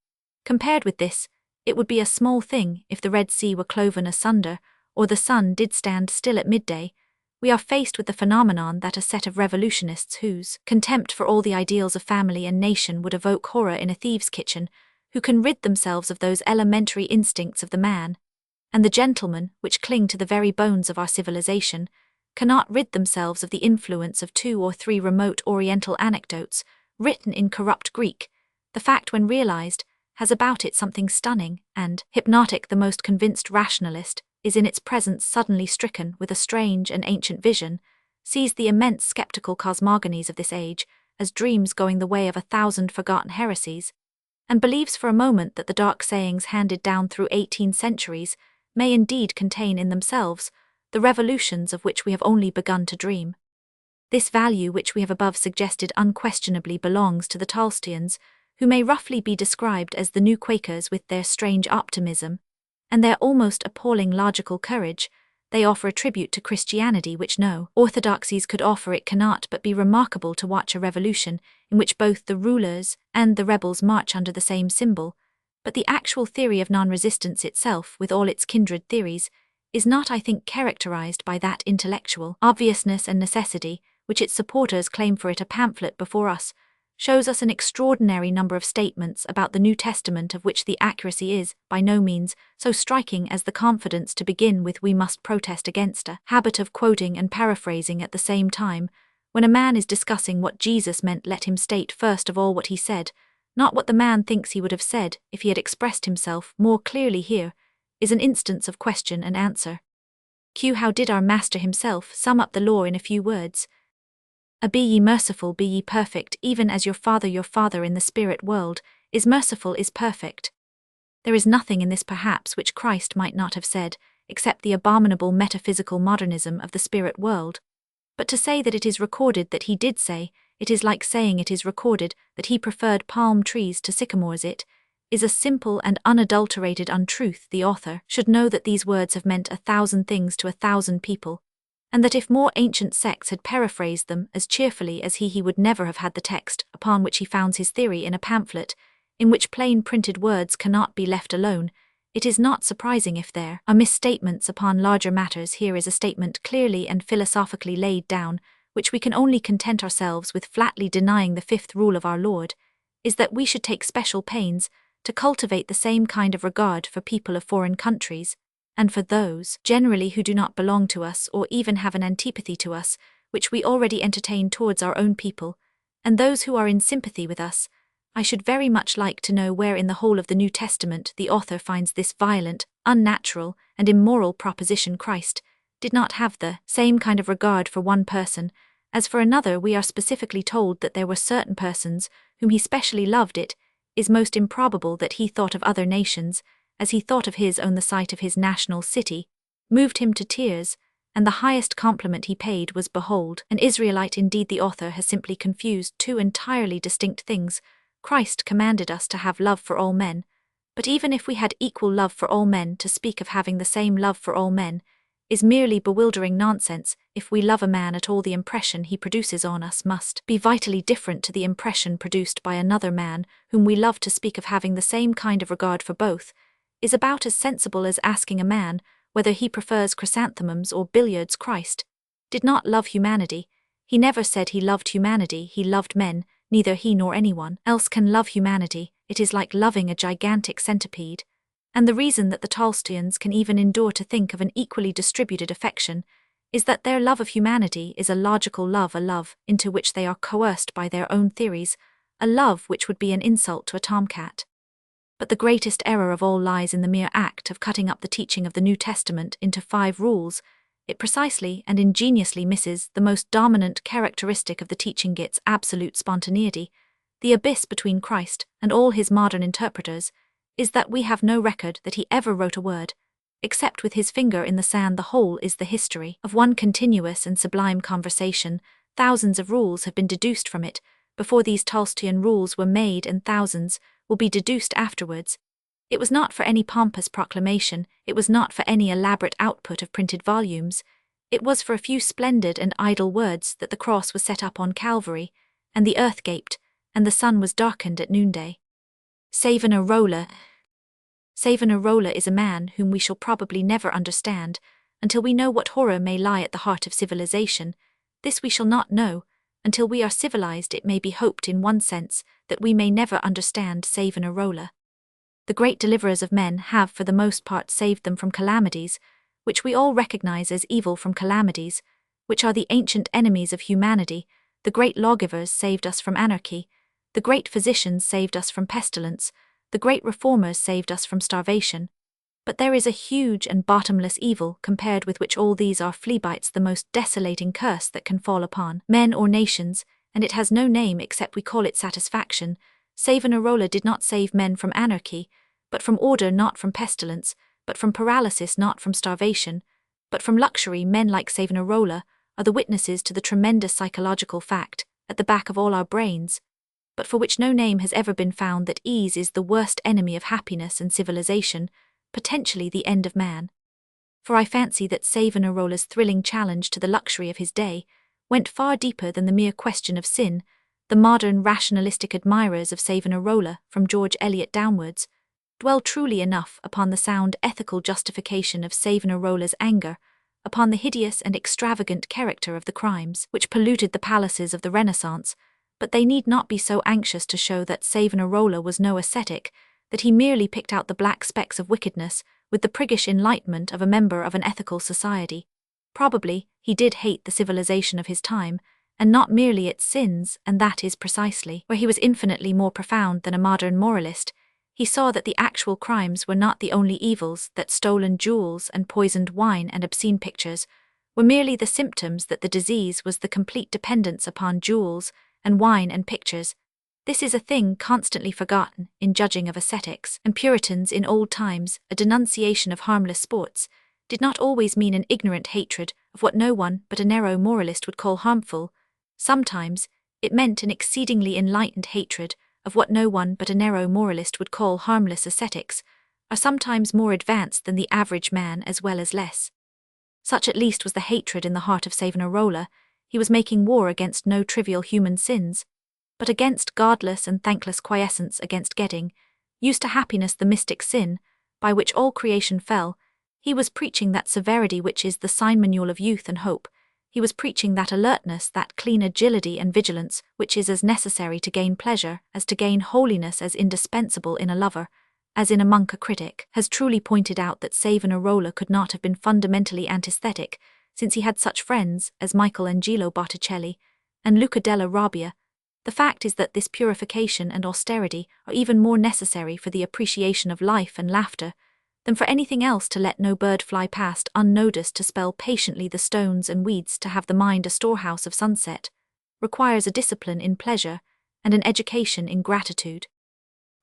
A: Compared with this, it would be a small thing if the Red Sea were cloven asunder, or the sun did stand still at midday. We are faced with the phenomenon that a set of revolutionists whose contempt for all the ideals of family and nation would evoke horror in a thieves' kitchen, who can rid themselves of those elementary instincts of the man and the gentleman which cling to the very bones of our civilization, cannot rid themselves of the influence of 2 or 3 remote Oriental anecdotes written in corrupt Greek. The fact, when realized, has about it something stunning and hypnotic. The most convinced rationalist is in its presence suddenly stricken with a strange and ancient vision, sees the immense skeptical cosmogonies of this age as dreams going the way of 1,000 forgotten heresies, and believes for a moment that the dark sayings handed down through 18 centuries may indeed contain in themselves the revolutions of which we have only begun to dream. This value which we have above suggested unquestionably belongs to the Tolstoyans, who may roughly be described as the new Quakers. With their strange optimism and their almost appalling logical courage, they offer a tribute to Christianity which no orthodoxies could offer. It cannot but be remarkable to watch a revolution in which both the rulers and the rebels march under the same symbol, but the actual theory of non-resistance itself, with all its kindred theories, is not, I think, characterized by that intellectual obviousness and necessity which its supporters claim for it. A pamphlet before us shows us an extraordinary number of statements about the New Testament of which the accuracy is, by no means, so striking as the confidence to begin with. We must protest against a habit of quoting and paraphrasing at the same time. When a man is discussing what Jesus meant, let him state first of all what he said, not what the man thinks he would have said if he had expressed himself more clearly. Here is an instance of question and answer. Q. How did our Master himself sum up the law in a few words? A. Be ye merciful, be ye perfect, even as your Father in the spirit world is merciful, is perfect. There is nothing in this perhaps which Christ might not have said, except the abominable metaphysical modernism of the spirit world. But to say that it is recorded that he did say, it is like saying it is recorded that he preferred palm trees to sycamores. It is a simple and unadulterated untruth. The author should know that these words have meant 1,000 things to 1,000 people, and that if more ancient sects had paraphrased them as cheerfully as he would never have had the text upon which he founds his theory in a pamphlet, in which plain printed words cannot be left alone. It is not surprising if there are misstatements upon larger matters. Here is a statement clearly and philosophically laid down, which we can only content ourselves with flatly denying. The fifth rule of our Lord is that we should take special pains to cultivate the same kind of regard for people of foreign countries, and for those generally who do not belong to us or even have an antipathy to us, which we already entertain towards our own people, and those who are in sympathy with us. I should very much like to know where in the whole of the New Testament the author finds this violent, unnatural, and immoral proposition. Christ did not have the same kind of regard for one person as for another. We are specifically told that there were certain persons whom he specially loved. It is most improbable that he thought of other nations as he thought of his own. The sight of his national city moved him to tears, and the highest compliment he paid was, "Behold, an Israelite." Indeed, the author has simply confused two entirely distinct things. Christ commanded us to have love for all men, but even if we had equal love for all men, to speak of having the same love for all men is merely bewildering nonsense. If we love a man at all, the impression he produces on us must be vitally different to the impression produced by another man whom we love. To speak of having the same kind of regard for both is about as sensible as asking a man whether he prefers chrysanthemums or billiards. Christ did not love humanity. He never said he loved humanity. He loved men. Neither he nor anyone else can love humanity. It is like loving a gigantic centipede. And the reason that the Tolstoyans can even endure to think of an equally distributed affection is that their love of humanity is a logical love, a love into which they are coerced by their own theories, a love which would be an insult to a tomcat. But the greatest error of all lies in the mere act of cutting up the teaching of the New Testament into 5 rules. It precisely and ingeniously misses the most dominant characteristic of the teaching, its absolute spontaneity. The abyss between Christ and all his modern interpreters is that we have no record that he ever wrote a word, except with his finger in the sand. The whole is the history of one continuous and sublime conversation. Thousands of rules have been deduced from it before these Tolstoyan rules were made, and thousands will be deduced afterwards. It was not for any pompous proclamation, it was not for any elaborate output of printed volumes, it was for a few splendid and idle words that the cross was set up on Calvary, and the earth gaped, and the sun was darkened at noonday. Savonarola is a man whom we shall probably never understand, until we know what horror may lie at the heart of civilization. This we shall not know until we are civilized. It may be hoped, in one sense, that we may never understand Savonarola. The great deliverers of men have for the most part saved them from calamities, which we all recognize as evil, from calamities, which are the ancient enemies of humanity. The great lawgivers saved us from anarchy, the great physicians saved us from pestilence, the great reformers saved us from starvation. But there is a huge and bottomless evil compared with which all these are fleabites, the most desolating curse that can fall upon men or nations, and it has no name except we call it satisfaction. Savonarola did not save men from anarchy, but from order, not from pestilence, but from paralysis, not from starvation, but from luxury. Men like Savonarola are the witnesses to the tremendous psychological fact, at the back of all our brains, but for which no name has ever been found, that ease is the worst enemy of happiness and civilization, potentially the end of man. For I fancy that Savonarola's thrilling challenge to the luxury of his day went far deeper than the mere question of sin. The modern rationalistic admirers of Savonarola, from George Eliot downwards, dwell truly enough upon the sound ethical justification of Savonarola's anger, upon the hideous and extravagant character of the crimes which polluted the palaces of the Renaissance, but they need not be so anxious to show that Savonarola was no ascetic, that he merely picked out the black specks of wickedness with the priggish enlightenment of a member of an ethical society. Probably he did hate the civilization of his time, and not merely its sins, and that is precisely where he was infinitely more profound than a modern moralist. He saw that the actual crimes were not the only evils, that stolen jewels and poisoned wine and obscene pictures were merely the symptoms, that the disease was the complete dependence upon jewels and wine and pictures. This is a thing constantly forgotten in judging of ascetics and Puritans in old times. A denunciation of harmless sports did not always mean an ignorant hatred of what no one but a narrow moralist would call harmful. Sometimes it meant an exceedingly enlightened hatred of what no one but a narrow moralist would call harmless. Ascetics are sometimes more advanced than the average man, as well as less. Such at least was the hatred in the heart of Savonarola. He was making war against no trivial human sins, but against godless and thankless quiescence, against getting used to happiness, the mystic sin, by which all creation fell, he was preaching that severity which is the sign manual of youth and hope. He was preaching that alertness, that clean agility and vigilance, which is as necessary to gain pleasure as to gain holiness, as indispensable in a lover as in a monk. A critic has truly pointed out that Savonarola could not have been fundamentally antisthetic, since he had such friends as Michelangelo Botticelli and Luca della Robbia. The fact is that this purification and austerity are even more necessary for the appreciation of life and laughter than for anything else. To let no bird fly past unnoticed, to spell patiently the stones and weeds, to have the mind a storehouse of sunset, requires a discipline in pleasure and an education in gratitude.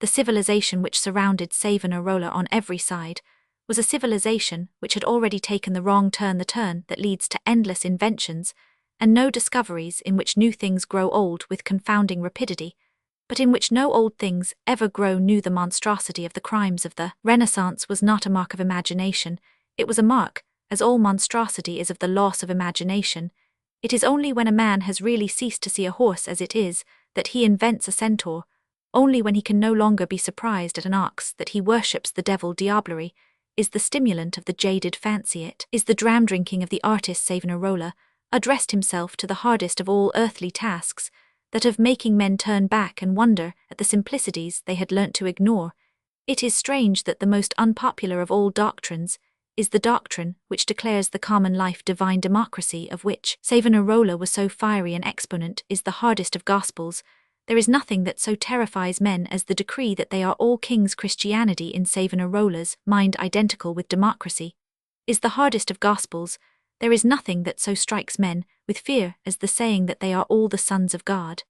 A: The civilization which surrounded Savonarola on every side was a civilization which had already taken the wrong turn, the turn that leads to endless inventions and no discoveries, in which new things grow old with confounding rapidity, but in which no old things ever grow new. The monstrosity of the crimes of the Renaissance was not a mark of imagination, it was a mark, as all monstrosity is, of the loss of imagination. It is only when a man has really ceased to see a horse as it is that he invents a centaur, only when he can no longer be surprised at an ox that he worships the devil. Diablerie is the stimulant of the jaded fancy. It is the dram-drinking of the artist. Savonarola addressed himself to the hardest of all earthly tasks, that of making men turn back and wonder at the simplicities they had learnt to ignore. It is strange that the most unpopular of all doctrines is the doctrine which declares the common life divine. Democracy, of which Savonarola was so fiery an exponent, is the hardest of gospels. There is nothing that so terrifies men as the decree that they are all kings. Christianity, in Savonarola's mind identical with democracy, is the hardest of gospels. There is nothing that so strikes men with fear as the saying that they are all the sons of God.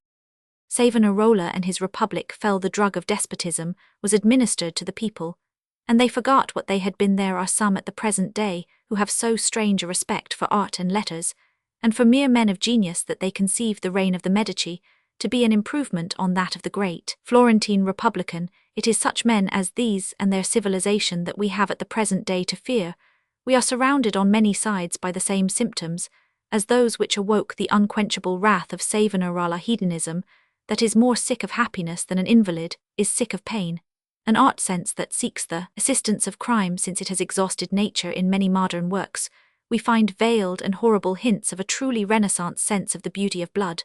A: Savonarola and his republic fell. The drug of despotism was administered to the people, and they forgot what they had been. There are some at the present day who have so strange a respect for art and letters, and for mere men of genius, that they conceive the reign of the Medici to be an improvement on that of the great Florentine Republican. It is such men as these and their civilization that we have at the present day to fear. We are surrounded on many sides by the same symptoms as those which awoke the unquenchable wrath of Savonarola. Hedonism, that is more sick of happiness than an invalid, is sick of pain. An art sense that seeks the assistance of crime, since it has exhausted nature. In many modern works we find veiled and horrible hints of a truly Renaissance sense of the beauty of blood.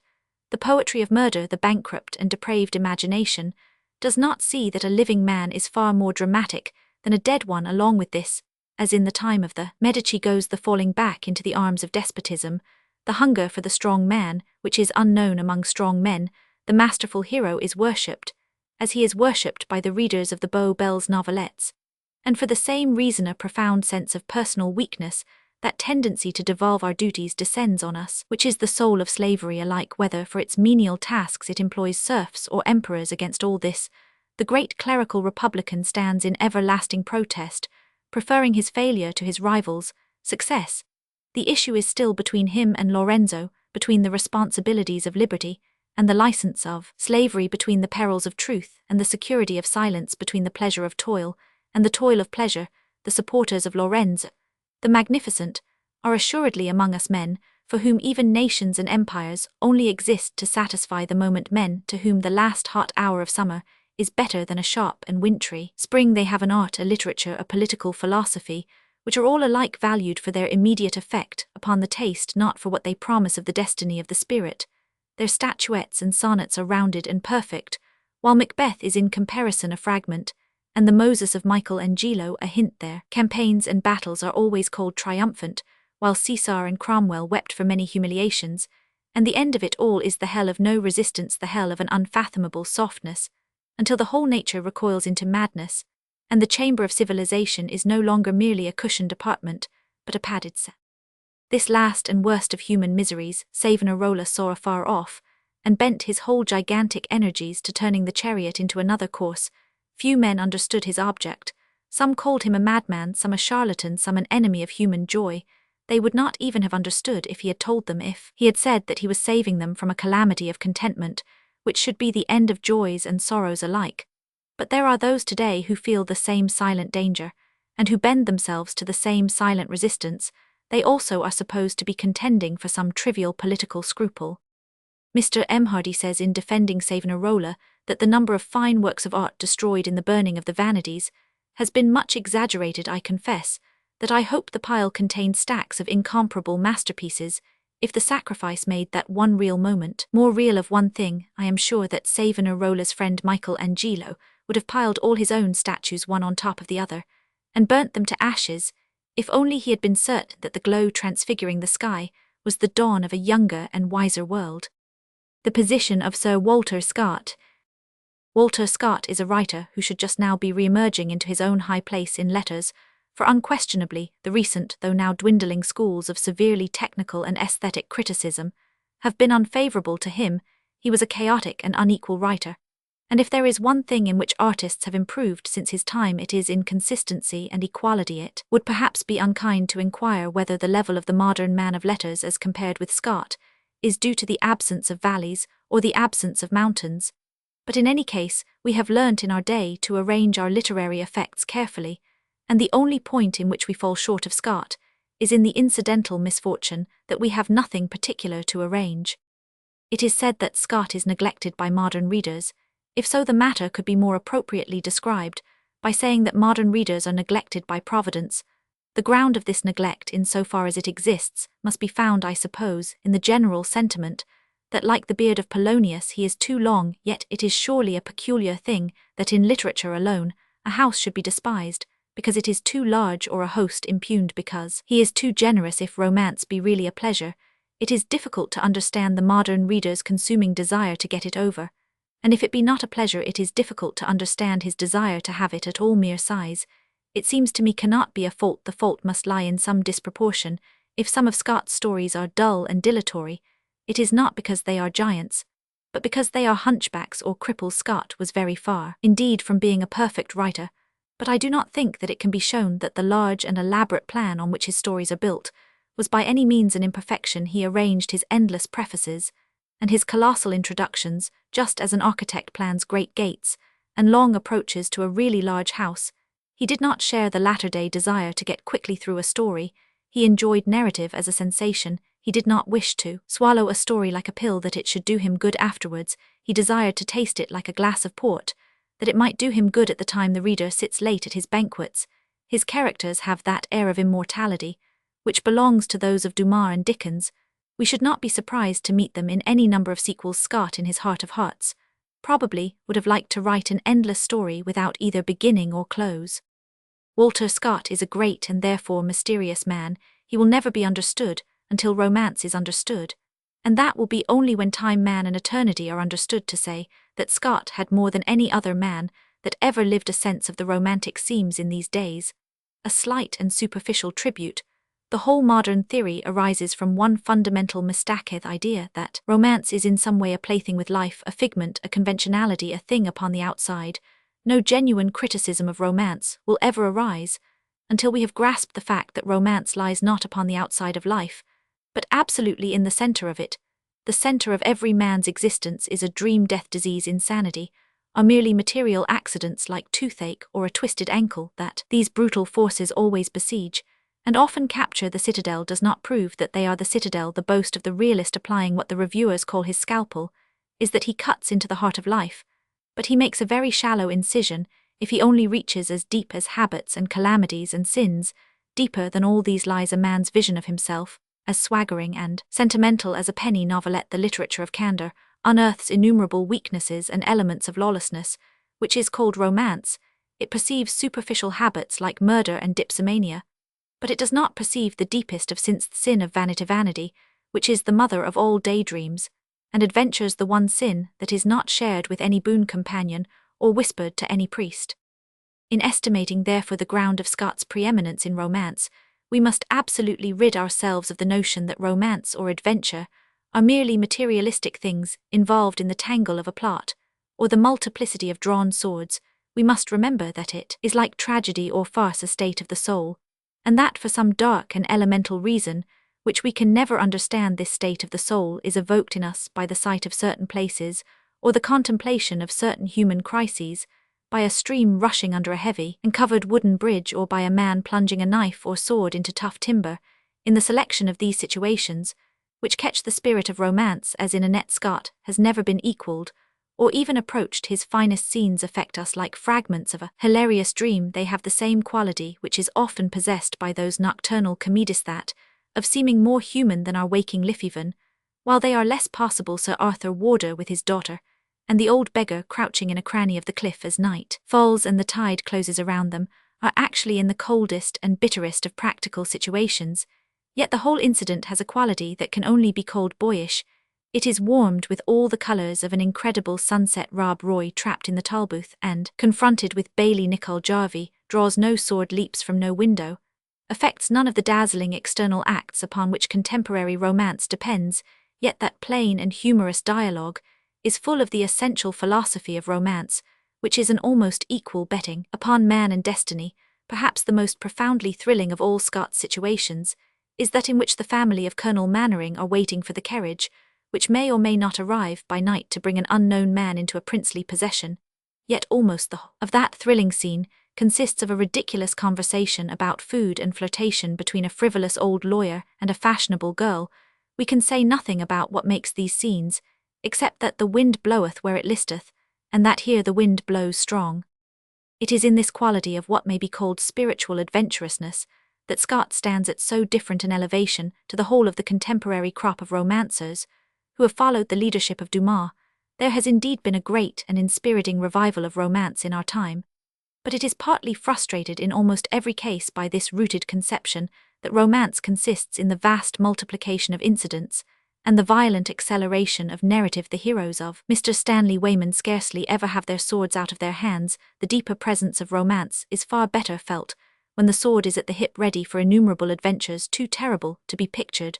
A: The poetry of murder. The bankrupt and depraved imagination does not see that a living man is far more dramatic than a dead one. Along with this, as in the time of the Medici, goes the falling back into the arms of despotism, the hunger for the strong man, which is unknown among strong men. The masterful hero is worshipped, as he is worshipped by the readers of the Beau Belles novelettes, and for the same reason a profound sense of personal weakness, that tendency to devolve our duties, descends on us, which is the soul of slavery. Alike whether for its menial tasks it employs serfs or emperors, against all this the great clerical republican stands in everlasting protest, preferring his failure to his rival's success. The issue is still between him and Lorenzo, between the responsibilities of liberty and the license of slavery, between the perils of truth and the security of silence, between the pleasure of toil and the toil of pleasure. The supporters of Lorenzo the Magnificent are assuredly among us men for whom even nations and empires only exist to satisfy the moment, men to whom the last hot hour of summer is better than a sharp and wintry spring. They have an art, a literature, a political philosophy, which are all alike valued for their immediate effect upon the taste, not for what they promise of the destiny of the spirit. Their statuettes and sonnets are rounded and perfect, while Macbeth is in comparison a fragment, and the Moses of Michelangelo a hint. Their campaigns and battles are always called triumphant, while Caesar and Cromwell wept for many humiliations, and the end of it all is the hell of no resistance, the hell of an unfathomable softness, until the whole nature recoils into madness, and the chamber of civilization is no longer merely a cushioned apartment, but a padded cell. This last and worst of human miseries Savonarola saw afar off, and bent his whole gigantic energies to turning the chariot into another course. Few men understood his object. Some called him a madman, some a charlatan, some an enemy of human joy. They would not even have understood if he had told them, if he had said that he was saving them from a calamity of contentment, which should be the end of joys and sorrows alike. But there are those today who feel the same silent danger, and who bend themselves to the same silent resistance. They also are supposed to be contending for some trivial political scruple. Mr. M. Hardy says in defending Savonarola that the number of fine works of art destroyed in the burning of the vanities has been much exaggerated, I confess, that I hope the pile contained stacks of incomparable masterpieces. If the sacrifice made that one real moment more real of one thing, I am sure that Savonarola's friend Michelangelo would have piled all his own statues one on top of the other, and burnt them to ashes, if only he had been certain that the glow transfiguring the sky was the dawn of a younger and wiser world. The position of Sir Walter Scott. Walter Scott is a writer who should just now be re-emerging into his own high place in letters, for unquestionably the recent, though now dwindling schools of severely technical and aesthetic criticism have been unfavourable to him. He was a chaotic and unequal writer, and if there is one thing in which artists have improved since his time, it is in consistency and equality. It would perhaps be unkind to inquire whether the level of the modern man of letters as compared with Scott is due to the absence of valleys or the absence of mountains, but in any case we have learnt in our day to arrange our literary effects carefully, and the only point in which we fall short of Scott is in the incidental misfortune that we have nothing particular to arrange. It is said that Scott is neglected by modern readers. If so, the matter could be more appropriately described by saying that modern readers are neglected by Providence. The ground of this neglect, in so far as it exists, must be found, I suppose, in the general sentiment that, like the beard of Polonius, he is too long. Yet it is surely a peculiar thing that in literature alone a house should be despised because it is too large, or a host impugned because he is too generous. If romance be really a pleasure, it is difficult to understand the modern reader's consuming desire to get it over, and if it be not a pleasure, it is difficult to understand his desire to have it at all. Mere size, it seems to me, cannot be a fault. The fault must lie in some disproportion. If some of Scott's stories are dull and dilatory, it is not because they are giants, but because they are hunchbacks or cripples. Scott was very far, indeed, from being a perfect writer, but I do not think that it can be shown that the large and elaborate plan on which his stories are built was by any means an imperfection. He arranged his endless prefaces and his colossal introductions just as an architect plans great gates and long approaches to a really large house. He did not share the latter-day desire to get quickly through a story. He enjoyed narrative as a sensation. He did not wish to swallow a story like a pill that it should do him good afterwards. He desired to taste it like a glass of port, that it might do him good at the time the reader sits late at his banquets. His characters have that air of immortality which belongs to those of Dumas and Dickens. We should not be surprised to meet them in any number of sequels. Scott, in his heart of hearts, probably would have liked to write an endless story without either beginning or close. Walter Scott is a great and therefore mysterious man. He will never be understood until romance is understood, and that will be only when time, man, and eternity are understood. To say that Scott had more than any other man that ever lived a sense of the romantic seems in these days a slight and superficial tribute. The whole modern theory arises from one fundamental mistaken idea that romance is in some way a plaything with life, a figment, a conventionality, a thing upon the outside. No genuine criticism of romance will ever arise until we have grasped the fact that romance lies not upon the outside of life, but absolutely in the center of it. The center of every man's existence is a dream, death, disease, insanity, are merely material accidents like toothache or a twisted ankle. That these brutal forces always besiege and often capture the citadel does not prove that they are the citadel. The boast of the realist, applying what the reviewers call his scalpel, is that he cuts into the heart of life, but he makes a very shallow incision if he only reaches as deep as habits and calamities and sins. Deeper than all these lies a man's vision of himself, as swaggering and sentimental as a penny novelette. The literature of candor unearths innumerable weaknesses and elements of lawlessness, which is called romance. It perceives superficial habits like murder and dipsomania, but it does not perceive the deepest of sins, the sin of vanity, which is the mother of all daydreams, and adventures, the one sin that is not shared with any boon companion or whispered to any priest. In estimating therefore the ground of Scott's preeminence in romance, we must absolutely rid ourselves of the notion that romance or adventure are merely materialistic things involved in the tangle of a plot, or the multiplicity of drawn swords. We must remember that it is like tragedy or farce, a state of the soul, and that for some dark and elemental reason, which we can never understand, this state of the soul is evoked in us by the sight of certain places, or the contemplation of certain human crises, by a stream rushing under a heavy and covered wooden bridge, or by a man plunging a knife or sword into tough timber. In the selection of these situations, which catch the spirit of romance as in Annette Scott, has never been equalled, or even approached his finest scenes affect us like fragments of a hilarious dream, they have the same quality which is often possessed by those nocturnal comedies, that of seeming more human than our waking Liffyvan, while they are less possible. Sir Arthur Warder with his daughter, and the old beggar crouching in a cranny of the cliff as night falls and the tide closes around them, are actually in the coldest and bitterest of practical situations, yet the whole incident has a quality that can only be called boyish. It is warmed with all the colours of an incredible sunset. Rob Roy, trapped in the Tolbooth and confronted with Bailey Nicol Jarvie, draws no sword, leaps from no window, affects none of the dazzling external acts upon which contemporary romance depends, yet that plain and humorous dialogue is full of the essential philosophy of romance, which is an almost equal betting upon man and destiny. Perhaps the most profoundly thrilling of all Scott's situations is that in which the family of Colonel Mannering are waiting for the carriage, which may or may not arrive by night to bring an unknown man into a princely possession. Yet almost the whole of that thrilling scene consists of a ridiculous conversation about food and flirtation between a frivolous old lawyer and a fashionable girl. We can say nothing about what makes these scenes, except that the wind bloweth where it listeth, and that here the wind blows strong. It is in this quality of what may be called spiritual adventurousness that Scott stands at so different an elevation to the whole of the contemporary crop of romancers who have followed the leadership of Dumas. There has indeed been a great and inspiriting revival of romance in our time, but it is partly frustrated in almost every case by this rooted conception that romance consists in the vast multiplication of incidents and the violent acceleration of narrative. The heroes of Mr. Stanley Weyman scarcely ever have their swords out of their hands. The deeper presence of romance is far better felt when the sword is at the hip, ready for innumerable adventures too terrible to be pictured.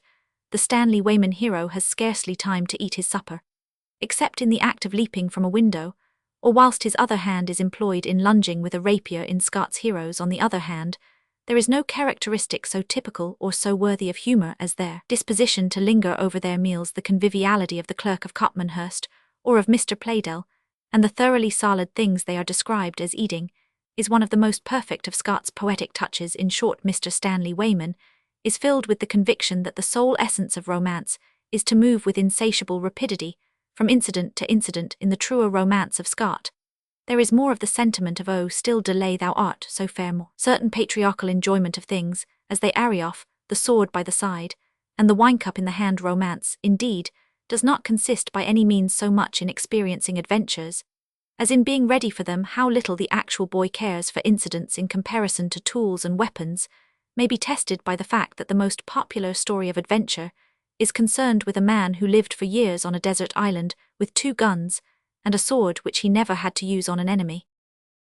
A: The Stanley Weyman hero has scarcely time to eat his supper, except in the act of leaping from a window, or whilst his other hand is employed in lunging with a rapier. In Scott's heroes, on the other hand, there is no characteristic so typical or so worthy of humour as their disposition to linger over their meals. The conviviality of the Clerk of Copmanhurst or of Mr. Playdell, and the thoroughly solid things they are described as eating, is one of the most perfect of Scott's poetic touches. In short, Mr. Stanley Weyman is filled with the conviction that the sole essence of romance is to move with insatiable rapidity from incident to incident. In the truer romance of Scott, there is more of the sentiment of "Oh, still delay, thou art so fair," more certain patriarchal enjoyment of things as they array off, the sword by the side, and the wine-cup in the hand. Romance, indeed, does not consist by any means so much in experiencing adventures as in being ready for them. How little the actual boy cares for incidents in comparison to tools and weapons may be tested by the fact that the most popular story of adventure is concerned with a man who lived for years on a desert island with 2 guns and a sword which he never had to use on an enemy.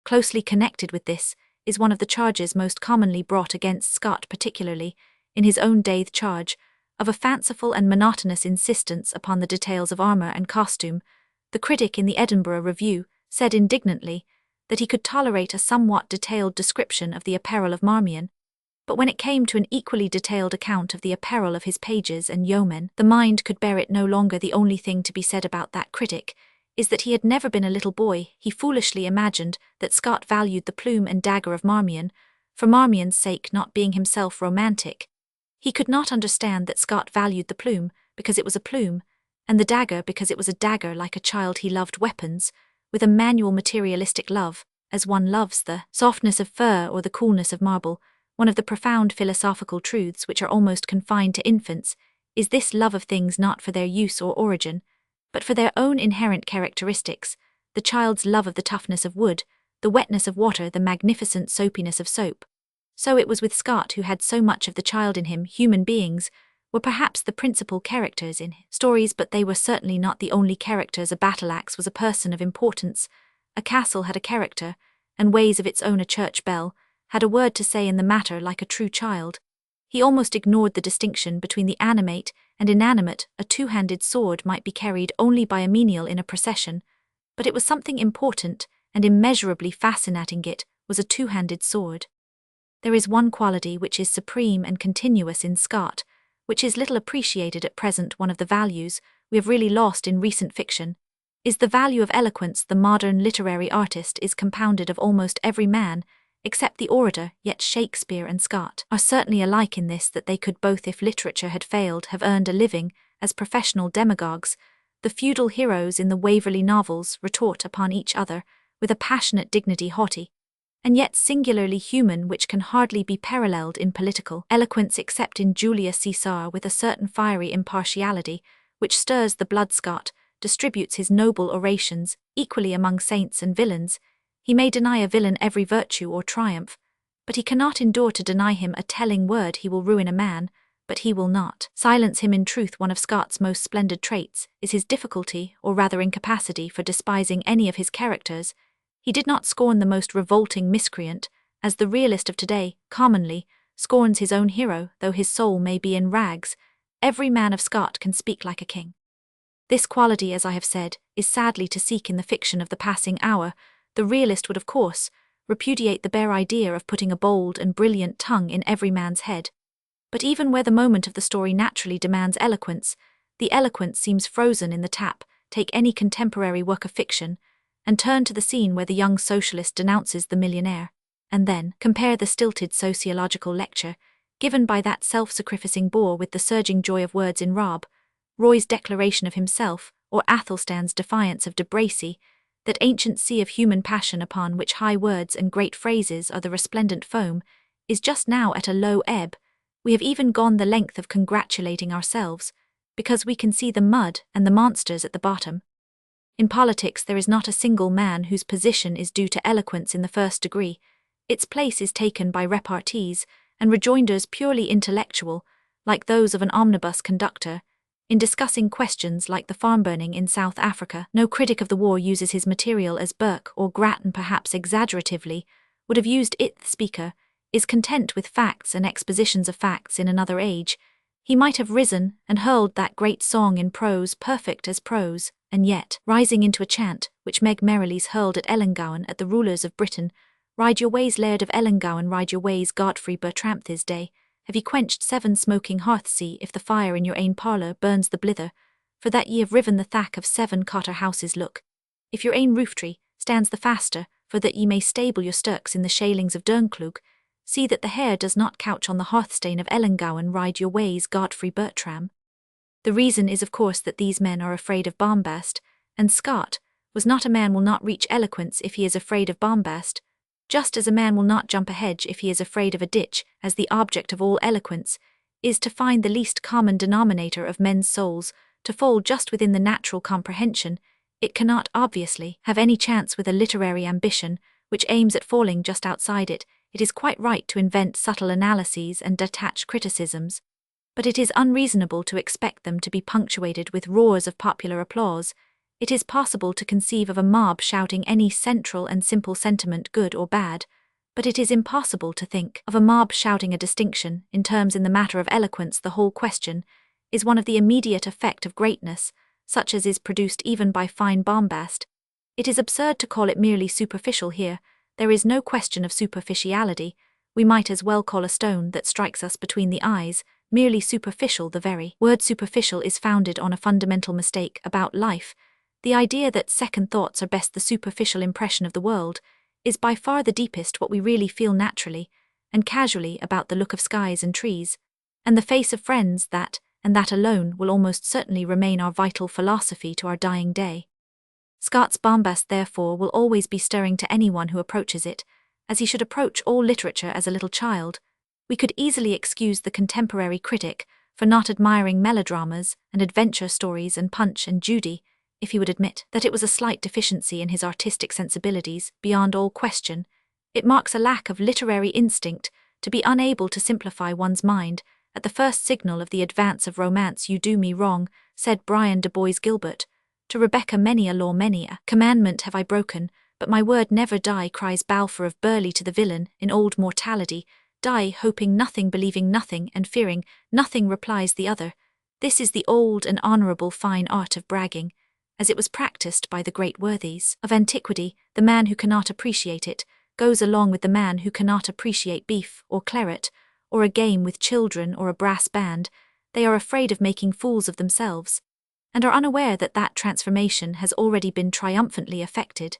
A: Closely connected with this is one of the charges most commonly brought against Scott, particularly in his own day, the charge of a fanciful and monotonous insistence upon the details of armour and costume. The critic in the Edinburgh Review said indignantly that he could tolerate a somewhat detailed description of the apparel of Marmion, but when it came to an equally detailed account of the apparel of his pages and yeomen, the mind could bear it no longer. The only thing to be said about that critic is that he had never been a little boy. He foolishly imagined that Scott valued the plume and dagger of Marmion for Marmion's sake, not being himself romantic. He could not understand that Scott valued the plume because it was a plume, and the dagger because it was a dagger. Like a child, he loved weapons with a manual materialistic love, as one loves the softness of fur or the coolness of marble. One of the profound philosophical truths which are almost confined to infants is this love of things not for their use or origin, but for their own inherent characteristics. The child's love of the toughness of wood, the wetness of water, the magnificent soapiness of soap. So it was with Scott, who had so much of the child in him. Human beings were perhaps the principal characters in stories, but they were certainly not the only characters. A battle-axe was a person of importance, a castle had a character, and ways of its own. A church bell had a word to say in the matter. Like a true child, he almost ignored the distinction between the animate and inanimate. A 2-handed sword might be carried only by a menial in a procession, but it was something important and immeasurably fascinating. It was a 2-handed sword. There is one quality which is supreme and continuous in Scott, which is little appreciated at present. One of the values we have really lost in recent fiction is the value of eloquence. The modern literary artist is compounded of almost every man except the orator, yet Shakespeare and Scott are certainly alike in this, that they could both, if literature had failed, have earned a living as professional demagogues. The feudal heroes in the Waverley novels retort upon each other with a passionate dignity haughty, and yet singularly human, which can hardly be paralleled in political eloquence except in Julius Caesar, with a certain fiery impartiality which stirs the blood. Scott distributes his noble orations equally among saints and villains. He may deny a villain every virtue or triumph, but he cannot endure to deny him a telling word. He will ruin a man, but he will not silence him. In truth, one of Scott's most splendid traits is his difficulty, or rather incapacity, for despising any of his characters. He did not scorn the most revolting miscreant, as the realist of today commonly scorns his own hero, though his soul may be in rags. Every man of Scott can speak like a king. This quality, as I have said, is sadly to seek in the fiction of the passing hour. The realist would, of course, repudiate the bare idea of putting a bold and brilliant tongue in every man's head. But even where the moment of the story naturally demands eloquence, the eloquence seems frozen in the tap. Take any contemporary work of fiction, and turn to the scene where the young socialist denounces the millionaire, and then compare the stilted sociological lecture given by that self-sacrificing bore with the surging joy of words in Rob Roy's declaration of himself, or Athelstan's defiance of de Bracy, that ancient sea of human passion upon which high words and great phrases are the resplendent foam, is just now at a low ebb. We have even gone the length of congratulating ourselves, because we can see the mud and the monsters at the bottom. In politics there is not a single man whose position is due to eloquence in the first degree. Its place is taken by repartees and rejoinders purely intellectual, like those of an omnibus conductor. In discussing questions like the farm burning in South Africa, no critic of the war uses his material as Burke or Grattan, perhaps exaggeratively, would have used it. The speaker is content with facts and expositions of facts in another age. He might have risen and hurled that great song in prose, perfect as prose, and yet, rising into a chant, which Meg Merrilies hurled at Ellengowan at the rulers of Britain, "Ride your ways, Laird of Ellengowan, ride your ways, Godfrey Bertram, this day. Have ye quenched 7 smoking hearths? See if the fire in your ain parlour burns the blither, for that ye have riven the thack of 7 cotter houses. Look, if your ain roof tree stands the faster, for that ye may stable your stirks in the shalings of Dernclug. See that the hare does not couch on the hearthstane of Ellengowan, ride your ways, Godfrey Bertram." The reason is, of course, that these men are afraid of bombast, and Scott was not a man will not reach eloquence if he is afraid of bombast, just as a man will not jump a hedge if he is afraid of a ditch, as the object of all eloquence is to find the least common denominator of men's souls, to fall just within the natural comprehension. It cannot, obviously, have any chance with a literary ambition, which aims at falling just outside it. It is quite right to invent subtle analyses and detached criticisms, but it is unreasonable to expect them to be punctuated with roars of popular applause. It is possible to conceive of a mob shouting any central and simple sentiment, good or bad, but it is impossible to think of a mob shouting a distinction in terms. In the matter of eloquence, the whole question is one of the immediate effect of greatness, such as is produced even by fine bombast. It is absurd to call it merely superficial here. There is no question of superficiality. We might as well call a stone that strikes us between the eyes merely superficial. The very word superficial is founded on a fundamental mistake about life. The idea that second thoughts are best the superficial impression of the world is by far the deepest. What we really feel naturally and casually about the look of skies and trees, and the face of friends, that, and that alone, will almost certainly remain our vital philosophy to our dying day. Scott's bombast, therefore, will always be stirring to anyone who approaches it, as he should approach all literature as a little child. We could easily excuse the contemporary critic for not admiring melodramas and adventure stories and Punch and Judy, if he would admit that it was a slight deficiency in his artistic sensibilities. Beyond all question, it marks a lack of literary instinct to be unable to simplify one's mind. At the first signal of the advance of romance, "You do me wrong," said Brian de Bois Gilbert to Rebecca, "many a law, many a commandment have I broken, but my word never die," cries Balfour of Burley to the villain in Old Mortality. "Die, hoping nothing, believing nothing, and fearing nothing," replies the other. This is the old and honourable fine art of bragging, as it was practised by the great worthies of antiquity. The man who cannot appreciate it goes along with the man who cannot appreciate beef or claret, or a game with children or a brass band. They are afraid of making fools of themselves, and are unaware that that transformation has already been triumphantly effected.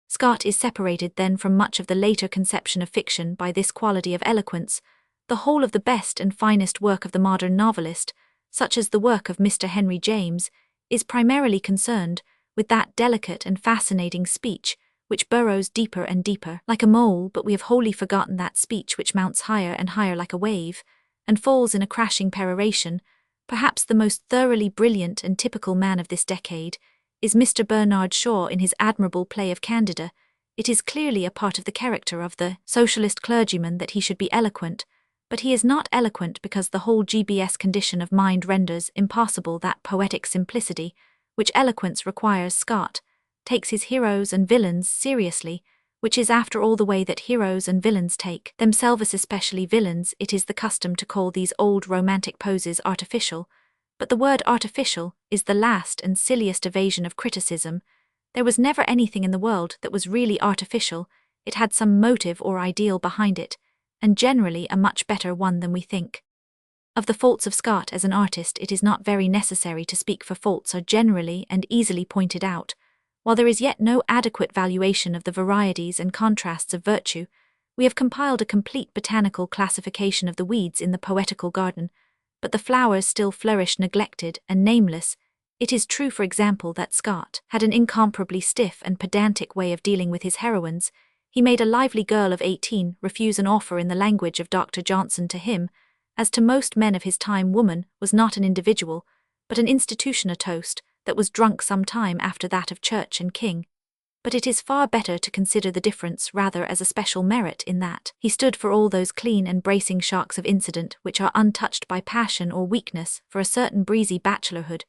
A: Scott is separated then from much of the later conception of fiction by this quality of eloquence. The whole of the best and finest work of the modern novelist, such as the work of Mr. Henry James, is primarily concerned with that delicate and fascinating speech which burrows deeper and deeper like a mole, but we have wholly forgotten that speech which mounts higher and higher like a wave, and falls in a crashing peroration. Perhaps the most thoroughly brilliant and typical man of this decade is Mr. Bernard Shaw in his admirable play of Candida. It is clearly a part of the character of the socialist clergyman that he should be eloquent, but he is not eloquent because the whole GBS condition of mind renders impossible that poetic simplicity which eloquence requires. Scott takes his heroes and villains seriously, which is after all the way that heroes and villains take themselves, especially villains. It is the custom to call these old romantic poses artificial, but the word artificial is the last and silliest evasion of criticism. There was never anything in the world that was really artificial. It had some motive or ideal behind it, and generally a much better one than we think. Of the faults of Scott as an artist, it is not very necessary to speak, for faults are generally and easily pointed out, while there is yet no adequate valuation of the varieties and contrasts of virtue. We have compiled a complete botanical classification of the weeds in the poetical garden, but the flowers still flourish neglected and nameless. It is true, for example, that Scott had an incomparably stiff and pedantic way of dealing with his heroines. He made a lively girl of 18 refuse an offer in the language of Dr. Johnson. To him, as to most men of his time, woman was not an individual, but an institution, a toast that was drunk some time after that of church and king. But it is far better to consider the difference rather as a special merit in that he stood for all those clean and bracing sharks of incident which are untouched by passion or weakness, for a certain breezy bachelorhood,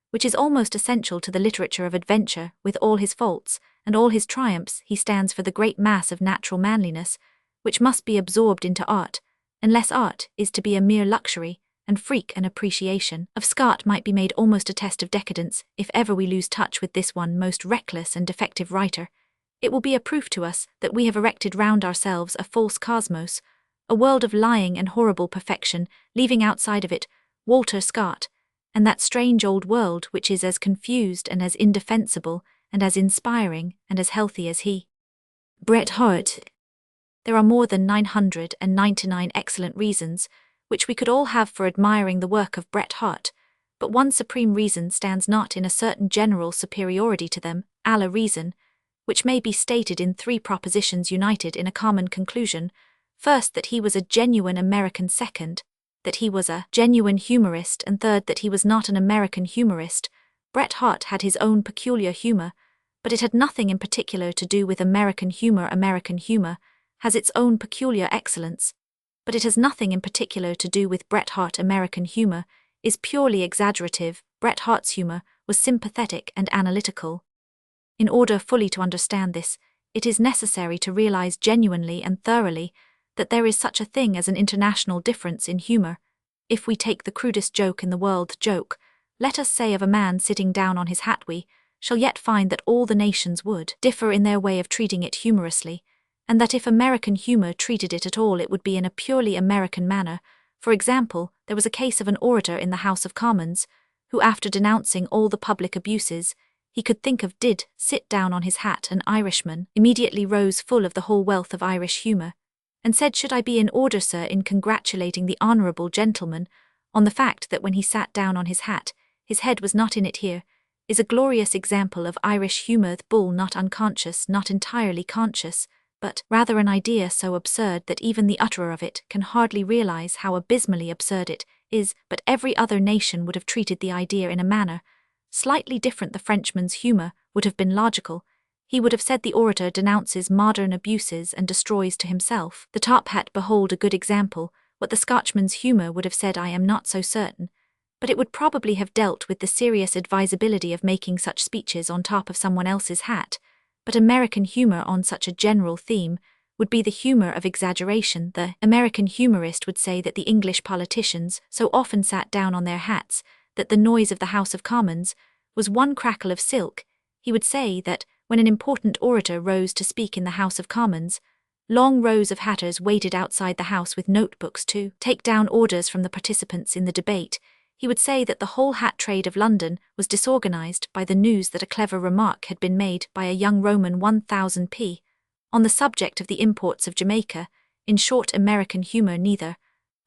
A: which is almost essential to the literature of adventure. With all his faults and all his triumphs, he stands for the great mass of natural manliness, which must be absorbed into art, unless art is to be a mere luxury, and freak and appreciation of Scott might be made almost a test of decadence. If ever we lose touch with this one most reckless and defective writer, it will be a proof to us that we have erected round ourselves a false cosmos, a world of lying and horrible perfection, leaving outside of it Walter Scott, and that strange old world which is as confused and as indefensible and as inspiring and as healthy as he. Bret Harte. There are more than 999 excellent reasons which we could all have for admiring the work of Bret Harte, but one supreme reason stands not in a certain general superiority to them, a reason, which may be stated in 3 propositions united in a common conclusion: first, that he was a genuine American; second, that he was a genuine humorist; and third, that he was not an American humorist. Bret Harte had his own peculiar humor, but it had nothing in particular to do with American humor. American humor has its own peculiar excellence, but it has nothing in particular to do with Bret Harte. American humor is purely exaggerative. Bret Harte's humor was sympathetic and analytical. In order fully to understand this, it is necessary to realize genuinely and thoroughly that there is such a thing as an international difference in humor. If we take the crudest joke in the world, joke, let us say, of a man sitting down on his hat, we shall yet find that all the nations would differ in their way of treating it humorously, and that if American humor treated it at all, it would be in a purely American manner. For example, there was a case of an orator in the House of Commons, who, after denouncing all the public abuses he could think of, did sit down on his hat. An Irishman immediately rose, full of the whole wealth of Irish humor, and said, "Should I be in order, sir, in congratulating the honourable gentleman on the fact that when he sat down on his hat, his head was not in it. Here is a glorious example of Irish humour. The bull not unconscious, not entirely conscious, but rather an idea so absurd that even the utterer of it can hardly realize how abysmally absurd it is. But every other nation would have treated the idea in a manner slightly different. The Frenchman's humour would have been logical. He would have said, the orator denounces modern abuses and destroys to himself the top hat. Behold a good example. What the Scotchman's humour would have said, I am not so certain, but it would probably have dealt with the serious advisability of making such speeches on top of someone else's hat. But American humour on such a general theme would be the humour of exaggeration. The American humorist would say that the English politicians so often sat down on their hats that the noise of the House of Commons was one crackle of silk. He would say that when an important orator rose to speak in the House of Commons, long rows of hatters waited outside the House with notebooks to take down orders from the participants in the debate. He would say that the whole hat trade of London was disorganized by the news that a clever remark had been made by a young Roman 1000p on the subject of the imports of Jamaica. In short, American humor neither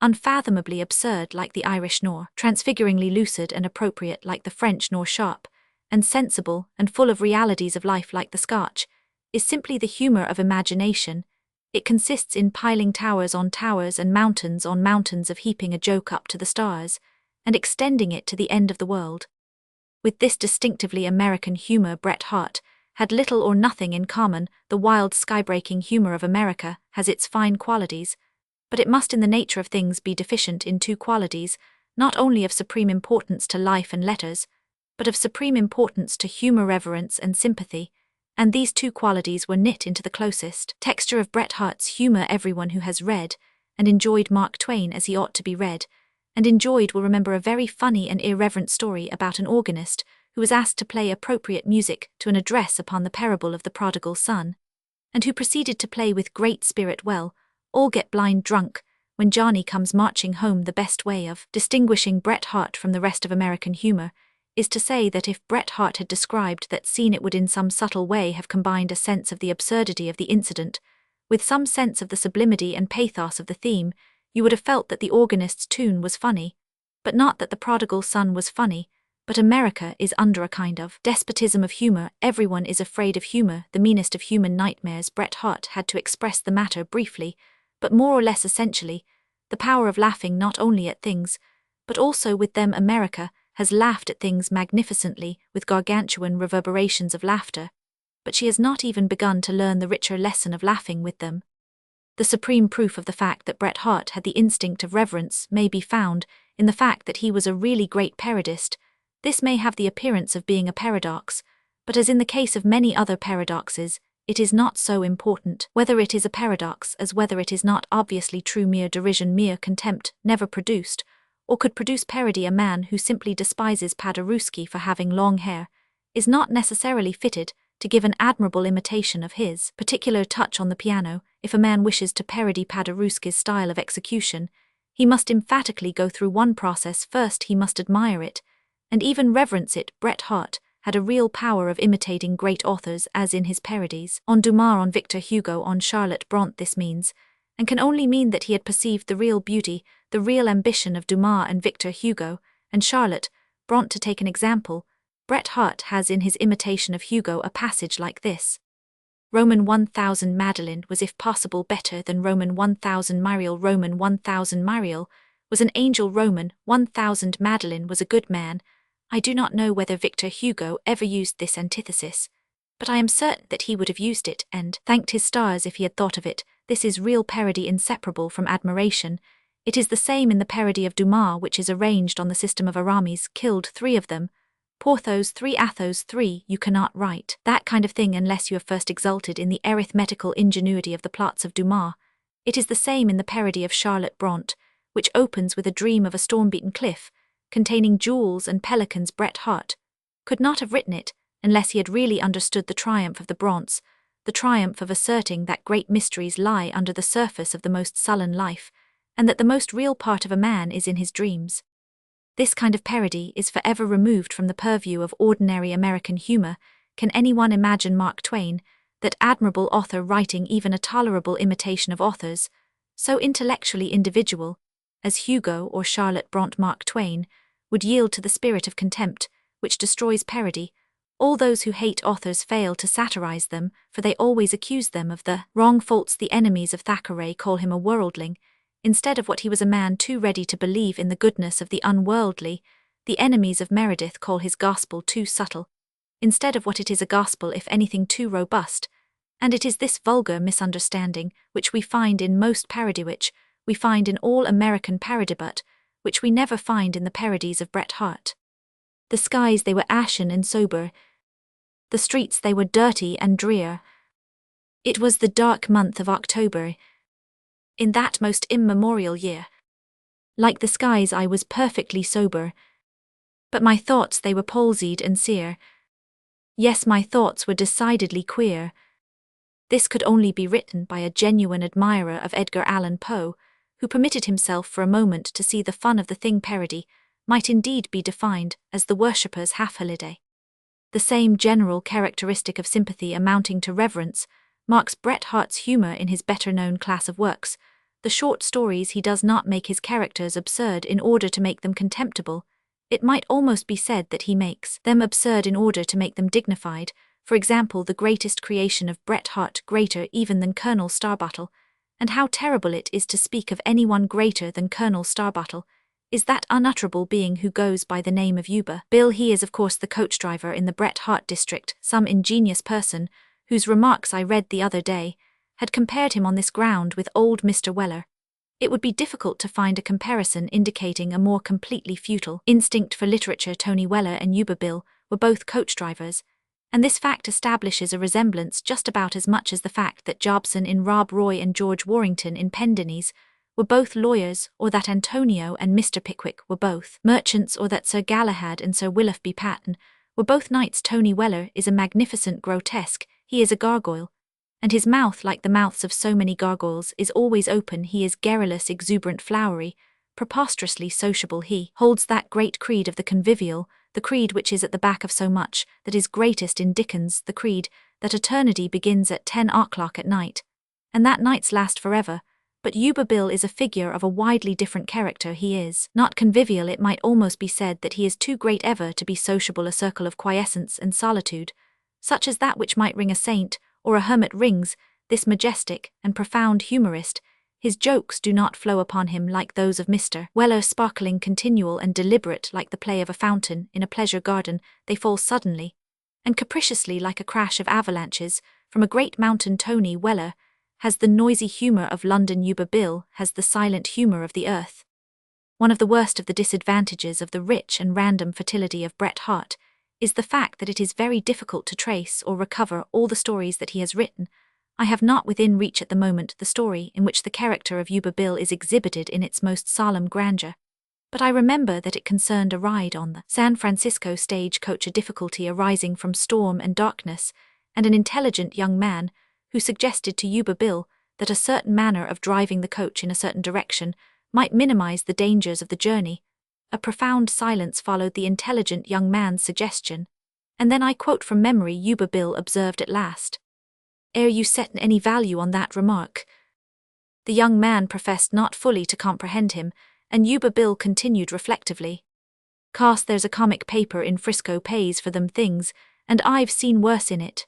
A: unfathomably absurd like the Irish nor, transfiguringly lucid and appropriate like the French nor sharp, and sensible and full of realities of life like the Scotch, is simply the humour of imagination. It consists in piling towers on towers and mountains on mountains, of heaping a joke up to the stars, and extending it to the end of the world. With this distinctively American humour Bret Harte had little or nothing in common. The wild skybreaking humour of America has its fine qualities, but it must in the nature of things be deficient in two qualities, not only of supreme importance to life and letters, but of supreme importance to humour, reverence and sympathy, and these two qualities were knit into the closest texture of Bret Harte's humour. Everyone who has read and enjoyed Mark Twain as he ought to be read and enjoyed will remember a very funny and irreverent story about an organist who was asked to play appropriate music to an address upon the parable of the prodigal son, and who proceeded to play with great spirit. Well, all get blind drunk when Johnny comes marching home. The best way of distinguishing Bret Harte from the rest of American humour is to say that if Bret Harte had described that scene, it would in some subtle way have combined a sense of the absurdity of the incident with some sense of the sublimity and pathos of the theme. You would have felt that the organist's tune was funny, but not that the prodigal son was funny. But America is under a kind of despotism of humour. Everyone is afraid of humour, the meanest of human nightmares. Bret Harte had to express the matter briefly, but more or less essentially, the power of laughing not only at things, but also with them. America has laughed at things magnificently, with gargantuan reverberations of laughter, but she has not even begun to learn the richer lesson of laughing with them. The supreme proof of the fact that Bret Harte had the instinct of reverence may be found in the fact that he was a really great parodist. This may have the appearance of being a paradox, but as in the case of many other paradoxes, it is not so important whether it is a paradox as whether it is not obviously true. Mere derision, mere contempt, never produced, or could produce parody. A man who simply despises Paderewski for having long hair is not necessarily fitted to give an admirable imitation of his particular touch on the piano. If a man wishes to parody Paderewski's style of execution, he must emphatically go through one process. First, he must admire it, and even reverence it. Bret Harte had a real power of imitating great authors, as in his parodies on Dumas, on Victor Hugo, on Charlotte Brontë. This means, and can only mean, that he had perceived the real beauty, the real ambition of Dumas and Victor Hugo and Charlotte Brontë. To take an example, Bret Harte has in his imitation of Hugo a passage like this: Roman 1000 Madeline was if possible better than Roman 1000 Mariel. Roman 1000 Mariel was an angel. Roman 1000 Madeline was a good man. I do not know whether Victor Hugo ever used this antithesis, but I am certain that he would have used it and thanked his stars if he had thought of it. This is real parody, inseparable from admiration. It is the same in the parody of Dumas, which is arranged on the system of Aramis. Killed 3 of them. Porthos 3, Athos 3. You cannot write that kind of thing unless you have first exulted in the arithmetical ingenuity of the plots of Dumas. It is the same in the parody of Charlotte Brontë, which opens with a dream of a storm-beaten cliff, containing jewels and pelicans. Bret Harte could not have written it unless he had really understood the triumph of the Brontes, the triumph of asserting that great mysteries lie under the surface of the most sullen life, and that the most real part of a man is in his dreams. This kind of parody is forever removed from the purview of ordinary American humour. Can anyone imagine Mark Twain, that admirable author, writing even a tolerable imitation of authors so intellectually individual as Hugo or Charlotte Brontë? Mark Twain would yield to the spirit of contempt, which destroys parody. All those who hate authors fail to satirize them, for they always accuse them of the wrong faults. The enemies of Thackeray call him a worldling, instead of what he was, a man too ready to believe in the goodness of the unworldly. The enemies of Meredith call his gospel too subtle, instead of what it is, a gospel if anything too robust. And it is this vulgar misunderstanding which we find in most parody, which we find in all American parody, but which we never find in the parodies of Bret Harte. The skies, they were ashen and sober. The streets, they were dirty and drear. It was the dark month of October, in that most immemorial year. Like the skies, I was perfectly sober, but my thoughts, they were palsied and sere. Yes, my thoughts were decidedly queer. This could only be written by a genuine admirer of Edgar Allan Poe, who permitted himself for a moment to see the fun of the thing. Parody might indeed be defined as the worshipper's half-holiday. The same general characteristic of sympathy amounting to reverence marks Bret Harte's humour in his better-known class of works, the short stories he does not make his characters absurd in order to make them contemptible. It might almost be said that he makes them absurd in order to make them dignified. For example, the greatest creation of Bret Harte, greater even than Colonel Starbottle, and how terrible it is to speak of anyone greater than Colonel Starbottle, is that unutterable being who goes by the name of Yuba Bill. He is of course the coach driver in the Bret Harte district, some ingenious person, whose remarks I read the other day, had compared him on this ground with old Mr. Weller. It would be difficult to find a comparison indicating a more completely futile instinct for literature. Tony Weller and Yuba Bill were both coach drivers, and this fact establishes a resemblance just about as much as the fact that Jobson in Rob Roy and George Warrington in Pendennis were both lawyers, or that Antonio and Mr. Pickwick were both merchants, or that Sir Galahad and Sir Willoughby Patten were both knights. Tony Weller is a magnificent grotesque. He is a gargoyle, and his mouth, like the mouths of so many gargoyles, is always open. He is garrulous, exuberant, flowery, preposterously sociable. He holds that great creed of the convivial, the creed which is at the back of so much that is greatest in Dickens, the creed that eternity begins at 10 o'clock at night, and that nights last forever. But Yuba Bill is a figure of a widely different character. He is not convivial. It might almost be said that he is too great ever to be sociable. A circle of quiescence and solitude, such as that which might ring a saint or a hermit, rings this majestic and profound humorist. His jokes do not flow upon him like those of Mr. Weller, sparkling, continual, and deliberate like the play of a fountain in a pleasure garden. They fall suddenly and capriciously like a crash of avalanches from a great mountain. Tony Weller has the noisy humour of London. Yuba Bill has the silent humour of the earth. One of the worst of the disadvantages of the rich and random fertility of Bret Harte is the fact that it is very difficult to trace or recover all the stories that he has written. I have not within reach at the moment the story in which the character of Yuba Bill is exhibited in its most solemn grandeur, but I remember that it concerned a ride on the San Francisco stage coach, a difficulty arising from storm and darkness, and an intelligent young man who suggested to Yuba Bill that a certain manner of driving the coach in a certain direction might minimize the dangers of the journey. A profound silence followed the intelligent young man's suggestion, and then, I quote from memory, Yuba Bill observed at last, "Ere you set any value on that remark." The young man professed not fully to comprehend him, and Yuba Bill continued reflectively, "'Cause there's a comic paper in Frisco pays for them things, and I've seen worse in it.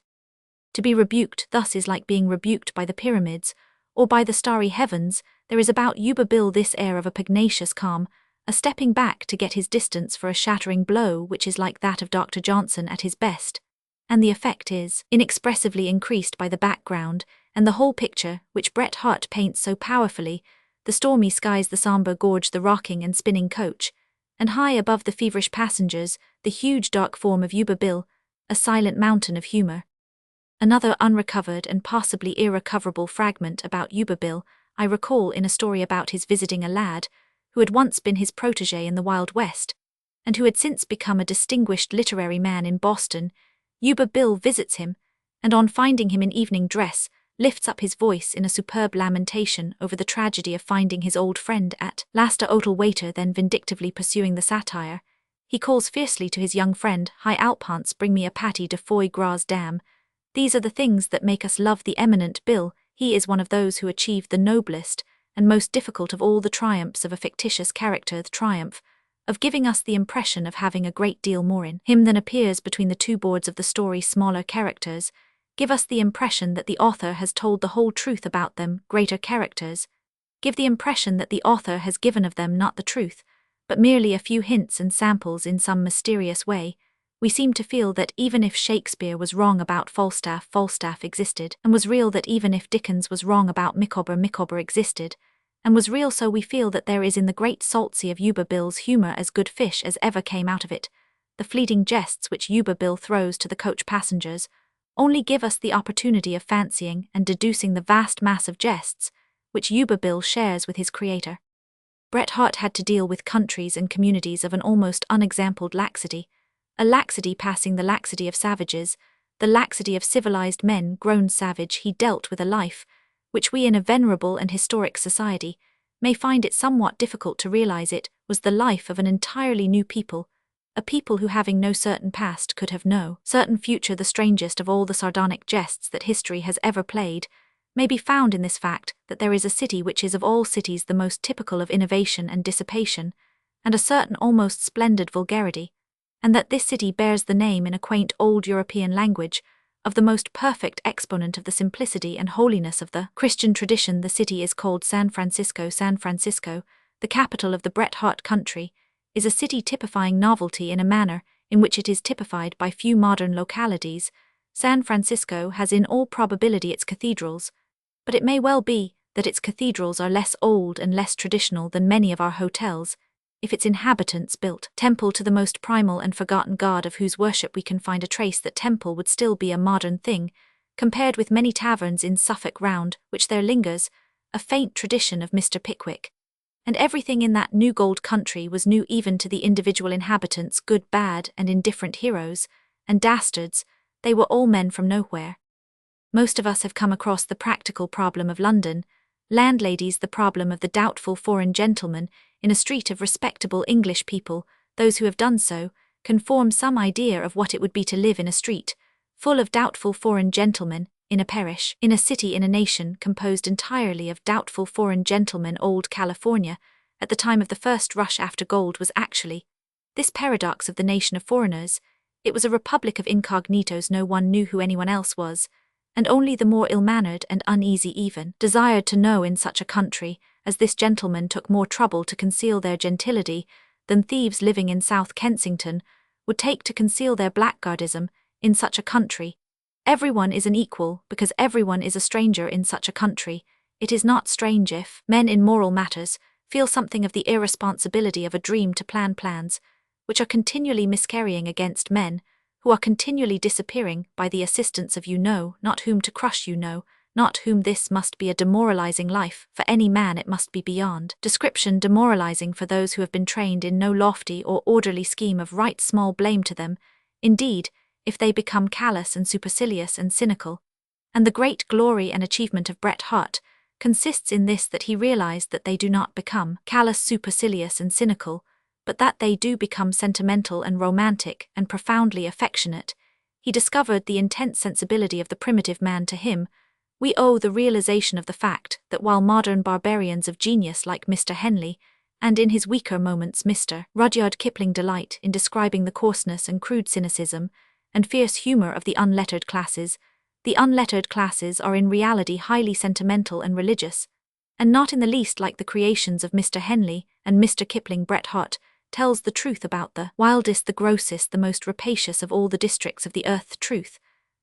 A: To be rebuked thus is like being rebuked by the pyramids, or by the starry heavens." There is about Yuba Bill this air of a pugnacious calm, a stepping back to get his distance for a shattering blow which is like that of Dr. Johnson at his best, and the effect is inexpressively increased by the background and the whole picture which Bret Harte paints so powerfully, the stormy skies, the sombre gorge, the rocking and spinning coach, and high above the feverish passengers, the huge dark form of Yuba Bill, a silent mountain of humour. Another unrecovered and possibly irrecoverable fragment about Yuba Bill I recall in a story about his visiting a lad who had once been his protégé in the Wild West, and who had since become a distinguished literary man in Boston. Yuba Bill visits him, and on finding him in evening dress, lifts up his voice in a superb lamentation over the tragedy of finding his old friend at last a hotel waiter. Then vindictively pursuing the satire, he calls fiercely to his young friend, "Hi Alphonse, bring me a patty de foie gras dame." These are the things that make us love the eminent Bill. He is one of those who achieved the noblest and most difficult of all the triumphs of a fictitious character, the triumph of giving us the impression of having a great deal more in him than appears between the two boards of the story. Smaller characters give us the impression that the author has told the whole truth about them. Greater characters give the impression that the author has given of them not the truth, but merely a few hints and samples in some mysterious way. We seem to feel that even if Shakespeare was wrong about Falstaff, Falstaff existed and was real, that even if Dickens was wrong about Micawber, Micawber existed and was real. So we feel that there is in the great salt sea of Yuba Bill's humour as good fish as ever came out of it. The fleeting jests which Yuba Bill throws to the coach passengers only give us the opportunity of fancying and deducing the vast mass of jests which Yuba Bill shares with his creator. Bret Harte had to deal with countries and communities of an almost unexampled laxity, a laxity passing the laxity of savages, the laxity of civilized men grown savage. He dealt with a life which we in a venerable and historic society may find it somewhat difficult to realize. It was the life of an entirely new people, a people who, having no certain past, could have no certain future. The strangest of all the sardonic jests that history has ever played may be found in this fact that there is a city which is of all cities the most typical of innovation and dissipation, and a certain almost splendid vulgarity, and that this city bears the name in a quaint old European language of the most perfect exponent of the simplicity and holiness of the Christian tradition. The city is called San Francisco. San Francisco, the capital of the Bret Harte country, is a city typifying novelty in a manner in which it is typified by few modern localities. San Francisco has in all probability its cathedrals, but it may well be that its cathedrals are less old and less traditional than many of our hotels, if its inhabitants built temple to the most primal and forgotten god of whose worship we can find a trace. That temple would still be a modern thing, compared with many taverns in Suffolk round which there lingers a faint tradition of Mr. Pickwick. And everything in that new gold country was new even to the individual inhabitants, good, bad, and indifferent, heroes and dastards. They were all men from nowhere. Most of us have come across the practical problem of London, landladies, the problem of the doubtful foreign gentleman in a street of respectable English people. Those who have done so can form some idea of what it would be to live in a street full of doubtful foreign gentlemen, in a parish, in a city, in a nation composed entirely of doubtful foreign gentlemen. Old California, at the time of the first rush after gold, was actually this paradox of the nation of foreigners. It was a republic of incognitos. No one knew who anyone else was, and only the more ill-mannered and uneasy even desired to know in such a country, as this gentleman took more trouble to conceal their gentility than thieves living in South Kensington would take to conceal their blackguardism in such a country. Everyone is an equal because everyone is a stranger in such a country. It is not strange if men in moral matters feel something of the irresponsibility of a dream to plan plans which are continually miscarrying against men who are continually disappearing by the assistance of not whom to crush, not whom. This must be a demoralizing life for any man. It must be beyond description demoralizing for those who have been trained in no lofty or orderly scheme of right. Small blame to them, indeed, if they become callous and supercilious and cynical. And the great glory and achievement of Bret Harte consists in this, that he realized that they do not become callous, supercilious and cynical, but that they do become sentimental and romantic and profoundly affectionate. He discovered the intense sensibility of the primitive man. To him we owe the realization of the fact that while modern barbarians of genius like Mr. Henley, and in his weaker moments Mr. Rudyard Kipling, delight in describing the coarseness and crude cynicism and fierce humor of the unlettered classes are in reality highly sentimental and religious, and not in the least like the creations of Mr. Henley and Mr. Kipling. Bret Harte tells the truth about the wildest, the grossest, the most rapacious of all the districts of the earth. Truth,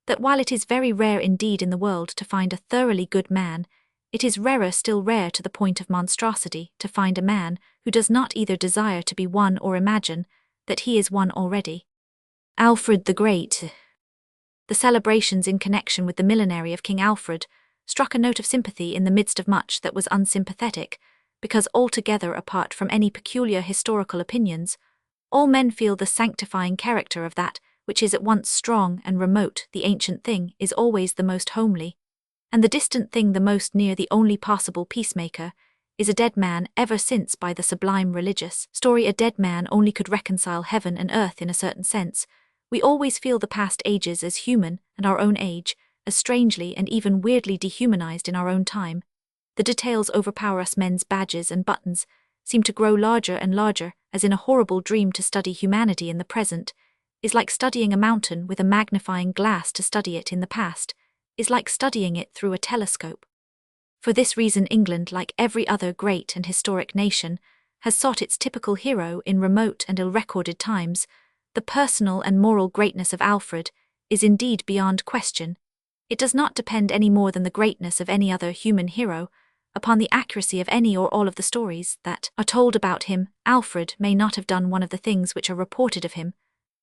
A: that while it is very rare indeed in the world to find a thoroughly good man, it is rarer, still rare to the point of monstrosity, to find a man who does not either desire to be one or imagine that he is one already. Alfred the Great. The celebrations in connection with the millenary of King Alfred struck a note of sympathy in the midst of much that was unsympathetic, because altogether apart from any peculiar historical opinions, all men feel the sanctifying character of that which is at once strong and remote. The ancient thing is always the most homely, and the distant thing the most near. The only possible peacemaker is a dead man. Ever since by the sublime religious story a dead man only could reconcile heaven and earth in a certain sense, we always feel the past ages as human and our own age as strangely and even weirdly dehumanized in our own time. The details overpower us. Men's badges and buttons seem to grow larger and larger, as in a horrible dream. To study humanity in the present is like studying a mountain with a magnifying glass. To study it in the past is like studying it through a telescope. For this reason England, like every other great and historic nation, has sought its typical hero in remote and ill-recorded times. The personal and moral greatness of Alfred is indeed beyond question. It does not depend any more than the greatness of any other human hero upon the accuracy of any or all of the stories that are told about him. Alfred may not have done one of the things which are reported of him,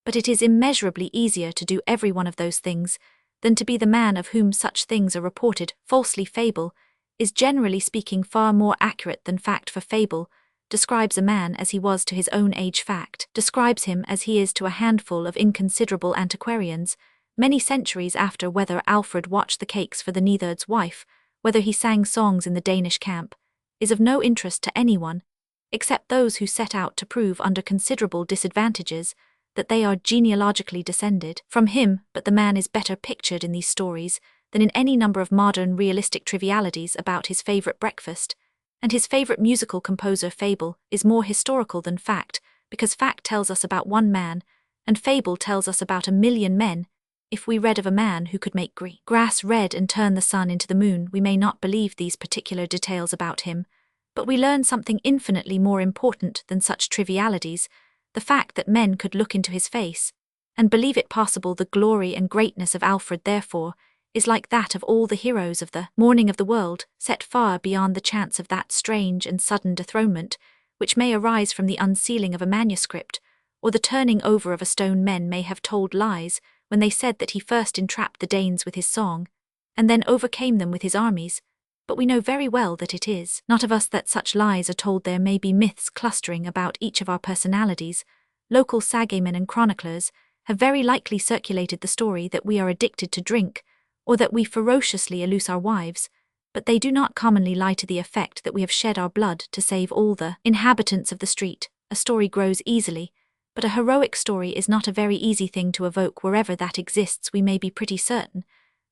A: but it is immeasurably easier to do every one of those things than to be the man of whom such things are reported. Falsely, fable is generally speaking far more accurate than fact, for fable describes a man as he was to his own age. Fact describes him as he is to a handful of inconsiderable antiquarians many centuries after. Whether Alfred watched the cakes for the neatherd's wife, whether he sang songs in the Danish camp, is of no interest to anyone, except those who set out to prove under considerable disadvantages that they are genealogically descended from him. But the man is better pictured in these stories than in any number of modern realistic trivialities about his favorite breakfast, and his favorite musical composer fable is more historical than fact, because fact tells us about one man, and fable tells us about 1,000,000 men. If we read of a man who could make grass red and turn the sun into the moon, we may not believe these particular details about him, but we learn something infinitely more important than such trivialities, the fact that men could look into his face, and believe it possible. The glory and greatness of Alfred, therefore, is like that of all the heroes of the morning of the world, set far beyond the chance of that strange and sudden dethronement, which may arise from the unsealing of a manuscript, or the turning over of a stone. Men may have told lies when they said that he first entrapped the Danes with his song, and then overcame them with his armies, but we know very well that it is not of us that such lies are told. There may be myths clustering about each of our personalities. Local sagamen and chroniclers have very likely circulated the story that we are addicted to drink, or that we ferociously abuse our wives, but they do not commonly lie to the effect that we have shed our blood to save all the inhabitants of the street. A story grows easily, but a heroic story is not a very easy thing to evoke. Wherever that exists, we may be pretty certain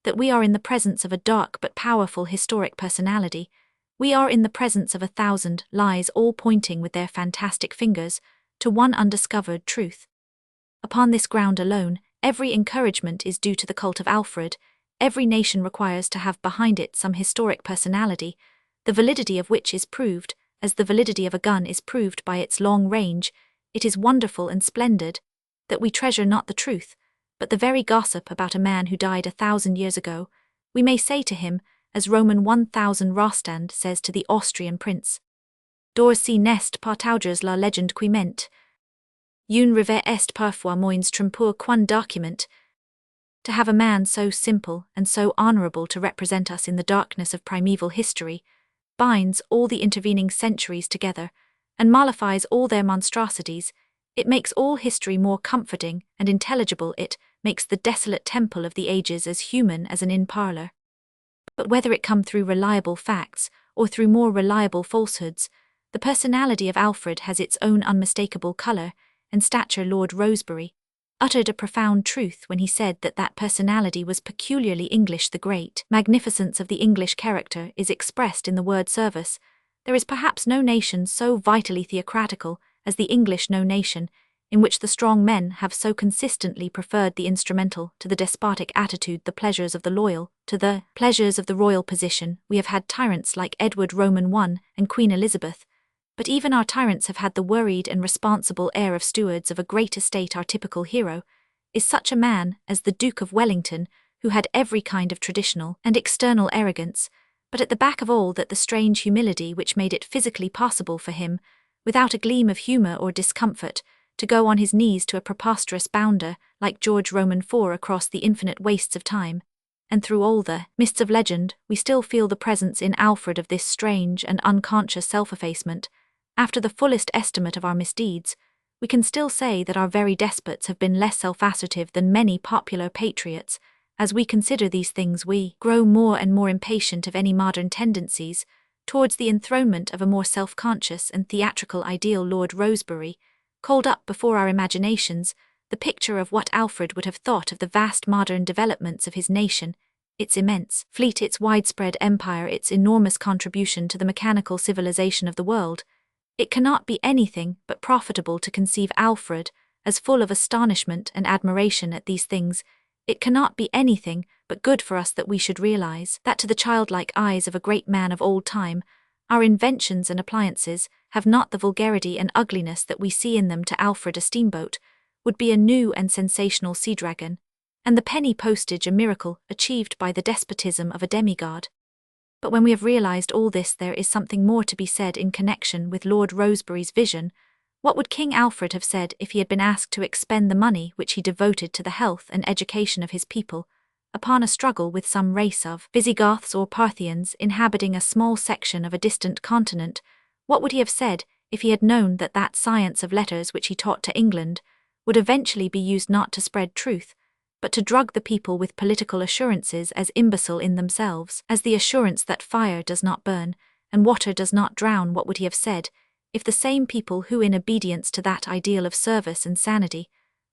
A: that we are in the presence of a dark but powerful historic personality. We are in the presence of 1,000 lies, all pointing with their fantastic fingers to one undiscovered truth. Upon this ground alone, every encouragement is due to the cult of Alfred. Every nation requires to have behind it some historic personality, the validity of which is proved, as the validity of a gun is proved by its long range. It is wonderful and splendid that we treasure not the truth, but the very gossip about a man who died 1,000 years ago. We may say to him, as Roman 1000 Rostand says to the Austrian prince, Dor si nest partaugers la legend qui ment. Un river est parfois moins trompeur qu'un document. To have a man so simple and so honourable to represent us in the darkness of primeval history binds all the intervening centuries together, and mollifies all their monstrosities. It makes all history more comforting and intelligible. It makes the desolate temple of the ages as human as an inn parlour. But whether it come through reliable facts or through more reliable falsehoods, the personality of Alfred has its own unmistakable colour and stature. Lord Rosebery uttered a profound truth when he said that that personality was peculiarly English. The great magnificence of the English character is expressed in the word service. There is perhaps no nation so vitally theocratical as the English, no nation in which the strong men have so consistently preferred the instrumental to the despotic attitude, the pleasures of the loyal to the pleasures of the royal position. We have had tyrants like Edward Roman I and Queen Elizabeth, but even our tyrants have had the worried and responsible air of stewards of a great estate. Our typical hero is such a man as the Duke of Wellington, who had every kind of traditional and external arrogance, but at the back of all that the strange humility which made it physically possible for him, without a gleam of humour or discomfort, to go on his knees to a preposterous bounder like George Roman IV across the infinite wastes of time. And through all the mists of legend, we still feel the presence in Alfred of this strange and unconscious self-effacement. After the fullest estimate of our misdeeds, we can still say that our very despots have been less self-assertive than many popular patriots. As we consider these things, we grow more and more impatient of any modern tendencies towards the enthronement of a more self-conscious and theatrical ideal. Lord Rosebery called up before our imaginations the picture of what Alfred would have thought of the vast modern developments of his nation, its immense fleet, its widespread empire, its enormous contribution to the mechanical civilization of the world. It cannot be anything but profitable to conceive Alfred as full of astonishment and admiration at these things. It cannot be anything but good for us that we should realize that to the childlike eyes of a great man of old time, our inventions and appliances have not the vulgarity and ugliness that we see in them. To Alfred, a steamboat would be a new and sensational sea dragon, and the penny postage a miracle achieved by the despotism of a demigod. But when we have realized all this, there is something more to be said in connection with Lord Rosebery's vision. What would King Alfred have said if he had been asked to expend the money which he devoted to the health and education of his people upon a struggle with some race of Visigoths or Parthians inhabiting a small section of a distant continent? What would he have said if he had known that that science of letters which he taught to England would eventually be used not to spread truth, but to drug the people with political assurances as imbecile in themselves as the assurance that fire does not burn and water does not drown? What would he have said if the same people who, in obedience to that ideal of service and sanity,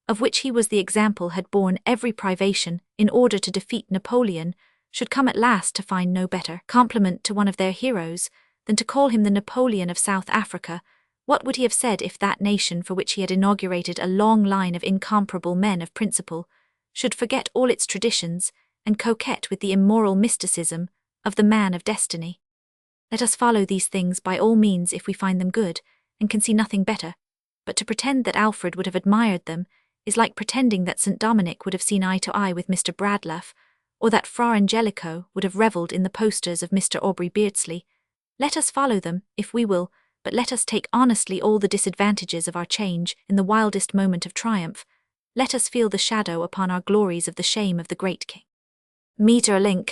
A: of which he was the example, had borne every privation in order to defeat Napoleon, should come at last to find no better compliment to one of their heroes than to call him the Napoleon of South Africa, what would he have said if that nation for which he had inaugurated a long line of incomparable men of principle should forget all its traditions and coquette with the immoral mysticism of the man of destiny? Let us follow these things by all means if we find them good, and can see nothing better, but to pretend that Alfred would have admired them is like pretending that St. Dominic would have seen eye to eye with Mr. Bradlaugh, or that Fra Angelico would have revelled in the posters of Mr. Aubrey Beardsley. Let us follow them, if we will, but let us take honestly all the disadvantages of our change in the wildest moment of triumph. Let us feel the shadow upon our glories of the shame of the great king. Maeterlinck.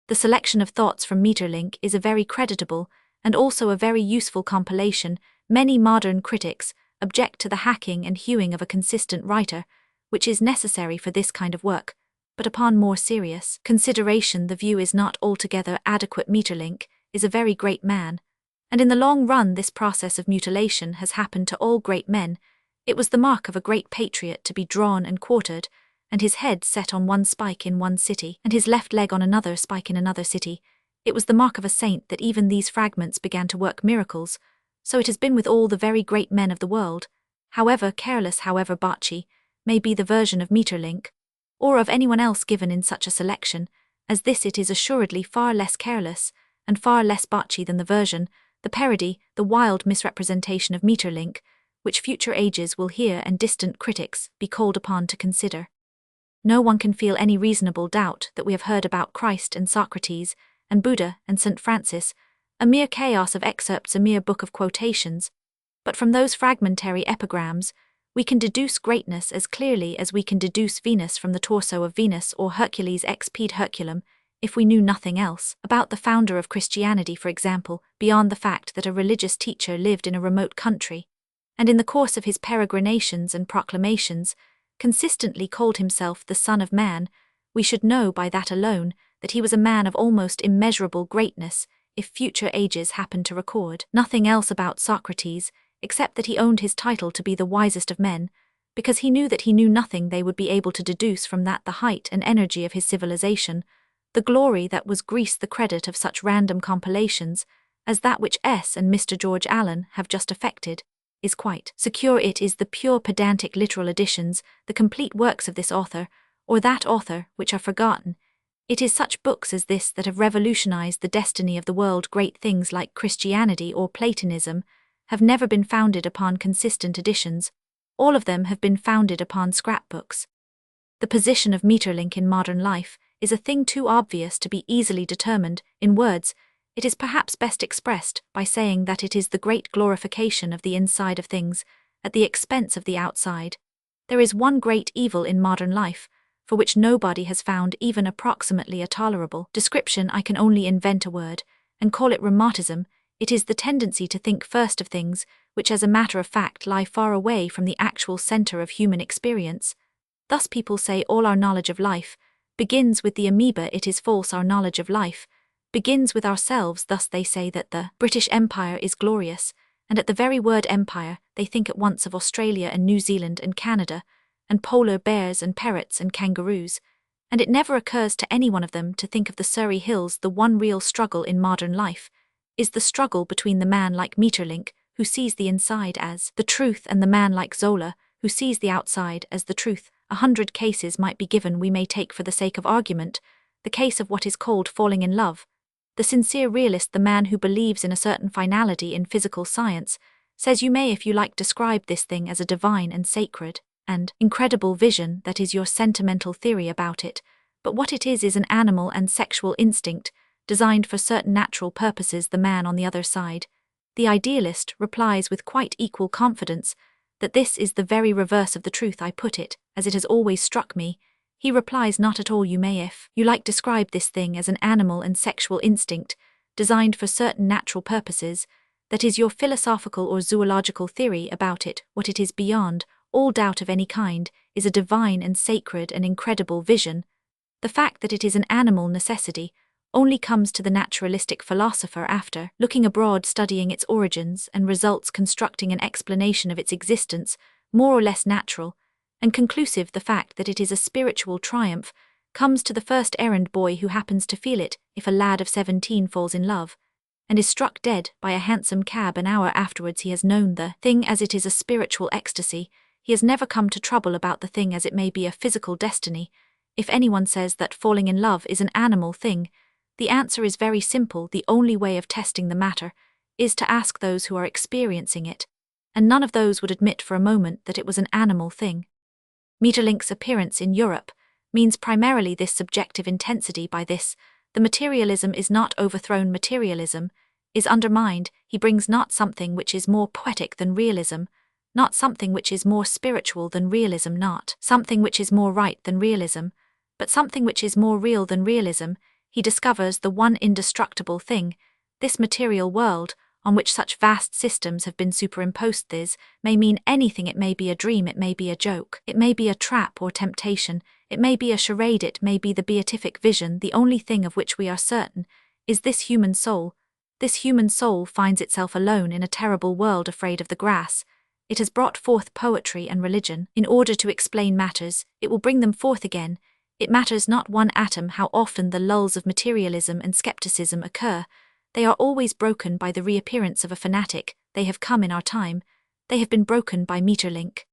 A: The selection of thoughts from Maeterlinck is a very creditable and also a very useful compilation. Many modern critics object to the hacking and hewing of a consistent writer, which is necessary for this kind of work, but upon more serious consideration the view is not altogether adequate. Maeterlinck is a very great man, and in the long run this process of mutilation has happened to all great men. It was the mark of a great patriot to be drawn and quartered, and his head set on one spike in one city, and his left leg on another spike in another city. It was the mark of a saint that even these fragments began to work miracles. So it has been with all the very great men of the world, however careless, however botchy, may be the version of Maeterlinck, or of anyone else given in such a selection, as this it is assuredly far less careless, and far less botchy than the version, the parody, the wild misrepresentation of Maeterlinck, which future ages will hear and distant critics be called upon to consider. No one can feel any reasonable doubt that we have heard about Christ and Socrates, and Buddha and St. Francis, a mere chaos of excerpts, a mere book of quotations, but from those fragmentary epigrams, we can deduce greatness as clearly as we can deduce Venus from the torso of Venus or Hercules ex pede Herculum, if we knew nothing else about the founder of Christianity, for example, beyond the fact that a religious teacher lived in a remote country, and in the course of his peregrinations and proclamations, consistently called himself the Son of Man. We should know by that alone that he was a man of almost immeasurable greatness, if future ages happen to record nothing else about Socrates, except that he owned his title to be the wisest of men, because he knew that he knew nothing they would be able to deduce from that the height and energy of his civilization, the glory that was Greece, the credit of such random compilations as that which S. and Mr. George Allen have just effected, is quite secure. It is the pure pedantic literal editions, the complete works of this author, or that author, which are forgotten. It is such books as this that have revolutionized the destiny of the world. Great things like Christianity or Platonism have never been founded upon consistent editions. All of them have been founded upon scrapbooks. The position of Maeterlinck in modern life is a thing too obvious to be easily determined in words. It is perhaps best expressed by saying that it is the great glorification of the inside of things at the expense of the outside. There is one great evil in modern life, for which nobody has found even approximately a tolerable description. I can only invent a word, and call it rheumatism. It is the tendency to think first of things which as a matter of fact lie far away from the actual center of human experience. Thus people say all our knowledge of life begins with the amoeba. It is false. Our knowledge of life begins with ourselves. Thus they say that the British Empire is glorious, and at the very word empire they think at once of Australia and New Zealand and Canada, and polar bears and parrots and kangaroos, and it never occurs to any one of them to think of the Surrey Hills. The one real struggle in modern life is the struggle between the man like Maeterlinck, who sees the inside as the truth, and the man like Zola, who sees the outside as the truth. 100 cases might be given. We may take for the sake of argument the case of what is called falling in love. The sincere realist, the man who believes in a certain finality in physical science, says you may if you like describe this thing as a divine and sacred and incredible vision. That is your sentimental theory about it, but what it is an animal and sexual instinct designed for certain natural purposes. The man on the other side, the idealist, replies with quite equal confidence that this is the very reverse of the truth. I put it, as it has always struck me. He replies, not at all. You may if you like describe this thing as an animal and sexual instinct designed for certain natural purposes. That is your philosophical or zoological theory about it. What it is beyond all doubt of any kind is a divine and sacred and incredible vision. The fact that it is an animal necessity only comes to the naturalistic philosopher after looking abroad, studying its origins and results, constructing an explanation of its existence, more or less natural and conclusive. The fact that it is a spiritual triumph comes to the first errand boy who happens to feel it if a lad of 17 falls in love, and is struck dead by a hansom cab an hour afterwards. He has known the thing as it is a spiritual ecstasy. He has never come to trouble about the thing as it may be a physical destiny. If anyone says that falling in love is an animal thing, the answer is very simple. The only way of testing the matter is to ask those who are experiencing it, and none of those would admit for a moment that it was an animal thing. Maeterlinck's appearance in Europe means primarily this subjective intensity. By this, the materialism is not overthrown, materialism is undermined. He brings not something which is more poetic than realism, not something which is more spiritual than realism, not something which is more right than realism, but something which is more real than realism. He discovers the one indestructible thing, this material world, on which such vast systems have been superimposed. This may mean anything. It may be a dream, it may be a joke, it may be a trap or temptation, it may be a charade, it may be the beatific vision. The only thing of which we are certain is this human soul. This human soul finds itself alone in a terrible world, afraid of the grass. It has brought forth poetry and religion in order to explain matters. It will bring them forth again. It matters not one atom how often the lulls of materialism and skepticism occur. They are always broken by the reappearance of a fanatic. They have come in our time. They have been broken by Maeterlinck.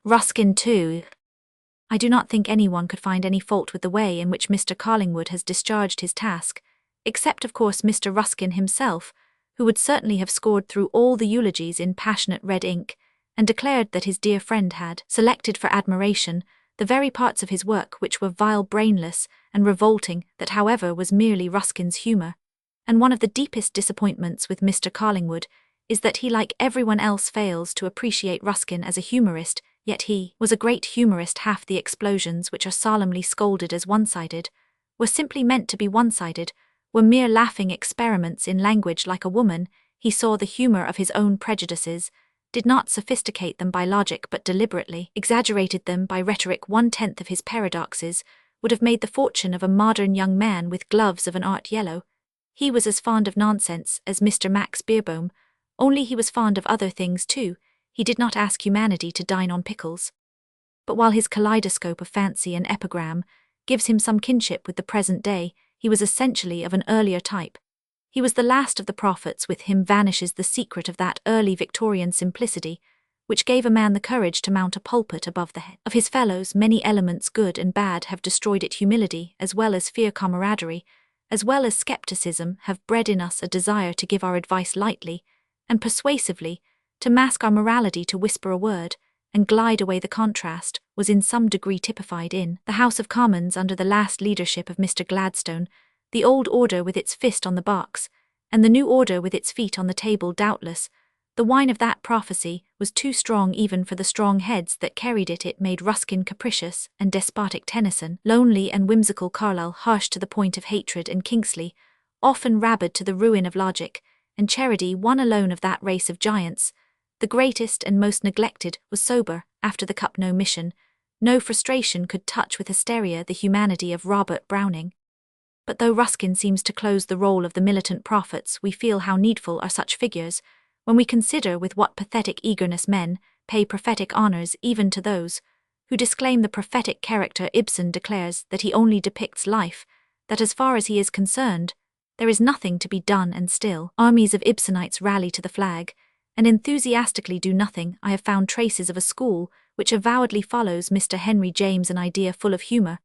A: Ruskin too. I do not think anyone could find any fault with the way in which Mr. Collingwood has discharged his task, except of course Mr. Ruskin himself, who would certainly have scored through all the eulogies in passionate red ink, and declared that his dear friend had selected for admiration the very parts of his work which were vile, brainless, and revolting. That, however, was merely Ruskin's humour, and one of the deepest disappointments with Mr. Collingwood is that he, like everyone else, fails to appreciate Ruskin as a humorist. Yet he was a great humorist. Half the explosions which are solemnly scolded as one-sided were simply meant to be one-sided, were mere laughing experiments in language. Like a woman, he saw the humour of his own prejudices, did not sophisticate them by logic but deliberately exaggerated them by rhetoric. 1/10 of his paradoxes would have made the fortune of a modern young man with gloves of an art yellow. He was as fond of nonsense as Mr. Max Beerbohm, only he was fond of other things too. He did not ask humanity to dine on pickles. But while his kaleidoscope of fancy and epigram gives him some kinship with the present day, he was essentially of an earlier type. He was the last of the prophets. With him vanishes the secret of that early Victorian simplicity which gave a man the courage to mount a pulpit above the head of his fellows. Many elements, good and bad, have destroyed it. Humility, as well as fear, camaraderie, as well as skepticism, have bred in us a desire to give our advice lightly and persuasively, to mask our morality, to whisper a word, and glide away. The contrast was in some degree typified in the House of Commons under the last leadership of Mr. Gladstone, the old order with its fist on the box, and the new order with its feet on the table. Doubtless, the wine of that prophecy was too strong even for the strong heads that carried it. It made Ruskin capricious and despotic, Tennyson lonely and whimsical, Carlyle harsh to the point of hatred, and Kingsley often rabid to the ruin of logic, and Charity, one alone of that race of giants, the greatest and most neglected, was sober. After the cup no mission, no frustration could touch with hysteria the humanity of Robert Browning. But though Ruskin seems to close the role of the militant prophets, we feel how needful are such figures when we consider with what pathetic eagerness men pay prophetic honours even to those who disclaim the prophetic character. Ibsen declares that he only depicts life, that as far as he is concerned, there is nothing to be done, and still armies of Ibsenites rally to the flag and enthusiastically do nothing. I have found traces of a school which avowedly follows Mr. Henry James, an idea full of humour.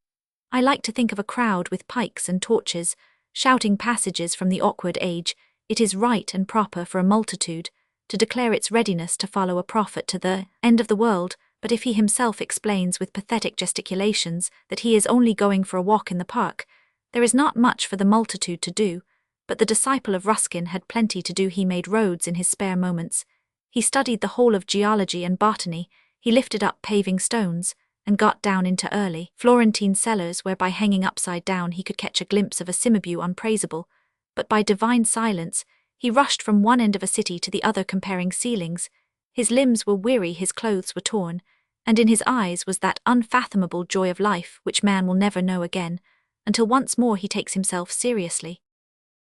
A: I like to think of a crowd with pikes and torches, shouting passages from the awkward age. It is right and proper for a multitude to declare its readiness to follow a prophet to the end of the world, but if he himself explains with pathetic gesticulations that he is only going for a walk in the park, there is not much for the multitude to do. But the disciple of Ruskin had plenty to do. He made roads in his spare moments. He studied the whole of geology and botany. He lifted up paving stones, and got down into early Florentine cellars where by hanging upside down he could catch a glimpse of a Cimabue unpraisable, but by divine silence he rushed from one end of a city to the other comparing ceilings. His limbs were weary, his clothes were torn, and in his eyes was that unfathomable joy of life which man will never know again, until once more he takes himself seriously.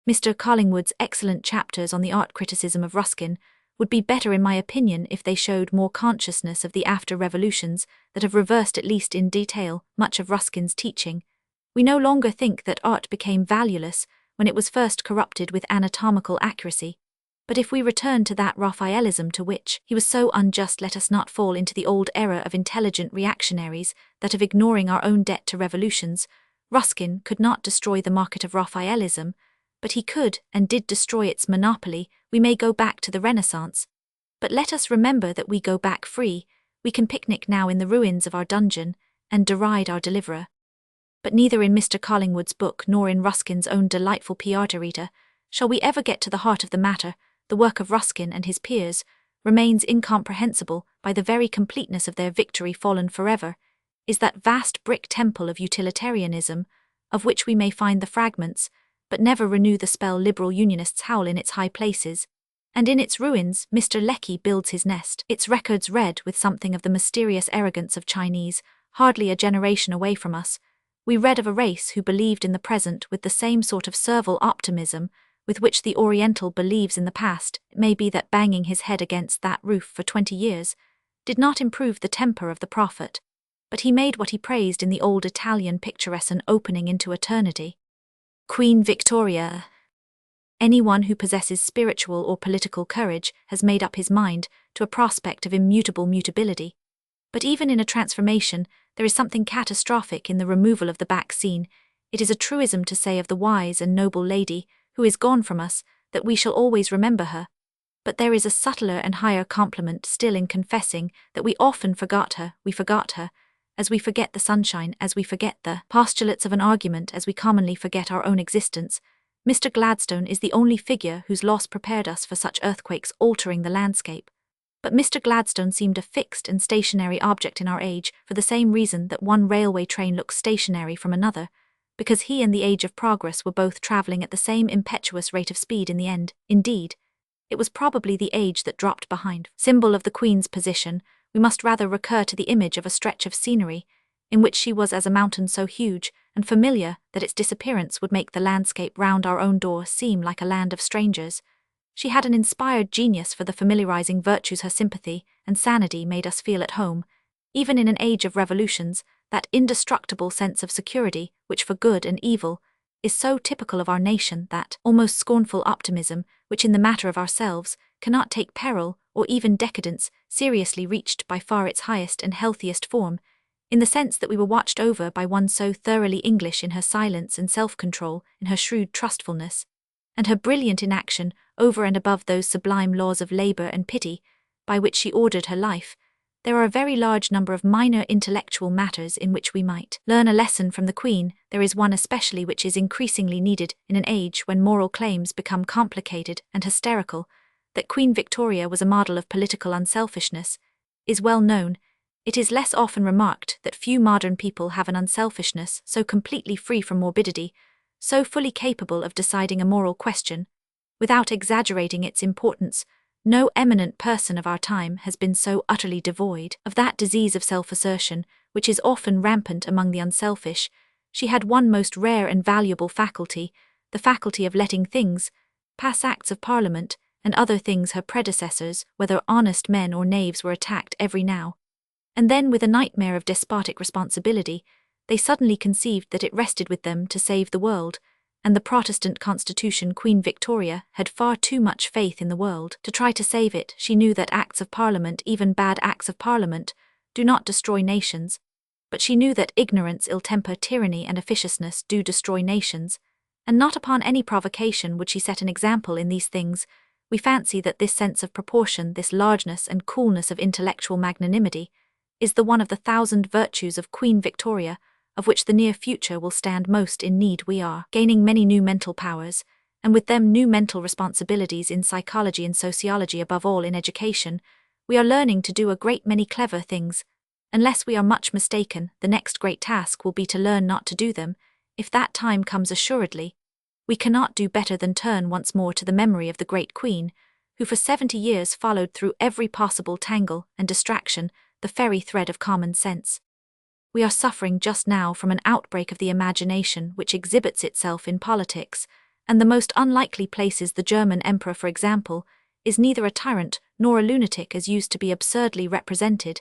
A: Mr. Collingwood's excellent chapters on the art criticism of Ruskin would be better, in my opinion, if they showed more consciousness of the after-revolutions that have reversed, at least in detail, much of Ruskin's teaching. We no longer think that art became valueless when it was first corrupted with anatomical accuracy. But if we return to that Raphaelism to which he was so unjust, let us not fall into the old error of intelligent reactionaries, that of ignoring our own debt to revolutions. Ruskin could not destroy the market of Raphaelism, but he could and did destroy its monopoly. We may go back to the Renaissance, but let us remember that we go back free. We can picnic now in the ruins of our dungeon and deride our deliverer. But neither in Mr. Collingwood's book nor in Ruskin's own delightful Pieta Rita shall we ever get to the heart of the matter. The work of Ruskin and his peers remains incomprehensible by the very completeness of their victory fallen forever, is that vast brick temple of utilitarianism, of which we may find the fragments, but never renew the spell liberal unionists howl in its high places. And in its ruins Mr. Lecky builds his nest, its records read with something of the mysterious arrogance of Chinese. Hardly a generation away from us, we read of a race who believed in the present with the same sort of servile optimism with which the Oriental believes in the past. It may be that banging his head against that roof for 20 years did not improve the temper of the prophet, but he made what he praised in the old Italian picturesque an opening into eternity. Queen Victoria. Anyone who possesses spiritual or political courage has made up his mind to a prospect of immutable mutability. But even in a transformation, there is something catastrophic in the removal of the back scene. It is a truism to say of the wise and noble lady who is gone from us that we shall always remember her. But there is a subtler and higher compliment still in confessing that we often forgot her. We forgot her, as we forget the sunshine, as we forget the postulates of an argument, as we commonly forget our own existence. Mr. Gladstone is the only figure whose loss prepared us for such earthquakes altering the landscape. But Mr. Gladstone seemed a fixed and stationary object in our age for the same reason that one railway train looks stationary from another, because he and the age of progress were both travelling at the same impetuous rate of speed in the end. Indeed, it was probably the age that dropped behind. Symbol of the Queen's position, we must rather recur to the image of a stretch of scenery, in which she was as a mountain so huge and familiar that its disappearance would make the landscape round our own door seem like a land of strangers. She had an inspired genius for the familiarizing virtues. Her sympathy and sanity made us feel at home, even in an age of revolutions, that indestructible sense of security which for good and evil is so typical of our nation, that almost scornful optimism which in the matter of ourselves cannot take peril or even decadence seriously, reached by far its highest and healthiest form, in the sense that we were watched over by one so thoroughly English in her silence and self-control, in her shrewd trustfulness, and her brilliant inaction over and above those sublime laws of labour and pity by which she ordered her life. There are a very large number of minor intellectual matters in which we might learn a lesson from the Queen. There is one especially which is increasingly needed in an age when moral claims become complicated and hysterical. That Queen Victoria was a model of political unselfishness is well known. It is less often remarked that few modern people have an unselfishness so completely free from morbidity, so fully capable of deciding a moral question, without exaggerating its importance. No eminent person of our time has been so utterly devoid of that disease of self-assertion, which is often rampant among the unselfish. She had one most rare and valuable faculty, the faculty of letting things pass. Acts of Parliament and other things her predecessors, whether honest men or knaves, were attacked every now and then with a nightmare of despotic responsibility. They suddenly conceived that it rested with them to save the world, and the Protestant Constitution. Queen Victoria had far too much faith in the world to try to save it. She knew that Acts of Parliament, even bad Acts of Parliament, do not destroy nations, but she knew that ignorance, ill-temper, tyranny and officiousness do destroy nations, and not upon any provocation would she set an example in these things. We fancy that this sense of proportion, this largeness and coolness of intellectual magnanimity, is the one of the 1,000 virtues of Queen Victoria, of which the near future will stand most in need. We are gaining many new mental powers, and with them new mental responsibilities in psychology and sociology, above all in education. We are learning to do a great many clever things. Unless we are much mistaken, the next great task will be to learn not to do them. If that time comes, assuredly, we cannot do better than turn once more to the memory of the great Queen, who for 70 years followed through every possible tangle and distraction the fairy thread of common sense. We are suffering just now from an outbreak of the imagination which exhibits itself in politics, and the most unlikely places. The German emperor, for example, is neither a tyrant nor a lunatic as used to be absurdly represented.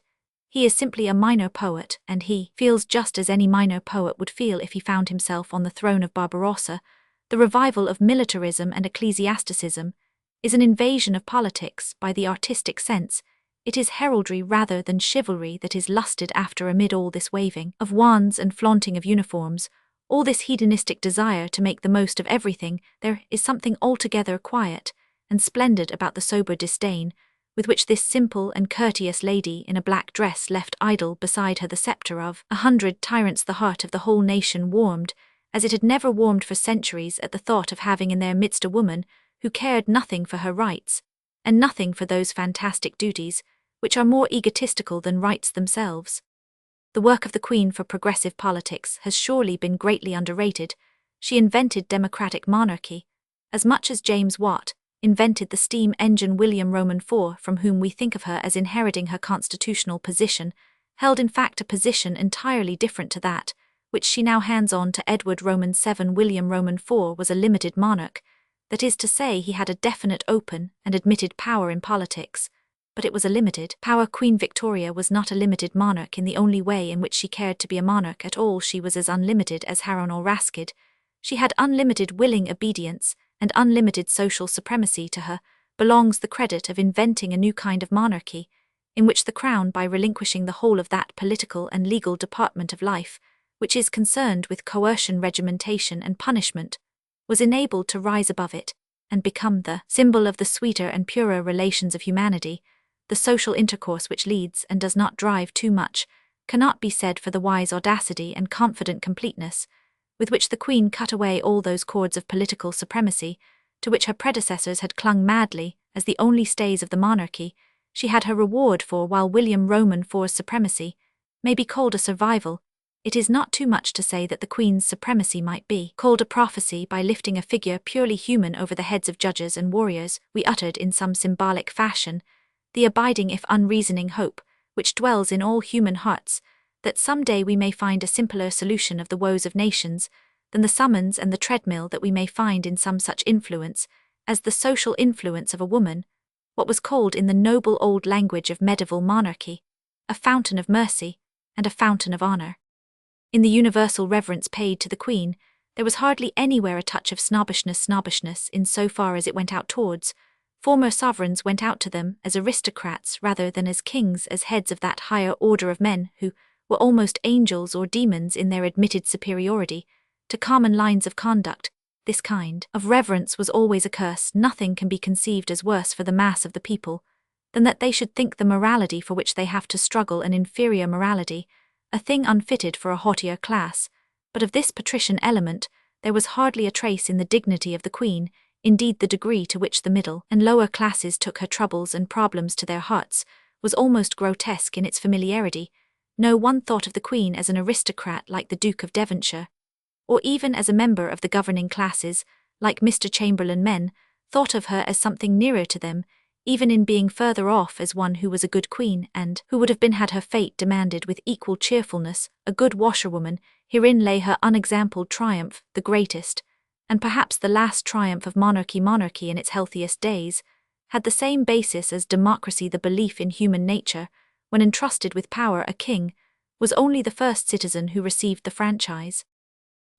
A: He is simply a minor poet, and he feels just as any minor poet would feel if he found himself on the throne of Barbarossa. The revival of militarism and ecclesiasticism is an invasion of politics by the artistic sense. It is heraldry rather than chivalry that is lusted after amid all this waving of wands and flaunting of uniforms, all this hedonistic desire to make the most of everything. There is something altogether quiet and splendid about the sober disdain with which this simple and courteous lady in a black dress left idle beside her the sceptre of 100 tyrants. The heart of the whole nation warmed, as it had never warmed for centuries, at the thought of having in their midst a woman who cared nothing for her rights, and nothing for those fantastic duties which are more egotistical than rights themselves. The work of the Queen for progressive politics has surely been greatly underrated. She invented democratic monarchy, as much as James Watt invented the steam engine. William Roman IV, from whom we think of her as inheriting her constitutional position, held in fact a position entirely different to that which she now hands on to Edward Roman VII. William Roman IV was a limited monarch, that is to say, he had a definite, open, and admitted power in politics, but it was a limited power. Queen Victoria was not a limited monarch in the only way in which she cared to be a monarch at all. She was as unlimited as Haroun or Raskid. She had unlimited willing obedience and unlimited social supremacy. To her belongs the credit of inventing a new kind of monarchy, in which the crown, by relinquishing the whole of that political and legal department of life which is concerned with coercion, regimentation, and punishment, was enabled to rise above it and become the symbol of the sweeter and purer relations of humanity. The social intercourse which leads and does not drive too much cannot be said for the wise audacity and confident completeness with which the Queen cut away all those cords of political supremacy to which her predecessors had clung madly as the only stays of the monarchy. She had her reward for, while William Roman IV's supremacy may be called a survival, it is not too much to say that the Queen's supremacy might be called a prophecy. By lifting a figure purely human over the heads of judges and warriors, we uttered in some symbolic fashion the abiding if unreasoning hope which dwells in all human hearts, that some day we may find a simpler solution of the woes of nations than the summons and the treadmill, that we may find in some such influence as the social influence of a woman, what was called in the noble old language of medieval monarchy, a fountain of mercy and a fountain of honor. In the universal reverence paid to the Queen, there was hardly anywhere a touch of snobbishness in so far as it went out towards former sovereigns, went out to them as aristocrats rather than as kings, as heads of that higher order of men who were almost angels or demons in their admitted superiority to common lines of conduct. This kind of reverence was always a curse. Nothing can be conceived as worse for the mass of the people than that they should think the morality for which they have to struggle an inferior morality, a thing unfitted for a haughtier class. But of this patrician element there was hardly a trace in the dignity of the Queen. Indeed, the degree to which the middle and lower classes took her troubles and problems to their hearts was almost grotesque in its familiarity. No one thought of the Queen as an aristocrat like the Duke of Devonshire, or even as a member of the governing classes, like Mr. Chamberlain. Men thought of her as something nearer to them, even in being further off, as one who was a good queen, and who would have been, had her fate demanded with equal cheerfulness, a good washerwoman. Herein lay her unexampled triumph, the greatest, and perhaps the last triumph of monarchy. Monarchy in its healthiest days had the same basis as democracy, the belief in human nature. When entrusted with power, a king was only the first citizen who received the franchise.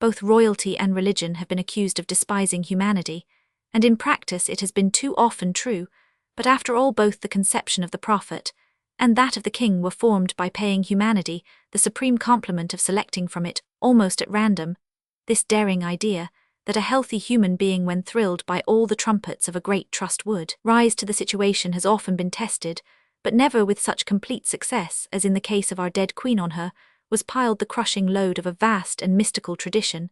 A: Both royalty and religion have been accused of despising humanity, and in practice it has been too often true, but after all both the conception of the prophet and that of the king were formed by paying humanity the supreme compliment of selecting from it, almost at random, this daring idea that a healthy human being, when thrilled by all the trumpets of a great trust, would rise to the situation, has often been tested, but never with such complete success as in the case of our dead Queen. On her was piled the crushing load of a vast and mystical tradition,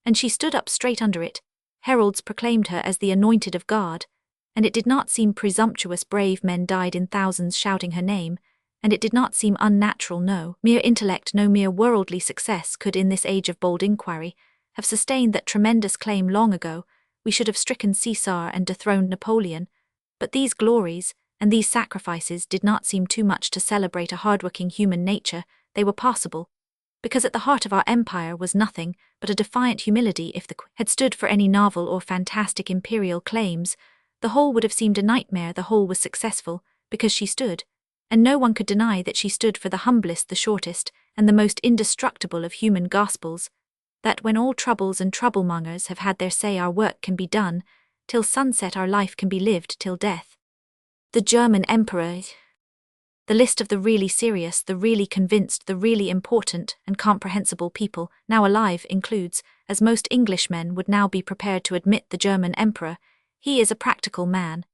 A: and she stood up straight under it. Heralds proclaimed her as the anointed of God, and it did not seem presumptuous. Brave men died in thousands shouting her name, and it did not seem unnatural. No mere intellect, no mere worldly success could, in this age of bold inquiry, have sustained that tremendous claim. Long ago we should have stricken Caesar and dethroned Napoleon, but these glories and these sacrifices did not seem too much to celebrate a hardworking human nature. They were possible, because at the heart of our empire was nothing but a defiant humility. If the Queen had stood for any novel or fantastic imperial claims, the whole would have seemed a nightmare. The whole was successful because she stood, and no one could deny that she stood for the humblest, the shortest, and the most indestructible of human gospels, that when all troubles and troublemongers have had their say, our work can be done, till sunset our life can be lived till death. The German Emperor. The list of the really serious, the really convinced, the really important and comprehensible people now alive includes, as most Englishmen would now be prepared to admit, the German Emperor. He is a practical man.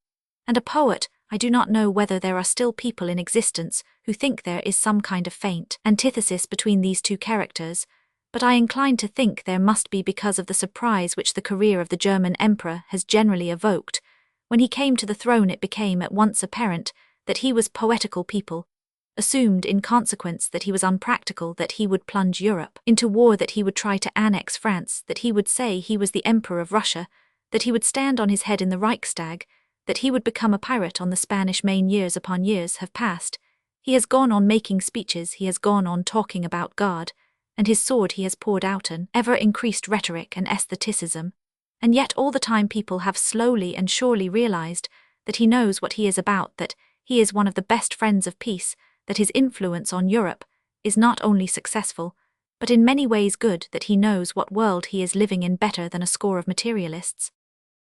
A: And a poet. I do not know whether there are still people in existence who think there is some kind of faint antithesis between these two characters, but I incline to think there must be, because of the surprise which the career of the German Emperor has generally evoked. When he came to the throne, it became at once apparent that he was poetical. People assumed in consequence that he was unpractical, that he would plunge Europe into war, that he would try to annex France, that he would say he was the Emperor of Russia, that he would stand on his head in the Reichstag, that he would become a pirate on the Spanish Main. Years upon years have passed. He has gone on making speeches, he has gone on talking about God, and his sword he has poured out an ever-increased rhetoric and aestheticism, and yet all the time people have slowly and surely realized that he knows what he is about, that he is one of the best friends of peace, that his influence on Europe is not only successful, but in many ways good, that he knows what world he is living in better than a score of materialists.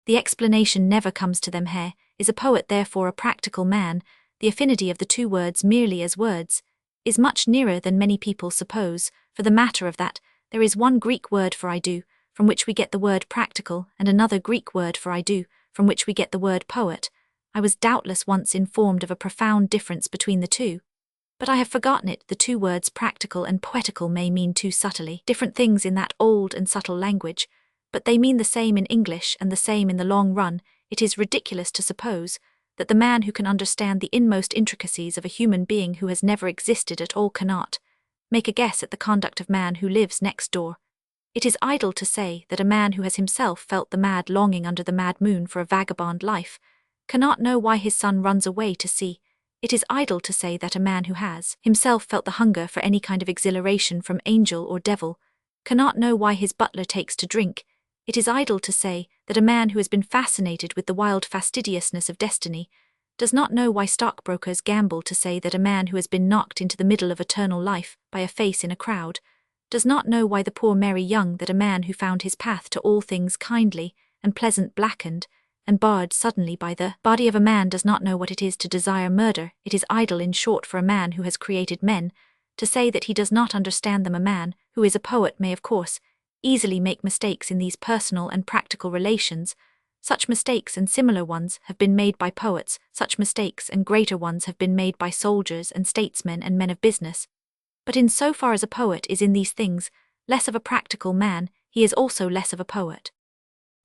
A: The explanation never comes to them. He is a poet, therefore a practical man. The affinity of the two words, merely as words, is much nearer than many people suppose. For the matter of that, there is one Greek word for I do, from which we get the word practical, and another Greek word for I do, from which we get the word poet. I was doubtless once informed of a profound difference between the two, but I have forgotten it. The two words practical and poetical may mean two subtly different things in that old and subtle language, but they mean the same in English and the same in the long run. It is ridiculous to suppose that the man who can understand the inmost intricacies of a human being who has never existed at all cannot make a guess at the conduct of man who lives next door. It is idle to say that a man who has himself felt the mad longing under the mad moon for a vagabond life cannot know why his son runs away to sea. It is idle to say that a man who has himself felt the hunger for any kind of exhilaration from angel or devil cannot know why his butler takes to drink. It is idle to say that a man who has been fascinated with the wild fastidiousness of destiny does not know why stockbrokers gamble, to say that a man who has been knocked into the middle of eternal life by a face in a crowd does not know why the poor merry young, that a man who found his path to all things kindly and pleasant blackened and barred suddenly by the body of a man does not know what it is to desire murder. It is idle, in short, for a man who has created men to say that he does not understand them. A man who is a poet may, of course, easily make mistakes in these personal and practical relations. Such mistakes and similar ones have been made by poets, such mistakes and greater ones have been made by soldiers and statesmen and men of business. But in so far as a poet is in these things less of a practical man, he is also less of a poet.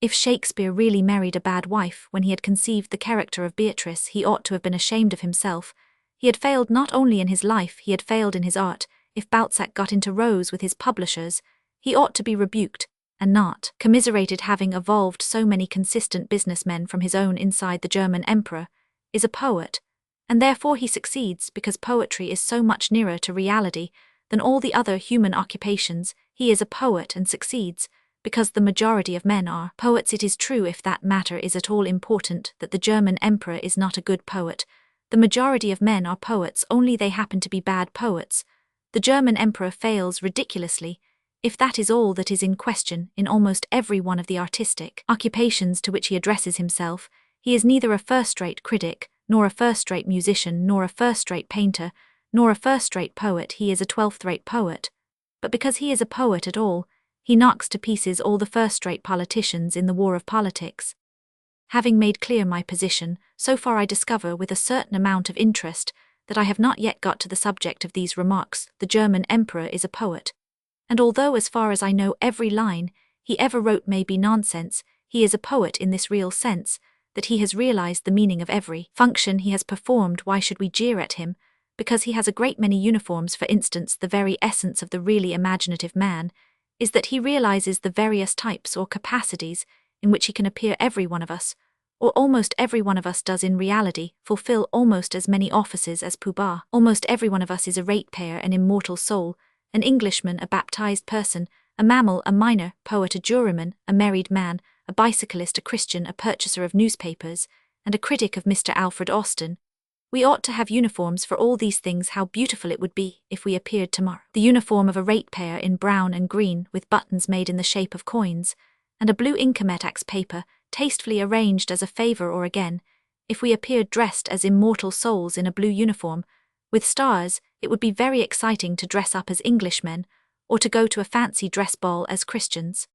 A: If Shakespeare really married a bad wife when he had conceived the character of Beatrice, he ought to have been ashamed of himself. He had failed not only in his life, he had failed in his art. If Balzac got into rows with his publishers, he ought to be rebuked, and not commiserated. Having evolved so many consistent businessmen from his own inside, the German Emperor is a poet, and therefore he succeeds because poetry is so much nearer to reality than all the other human occupations. He is a poet and succeeds because the majority of men are poets. It is true, if that matter is at all important, that the German Emperor is not a good poet. The majority of men are poets, only they happen to be bad poets. The German Emperor fails ridiculously, if that is all that is in question, in almost every one of the artistic occupations to which he addresses himself. He is neither a first-rate critic, nor a first-rate musician, nor a first-rate painter, nor a first-rate poet. He is a 12th-rate poet. But because he is a poet at all, he knocks to pieces all the first-rate politicians in the war of politics. Having made clear my position, so far I discover with a certain amount of interest that I have not yet got to the subject of these remarks. The German Emperor is a poet. And although, as far as I know, every line he ever wrote may be nonsense, he is a poet in this real sense, that he has realized the meaning of every function he has performed. Why should we jeer at him? Because he has a great many uniforms. For instance, the very essence of the really imaginative man is that he realizes the various types or capacities in which he can appear. Every one of us, or almost every one of us, does in reality fulfill almost as many offices as Pooh Bah. Almost every one of us is a ratepayer, an immortal soul, an Englishman, a baptized person, a mammal, a miner, poet, a juryman, a married man, a bicyclist, a Christian, a purchaser of newspapers, and a critic of Mr. Alfred Austin. We ought to have uniforms for all these things. How beautiful it would be if we appeared tomorrow. The uniform of a ratepayer in brown and green with buttons made in the shape of coins, and a blue incometax paper tastefully arranged as a favor, or again, if we appeared dressed as immortal souls in a blue uniform, with stars. It would be very exciting to dress up as Englishmen, or to go to a fancy dress ball as Christians.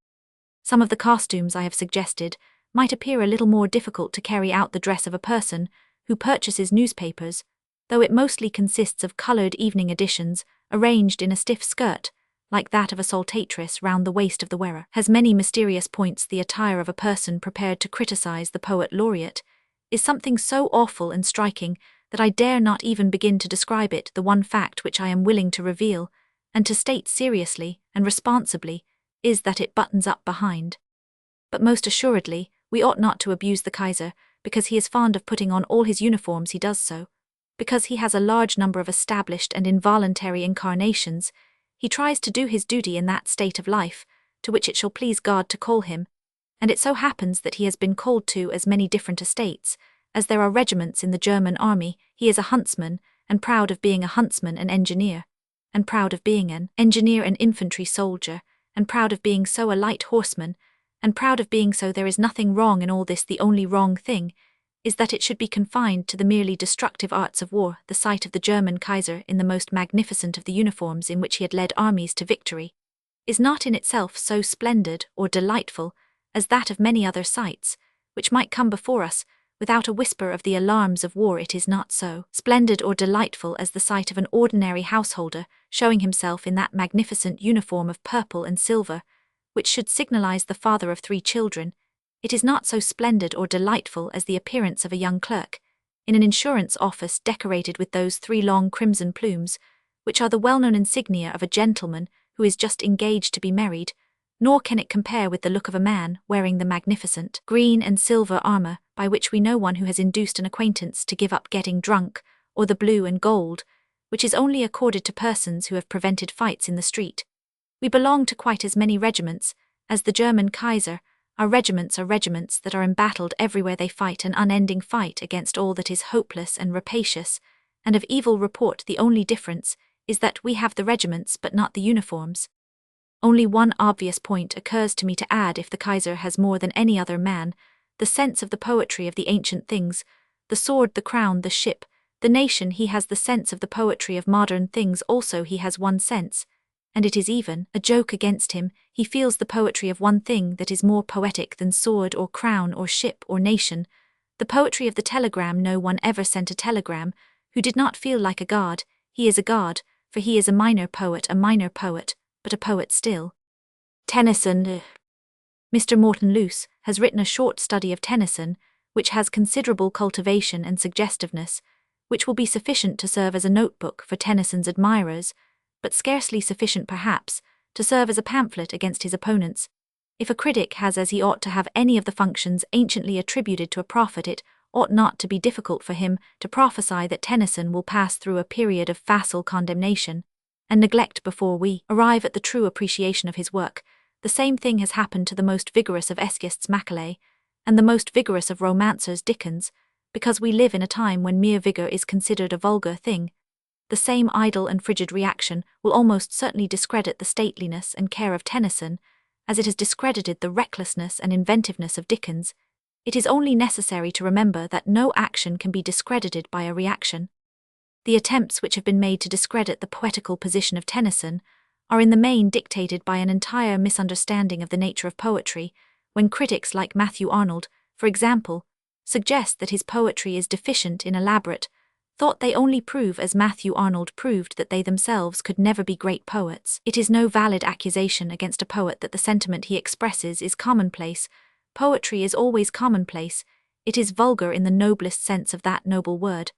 A: Some of the costumes I have suggested might appear a little more difficult to carry out the dress of a person who purchases newspapers, though it mostly consists of coloured evening editions arranged in a stiff skirt, like that of a saltatrice round the waist of the wearer. Has many mysterious points. The attire of a person prepared to criticize the poet laureate is something so awful and striking that I dare not even begin to describe it. The one fact which I am willing to reveal, and to state seriously and responsibly, is that it buttons up behind. But most assuredly, we ought not to abuse the Kaiser, because he is fond of putting on all his uniforms. He does so because he has a large number of established and involuntary incarnations. He tries to do his duty in that state of life to which it shall please God to call him, and it so happens that he has been called to as many different estates as there are regiments in the German army. He is a huntsman, and proud of being a huntsman, an engineer, and proud of being an engineer, an infantry soldier, and proud of being so a light horseman, and proud of being so. There is nothing wrong in all this. The only wrong thing is that it should be confined to the merely destructive arts of war. The sight of the German Kaiser in the most magnificent of the uniforms in which he had led armies to victory is not in itself so splendid or delightful as that of many other sights, which might come before us without a whisper of the alarms of war. It is not so splendid or delightful as the sight of an ordinary householder showing himself in that magnificent uniform of purple and silver, which should signalize the father of 3 children. It is not so splendid or delightful as the appearance of a young clerk in an insurance office decorated with those 3 long crimson plumes, which are the well-known insignia of a gentleman who is just engaged to be married, nor can it compare with the look of a man wearing the magnificent green and silver armor by which we know one who has induced an acquaintance to give up getting drunk, or the blue and gold, which is only accorded to persons who have prevented fights in the street. We belong to quite as many regiments as the German Kaiser. Our regiments are regiments that are embattled everywhere. They fight an unending fight against all that is hopeless and rapacious, and of evil report. The only difference is that we have the regiments but not the uniforms. Only one obvious point occurs to me to add. If the Kaiser has more than any other man the sense of the poetry of the ancient things, the sword, the crown, the ship, the nation, he has the sense of the poetry of modern things also. He has one sense, and it is even a joke against him. He feels the poetry of one thing that is more poetic than sword or crown or ship or nation, the poetry of the telegram. No one ever sent a telegram who did not feel like a god. He is a god, for he is a minor poet, but a poet still. Tennyson. Mr. Morton Luce has written a short study of Tennyson, which has considerable cultivation and suggestiveness, which will be sufficient to serve as a notebook for Tennyson's admirers, but scarcely sufficient perhaps to serve as a pamphlet against his opponents. If a critic has, as he ought to have, any of the functions anciently attributed to a prophet, it ought not to be difficult for him to prophesy that Tennyson will pass through a period of facile condemnation and neglect before we arrive at the true appreciation of his work. The same thing has happened to the most vigorous of essayists, Macaulay, and the most vigorous of romancers, Dickens, because we live in a time when mere vigor is considered a vulgar thing. The same idle and frigid reaction will almost certainly discredit the stateliness and care of Tennyson, as it has discredited the recklessness and inventiveness of Dickens. It is only necessary to remember that no action can be discredited by a reaction. The attempts which have been made to discredit the poetical position of Tennyson are in the main dictated by an entire misunderstanding of the nature of poetry, when critics like Matthew Arnold, for example, suggest that his poetry is deficient in elaborate thought. They only prove, as Matthew Arnold proved, that they themselves could never be great poets. It is no valid accusation against a poet that the sentiment he expresses is commonplace. Poetry is always commonplace. It is vulgar in the noblest sense of that noble word.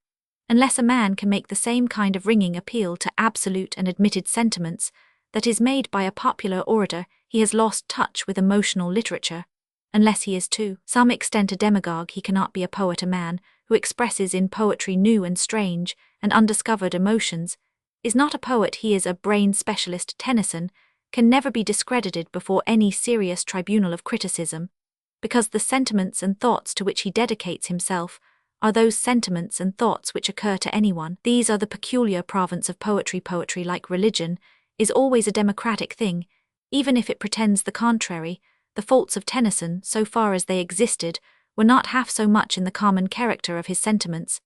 A: Unless a man can make the same kind of ringing appeal to absolute and admitted sentiments that is made by a popular orator, he has lost touch with emotional literature. Unless he is to some extent a demagogue, he cannot be a poet. A man who expresses in poetry new and strange and undiscovered emotions is not a poet. He is a brain specialist. Tennyson can never be discredited before any serious tribunal of criticism, because the sentiments and thoughts to which he dedicates himself are those sentiments and thoughts which occur to anyone. These are the peculiar province of poetry. Poetry, like religion, is always a democratic thing, even if it pretends the contrary. The faults of Tennyson, so far as they existed, were not half so much in the common character of his sentiments,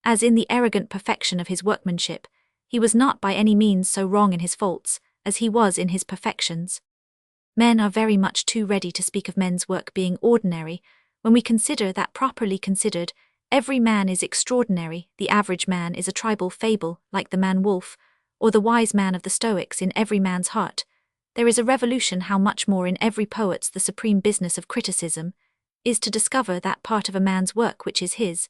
A: as in the arrogant perfection of his workmanship. He was not by any means so wrong in his faults, as he was in his perfections. Men are very much too ready to speak of men's work being ordinary, when we consider that, properly considered, every man is extraordinary. The average man is a tribal fable, like the man-wolf, or the wise man of the Stoics. In every man's heart there is a revolution. How much more in every poet's. The supreme business of criticism is to discover that part of a man's work which is his,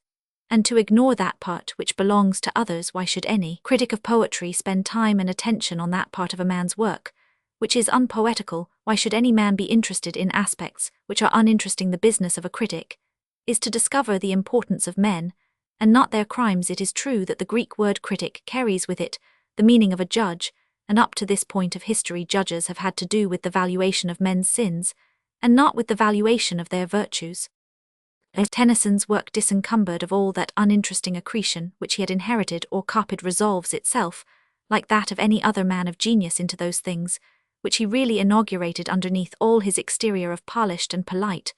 A: and to ignore that part which belongs to others. Why should any critic of poetry spend time and attention on that part of a man's work which is unpoetical? Why should any man be interested in aspects which are uninteresting? The business of a critic is to discover the importance of men, and not their crimes. It is true that the Greek word critic carries with it the meaning of a judge, and up to this point of history judges have had to do with the valuation of men's sins, and not with the valuation of their virtues. Tennyson's work, disencumbered of all that uninteresting accretion which he had inherited or copied, resolves itself, like that of any other man of genius, into those things which he really inaugurated. Underneath all his exterior of polished and polite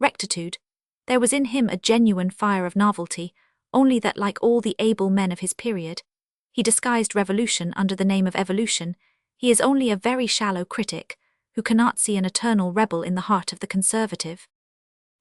A: rectitude, there was in him a genuine fire of novelty, only that, like all the able men of his period, he disguised revolution under the name of evolution. He is only a very shallow critic, who cannot see an eternal rebel in the heart of the conservative.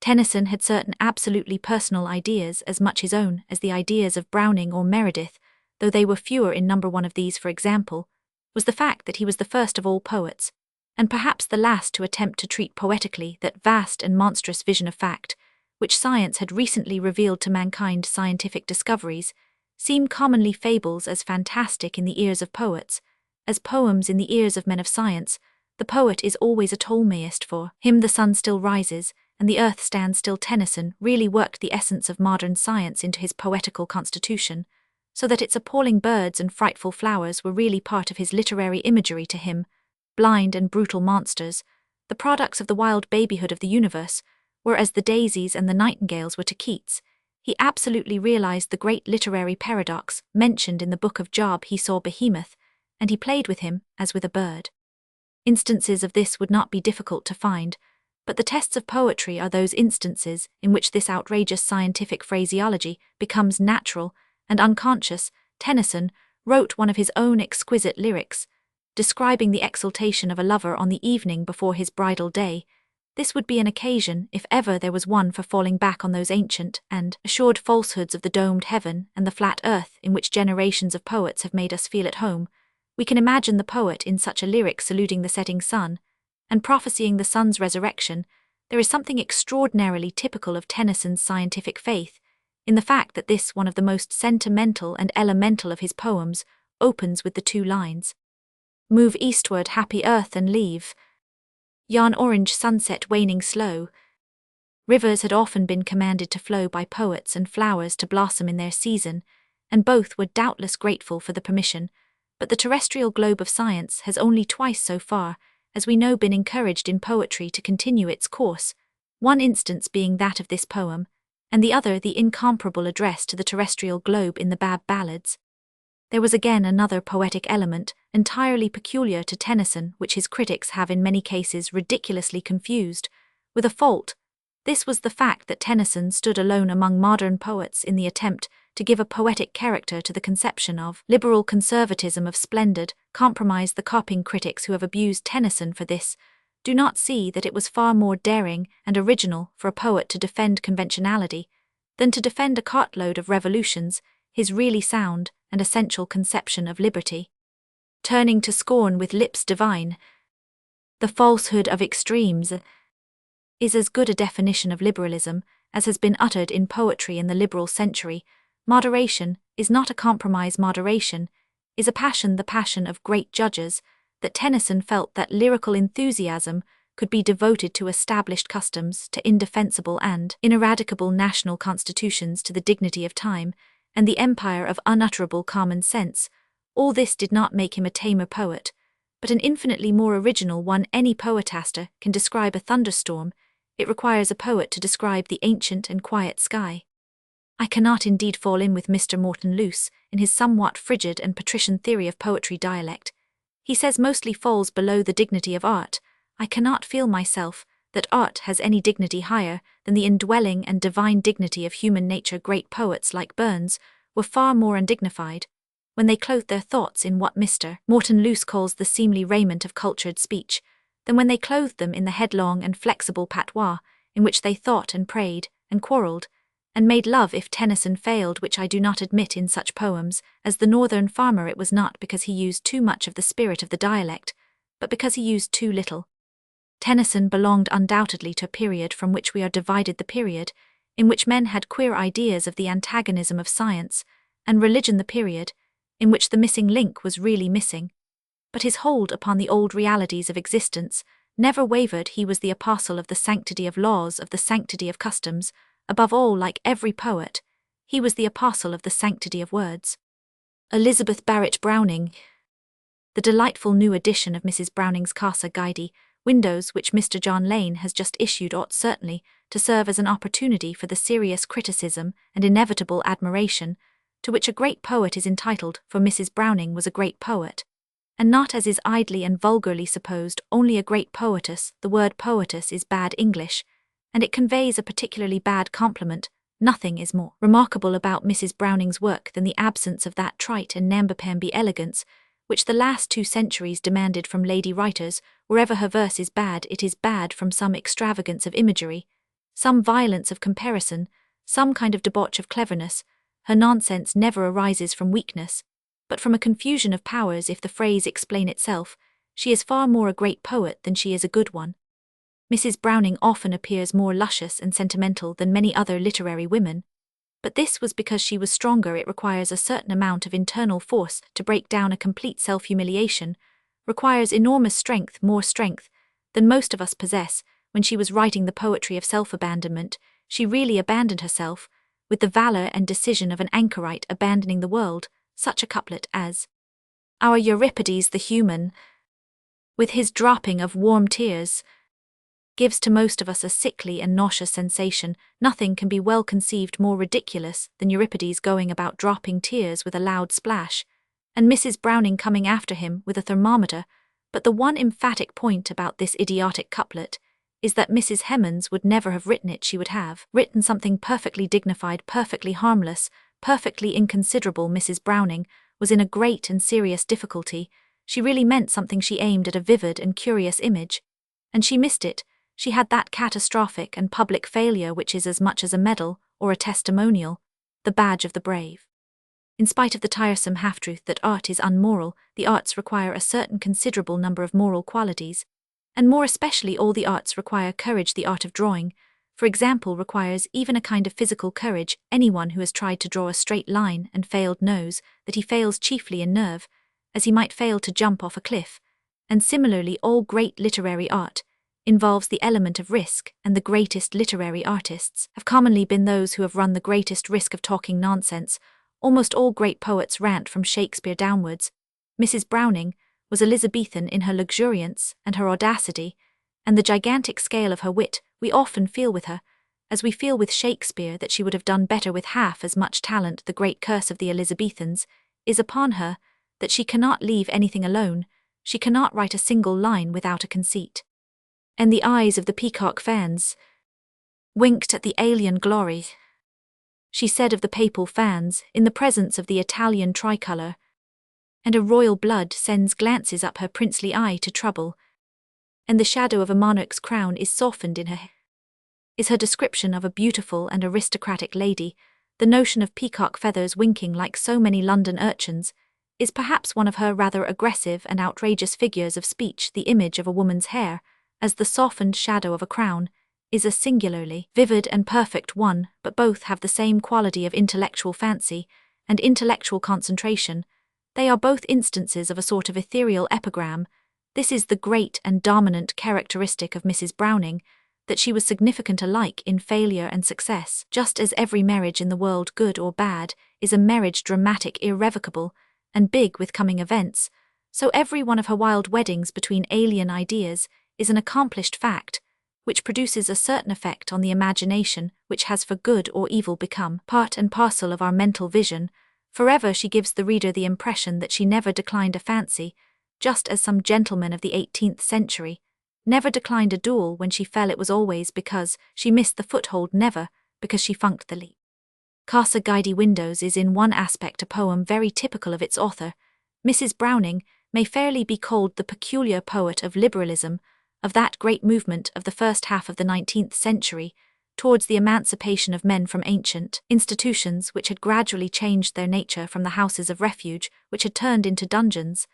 A: Tennyson had certain absolutely personal ideas, as much his own as the ideas of Browning or Meredith, though they were fewer in number. One of these, for example, was the fact that he was the first of all poets, and perhaps the last to attempt to treat poetically that vast and monstrous vision of fact, which science had recently revealed to mankind. Scientific discoveries seem commonly fables, as fantastic in the ears of poets as poems in the ears of men of science. The poet is always a Ptolemaist. For him the sun still rises, and the earth stands still. Tennyson really worked the essence of modern science into his poetical constitution, so that its appalling birds and frightful flowers were really part of his literary imagery. To him, blind and brutal monsters, the products of the wild babyhood of the universe, were as the daisies and the nightingales were to Keats. He absolutely realized the great literary paradox mentioned in the book of Job. He saw Behemoth, and he played with him as with a bird. Instances of this would not be difficult to find, but the tests of poetry are those instances in which this outrageous scientific phraseology becomes natural and unconscious. Tennyson wrote one of his own exquisite lyrics, describing the exultation of a lover on the evening before his bridal day. This would be an occasion, if ever there was one, for falling back on those ancient and assured falsehoods of the domed heaven and the flat earth in which generations of poets have made us feel at home. We can imagine the poet in such a lyric saluting the setting sun and prophesying the sun's resurrection. There is something extraordinarily typical of Tennyson's scientific faith in the fact that this, one of the most sentimental and elemental of his poems, opens with the two lines, "Move eastward, happy earth, and leave yon orange sunset waning slow." Rivers had often been commanded to flow by poets and flowers to blossom in their season, and both were doubtless grateful for the permission, but the terrestrial globe of science has only twice so far, as we know, been encouraged in poetry to continue its course, one instance being that of this poem, and the other the incomparable address to the terrestrial globe in the Bab Ballads. There was again another poetic element, entirely peculiar to Tennyson, which his critics have in many cases ridiculously confused with a fault. This was the fact that Tennyson stood alone among modern poets in the attempt to give a poetic character to the conception of liberal conservatism of splendid compromise. The copying critics who have abused Tennyson for this do not see that it was far more daring and original for a poet to defend conventionality than to defend a cartload of revolutions, his really sound and essential conception of liberty. Turning to scorn with lips divine, the falsehood of extremes is as good a definition of liberalism as has been uttered in poetry in the liberal century. Moderation is not a compromise. Moderation is a passion, the passion of great judges, that Tennyson felt that lyrical enthusiasm could be devoted to established customs, to indefensible and ineradicable national constitutions, to the dignity of time, and the empire of unutterable common sense. All this did not make him a tamer poet, but an infinitely more original one. Any poetaster can describe a thunderstorm. It requires a poet to describe the ancient and quiet sky. I cannot indeed fall in with Mr. Morton Luce in his somewhat frigid and patrician theory of poetry dialect. He says mostly falls below the dignity of art. I cannot feel myself that art has any dignity higher than the indwelling and divine dignity of human nature. Great poets like Burns were far more undignified when they clothed their thoughts in what Mr. Morton Luce calls the seemly raiment of cultured speech, than when they clothed them in the headlong and flexible patois in which they thought and prayed and quarrelled, and made love if Tennyson failed, which I do not admit in such poems as The Northern Farmer. It was not because he used too much of the spirit of the dialect, but because he used too little. Tennyson belonged undoubtedly to a period from which we are divided, the period in which men had queer ideas of the antagonism of science and religion, the period in which the missing link was really missing. But his hold upon the old realities of existence never wavered. He was the apostle of the sanctity of laws, of the sanctity of customs. Above all, like every poet, he was the apostle of the sanctity of words. Elizabeth Barrett Browning. The delightful new edition of Mrs. Browning's Casa Guidi, Windows, which Mr. John Lane has just issued, ought certainly to serve as an opportunity for the serious criticism and inevitable admiration to which a great poet is entitled, for Mrs. Browning was a great poet, and not, as is idly and vulgarly supposed, only a great poetess. The word poetess is bad English, and it conveys a particularly bad compliment. Nothing is more remarkable about Mrs. Browning's work than the absence of that trite and namby-pamby elegance which the last 2 centuries demanded from lady writers. Wherever her verse is bad, it is bad from some extravagance of imagery, some violence of comparison, some kind of debauch of cleverness. Her nonsense never arises from weakness, but from a confusion of powers. If the phrase explain itself, she is far more a great poet than she is a good one. Mrs. Browning often appears more luscious and sentimental than many other literary women, but this was because she was stronger. It requires a certain amount of internal force to break down a complete self-humiliation, requires enormous strength, more strength than most of us possess. When she was writing the poetry of self-abandonment, she really abandoned herself, with the valor and decision of an anchorite abandoning the world. Such a couplet as "Our Euripides the human, with his dropping of warm tears," gives to most of us a sickly and nauseous sensation. Nothing can be well conceived more ridiculous than Euripides going about dropping tears with a loud splash, and Mrs. Browning coming after him with a thermometer. But the one emphatic point about this idiotic couplet is that Mrs. Hemans would never have written it. She would have written something perfectly dignified, perfectly harmless, perfectly inconsiderable. Mrs. Browning was in a great and serious difficulty. She really meant something. She aimed at a vivid and curious image, and she missed it. She had that catastrophic and public failure which is as much as a medal or a testimonial, the badge of the brave. In spite of the tiresome half-truth that art is unmoral, the arts require a certain considerable number of moral qualities, and more especially all the arts require courage. The art of drawing, for example, requires even a kind of physical courage. Anyone who has tried to draw a straight line and failed knows that he fails chiefly in nerve, as he might fail to jump off a cliff, and similarly all great literary art involves the element of risk, and the greatest literary artists have commonly been those who have run the greatest risk of talking nonsense. Almost all great poets rant from Shakespeare downwards. Mrs. Browning was Elizabethan in her luxuriance and her audacity, and the gigantic scale of her wit. We often feel with her, as we feel with Shakespeare, that she would have done better with half as much talent. The great curse of the Elizabethans is upon her that she cannot leave anything alone. She cannot write a single line without a conceit. And the eyes of the peacock fans winked at the alien glory, she said of the papal fans, in the presence of the Italian tricolour, and a royal blood sends glances up her princely eye to trouble, and the shadow of a monarch's crown is softened in her, is her description of a beautiful and aristocratic lady. The notion of peacock feathers winking like so many London urchins is perhaps one of her rather aggressive and outrageous figures of speech. The image of a woman's hair, as the softened shadow of a crown, is a singularly vivid and perfect one, but both have the same quality of intellectual fancy and intellectual concentration. They are both instances of a sort of ethereal epigram. This is the great and dominant characteristic of Mrs. Browning, that she was significant alike in failure and success. Just as every marriage in the world, good or bad, is a marriage dramatic, irrevocable, and big with coming events, so every one of her wild weddings between alien ideas is an accomplished fact, which produces a certain effect on the imagination, which has for good or evil become part and parcel of our mental vision. Forever she gives the reader the impression that she never declined a fancy, just as some gentlemen of the 18th century never declined a duel. When she fell, it was always because she missed the foothold, never because she funked the leap. Casa Guidi Windows is in one aspect a poem very typical of its author. Mrs. Browning may fairly be called the peculiar poet of liberalism, of that great movement of the first half of the 19th century, towards the emancipation of men from ancient institutions which had gradually changed their nature from the houses of refuge which had turned into dungeons,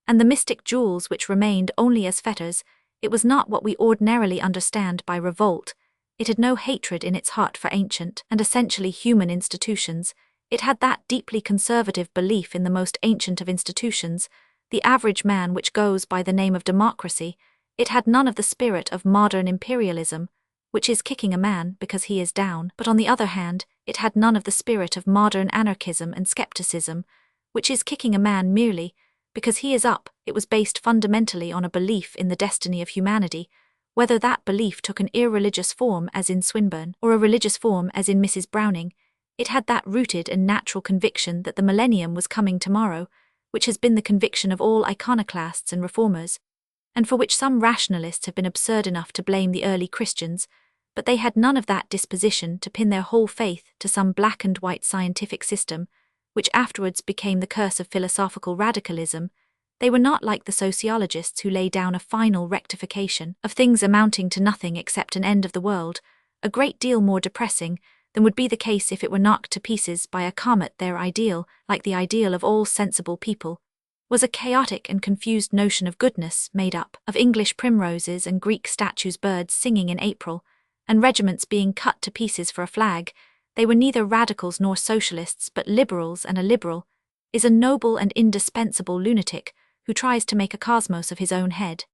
A: and the mystic jewels which remained only as fetters. It was not what we ordinarily understand by revolt. It had no hatred in its heart for ancient and essentially human institutions. It had that deeply conservative belief in the most ancient of institutions, the average man, which goes by the name of democracy. It had none of the spirit of modern imperialism, which is kicking a man because he is down, but on the other hand, it had none of the spirit of modern anarchism and skepticism, which is kicking a man merely because he is up. It was based fundamentally on a belief in the destiny of humanity, whether that belief took an irreligious form as in Swinburne or a religious form as in Mrs. Browning. It had that rooted and natural conviction that the millennium was coming tomorrow, which has been the conviction of all iconoclasts and reformers, and for which some rationalists have been absurd enough to blame the early Christians, but they had none of that disposition to pin their whole faith to some black and white scientific system, which afterwards became the curse of philosophical radicalism. They were not like the sociologists who lay down a final rectification of things amounting to nothing except an end of the world, a great deal more depressing than would be the case if it were knocked to pieces by a comet. Their ideal, like the ideal of all sensible people, was a chaotic and confused notion of goodness made up of English primroses and Greek statues, birds singing in April, and regiments being cut to pieces for a flag. They were neither radicals nor socialists but liberals, and a liberal is a noble and indispensable lunatic who tries to make a cosmos of his own head.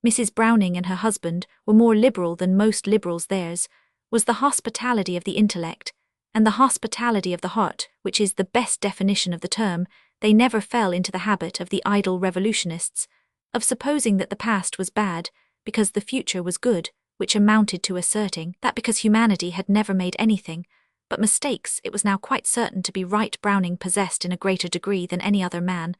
A: Mrs. Browning and her husband were more liberal than most liberals. Theirs was the hospitality of the intellect, and the hospitality of the heart, which is the best definition of the term. They never fell into the habit of the idle revolutionists, of supposing that the past was bad because the future was good, which amounted to asserting that because humanity had never made anything but mistakes, it was now quite certain to be right. Browning possessed in a greater degree than any other man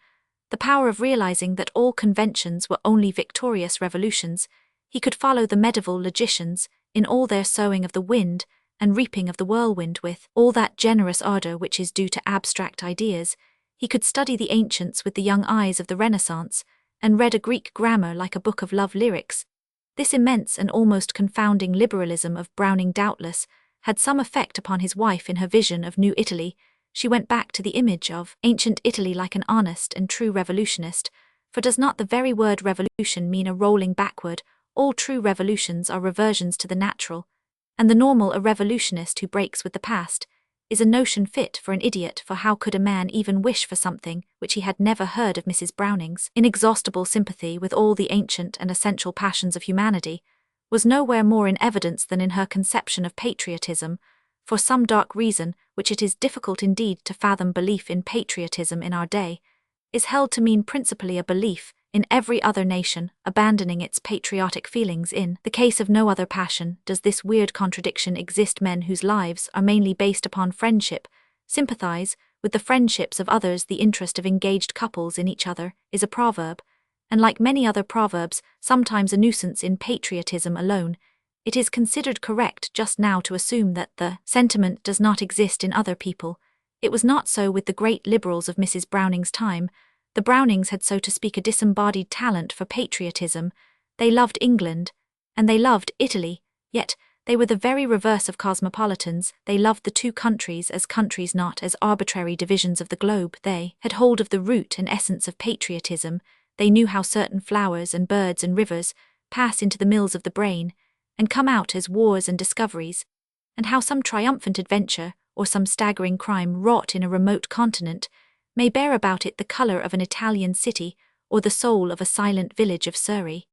A: the power of realizing that all conventions were only victorious revolutions. He could follow the medieval logicians in all their sowing of the wind and reaping of the whirlwind with all that generous ardor which is due to abstract ideas. He could study the ancients with the young eyes of the Renaissance, and read a Greek grammar like a book of love lyrics. This immense and almost confounding liberalism of Browning doubtless had some effect upon his wife in her vision of New Italy. She went back to the image of ancient Italy like an honest and true revolutionist, for does not the very word revolution mean a rolling backward? All true revolutions are reversions to the natural, and the normal a revolutionist who breaks with the past is a notion fit for an idiot. For how could a man even wish for something which he had never heard of? Mrs. Browning's inexhaustible sympathy with all the ancient and essential passions of humanity was nowhere more in evidence than in her conception of patriotism. For some dark reason, which it is difficult indeed to fathom, belief in patriotism in our day is held to mean principally a belief in every other nation abandoning its patriotic feelings. In the case of no other passion does this weird contradiction exist. Men whose lives are mainly based upon friendship sympathize with the friendships of others. The interest of engaged couples in each other is a proverb, and like many other proverbs, sometimes a nuisance. In patriotism alone, it is considered correct just now to assume that the sentiment does not exist in other people. It was not so with the great liberals of Mrs. Browning's time. The Brownings had, so to speak, a disembodied talent for patriotism. They loved England, and they loved Italy, yet they were the very reverse of cosmopolitans. They loved the two countries as countries, not as arbitrary divisions of the globe. They had hold of the root and essence of patriotism. They knew how certain flowers and birds and rivers pass into the mills of the brain and come out as wars and discoveries, and how some triumphant adventure or some staggering crime wrought in a remote continent may bear about it the colour of an Italian city or the soul of a silent village of Surrey.